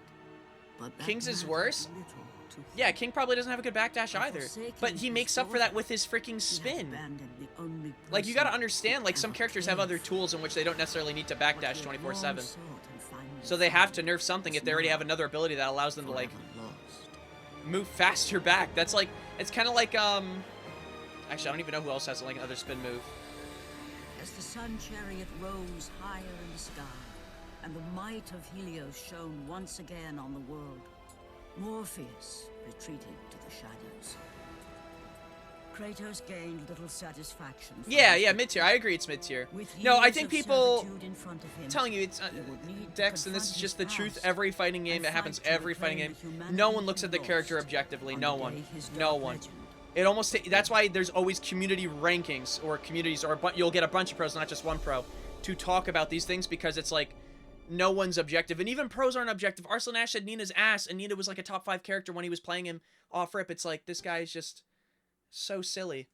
[SPEAKER 4] but that
[SPEAKER 1] King's is
[SPEAKER 4] mattered
[SPEAKER 1] worse?
[SPEAKER 4] little to him.
[SPEAKER 1] Yeah, King probably doesn't have a good backdash
[SPEAKER 4] By
[SPEAKER 1] either.
[SPEAKER 4] forsaking
[SPEAKER 1] But he
[SPEAKER 4] his
[SPEAKER 1] makes up for that
[SPEAKER 4] daughter,
[SPEAKER 1] with his freaking
[SPEAKER 4] he had
[SPEAKER 1] spin.
[SPEAKER 4] abandoned the only
[SPEAKER 1] Like, you
[SPEAKER 4] person
[SPEAKER 1] gotta understand, like,
[SPEAKER 4] who
[SPEAKER 1] some
[SPEAKER 4] ever
[SPEAKER 1] characters have
[SPEAKER 4] cared
[SPEAKER 1] other
[SPEAKER 4] for
[SPEAKER 1] tools in which they don't necessarily need to
[SPEAKER 4] what he
[SPEAKER 1] backdash
[SPEAKER 4] had
[SPEAKER 1] 24/7.
[SPEAKER 4] long sought and finally
[SPEAKER 1] So they have to
[SPEAKER 4] found
[SPEAKER 1] nerf something if
[SPEAKER 4] was
[SPEAKER 1] they already have
[SPEAKER 4] now
[SPEAKER 1] another ability that allows them to, like,
[SPEAKER 4] forever lost.
[SPEAKER 1] move faster back. That's like, it's kind of like, actually, I don't even know who else has, like, another spin move.
[SPEAKER 4] As the sun chariot rose higher in the sky, and the might of Helios shone once again on the world, Morpheus retreated to the shadows. Kratos gained little satisfaction. from
[SPEAKER 1] Yeah,
[SPEAKER 4] his
[SPEAKER 1] yeah,
[SPEAKER 4] victory.
[SPEAKER 1] mid-tier. I agree it's mid-tier.
[SPEAKER 4] With
[SPEAKER 1] No, I
[SPEAKER 4] years
[SPEAKER 1] think
[SPEAKER 4] of
[SPEAKER 1] people...
[SPEAKER 4] servitude in front of him,
[SPEAKER 1] I'm telling you, it's
[SPEAKER 4] he would need to
[SPEAKER 1] Dex, and this is
[SPEAKER 4] confront
[SPEAKER 1] just
[SPEAKER 4] his
[SPEAKER 1] the truth.
[SPEAKER 4] past
[SPEAKER 1] Every fighting game,
[SPEAKER 4] and
[SPEAKER 1] it happens
[SPEAKER 4] fight to
[SPEAKER 1] every fighting
[SPEAKER 4] reclaim
[SPEAKER 1] game.
[SPEAKER 4] the humanity
[SPEAKER 1] No one looks
[SPEAKER 4] he
[SPEAKER 1] at the character
[SPEAKER 4] lost
[SPEAKER 1] objectively.
[SPEAKER 4] on
[SPEAKER 1] No
[SPEAKER 4] the
[SPEAKER 1] one.
[SPEAKER 4] day his
[SPEAKER 1] No
[SPEAKER 4] dark
[SPEAKER 1] one.
[SPEAKER 4] legend
[SPEAKER 1] It almost that's why there's always community rankings or communities, or you'll get a bunch of pros, not just one pro, to talk about these things, because it's like no one's objective, and even pros aren't objective. Arslan Ash had Nina's ass, and Nina was like a top 5 character when he was playing him off rip. It's like, this guy is just so silly.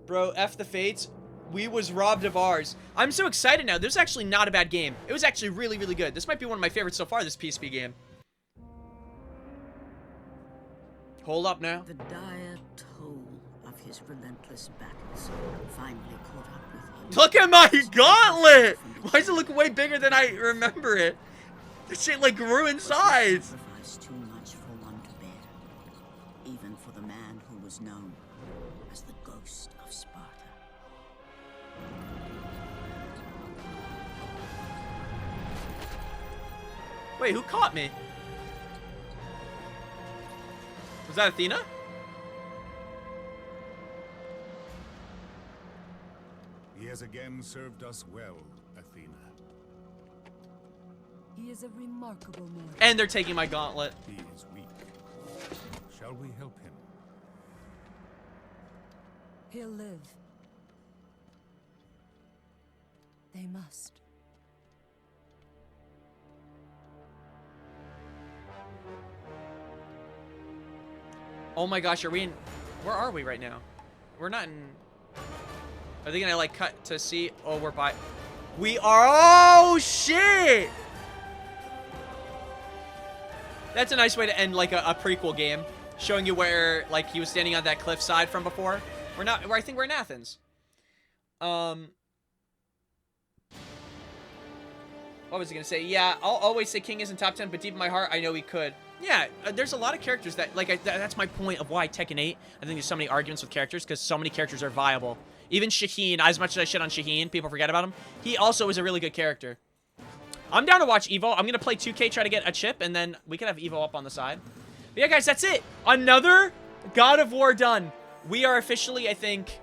[SPEAKER 1] Bro, F the Fates. We was robbed of ours. I'm so excited now. This is actually not a bad game. It was actually really, really good. This might be one of my favorites so far, this PSP game. Hold up now.
[SPEAKER 4] The dire toll of his relentless battles finally caught up with him.
[SPEAKER 1] Look at my gauntlet! Why does it look way bigger than I remember it? This shit like grew in size.
[SPEAKER 4] Sacrifice too much for one to bear, even for the man who was known as the ghost of Sparta.
[SPEAKER 1] Wait, who caught me? Was that Athena?
[SPEAKER 3] He has again served us well, Athena.
[SPEAKER 5] He is a remarkable man.
[SPEAKER 1] And they're taking my gauntlet.
[SPEAKER 3] He is weak. Shall we help him?
[SPEAKER 5] He'll live. They must.
[SPEAKER 1] Oh my gosh, are we in... Where are we right now? We're not in... Are they gonna, like, cut to see? Oh, we're by... We are... Oh, shit! That's a nice way to end, like, a prequel game. Showing you where, like, he was standing on that cliffside from before. We're not... I think we're in Athens. What was he gonna say? Yeah, I'll always say King isn't top 10, but deep in my heart, I know he could. Yeah, there's a lot of characters that, like, that's my point of why Tekken 8, I think there's so many arguments with characters, because so many characters are viable. Even Shaheen, as much as I shit on Shaheen, people forget about him, he also is a really good character. I'm down to watch Evo. I'm going to play 2K, try to get a chip, and then we could have Evo up on the side. But yeah, guys, that's it. Another God of War done. We are officially, I think,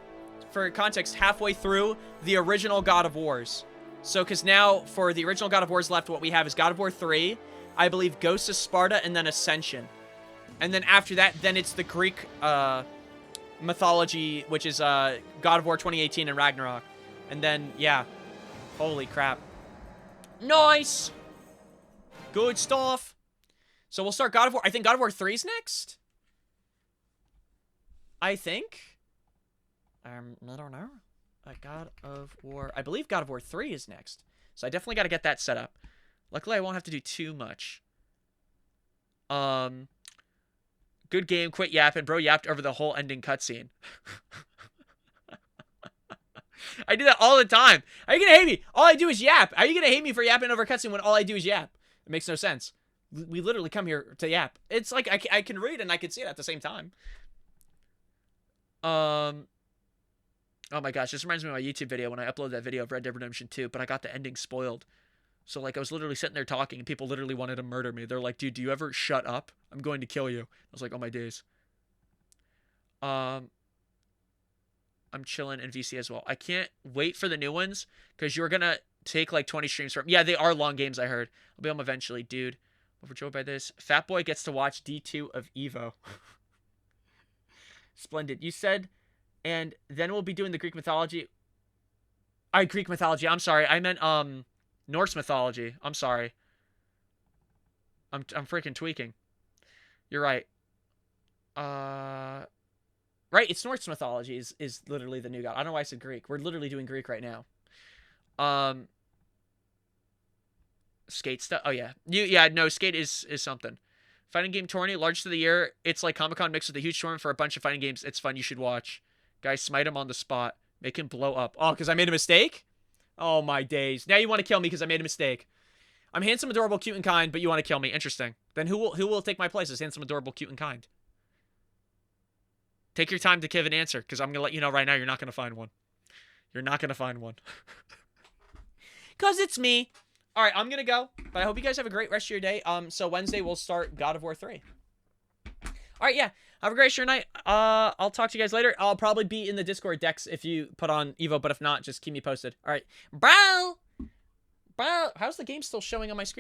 [SPEAKER 1] for context, halfway through the original God of Wars. So, because now, for the original God of Wars left, what we have is God of War 3, I believe Ghosts of Sparta, and then Ascension. And then after that, then it's the Greek mythology, which is God of War 2018 and Ragnarok. And then, yeah. Holy crap. Nice! Good stuff. So we'll start God of War. I think God of War 3 is next? I think. I don't know. God of War. I believe God of War 3 is next. So I definitely got to get that set up. Luckily, I won't have to do too much. Good game. Quit yapping. Bro yapped over the whole ending cutscene. I do that all the time. Are you going to hate me? All I do is yap. Are you going to hate me for yapping over cutscene when all I do is yap? It makes no sense. We literally come here to yap. It's like I can read and I can see it at the same time. Oh my gosh, this reminds me of my YouTube video when I uploaded that video of Red Dead Redemption 2, but I got the ending spoiled. So, like, I was literally sitting there talking, and people literally wanted to murder me. They're like, dude, do you ever shut up? I'm going to kill you. I was like, oh my days. I'm chilling in VC as well. I can't wait for the new ones, because you're going to take, like, 20 streams from... Yeah, they are long games, I heard. I'll be home eventually, dude. Overjoyed by this. Fat Boy gets to watch D2 of Evo. Splendid. You said... And then we'll be doing the Greek mythology. Greek mythology. I'm sorry. I meant Norse mythology. I'm sorry. I'm freaking tweaking. You're right. Right. It's Norse mythology is literally the new god. I don't know why I said Greek. We're literally doing Greek right now. Skate stuff. Oh yeah. No. Skate is something. Fighting game tourney, largest of the year. It's like Comic-Con mixed with a huge tournament for a bunch of fighting games. It's fun. You should watch. Guys, smite him on the spot. Make him blow up. Oh, because I made a mistake? Oh, my days. Now you want to kill me because I made a mistake. I'm handsome, adorable, cute, and kind, but you want to kill me. Interesting. Then who will take my place as handsome, adorable, cute, and kind? Take your time to give an answer, because I'm going to let you know right now you're not going to find one. You're not going to find one. Because it's me. All right, I'm going to go, but I hope you guys have a great rest of your day. So Wednesday we'll start God of War 3. All right, yeah. Have a great night. I'll talk to you guys later. I'll probably be in the Discord decks if you put on Evo, but if not, just keep me posted. All right. Bro! How's the game still showing on my screen?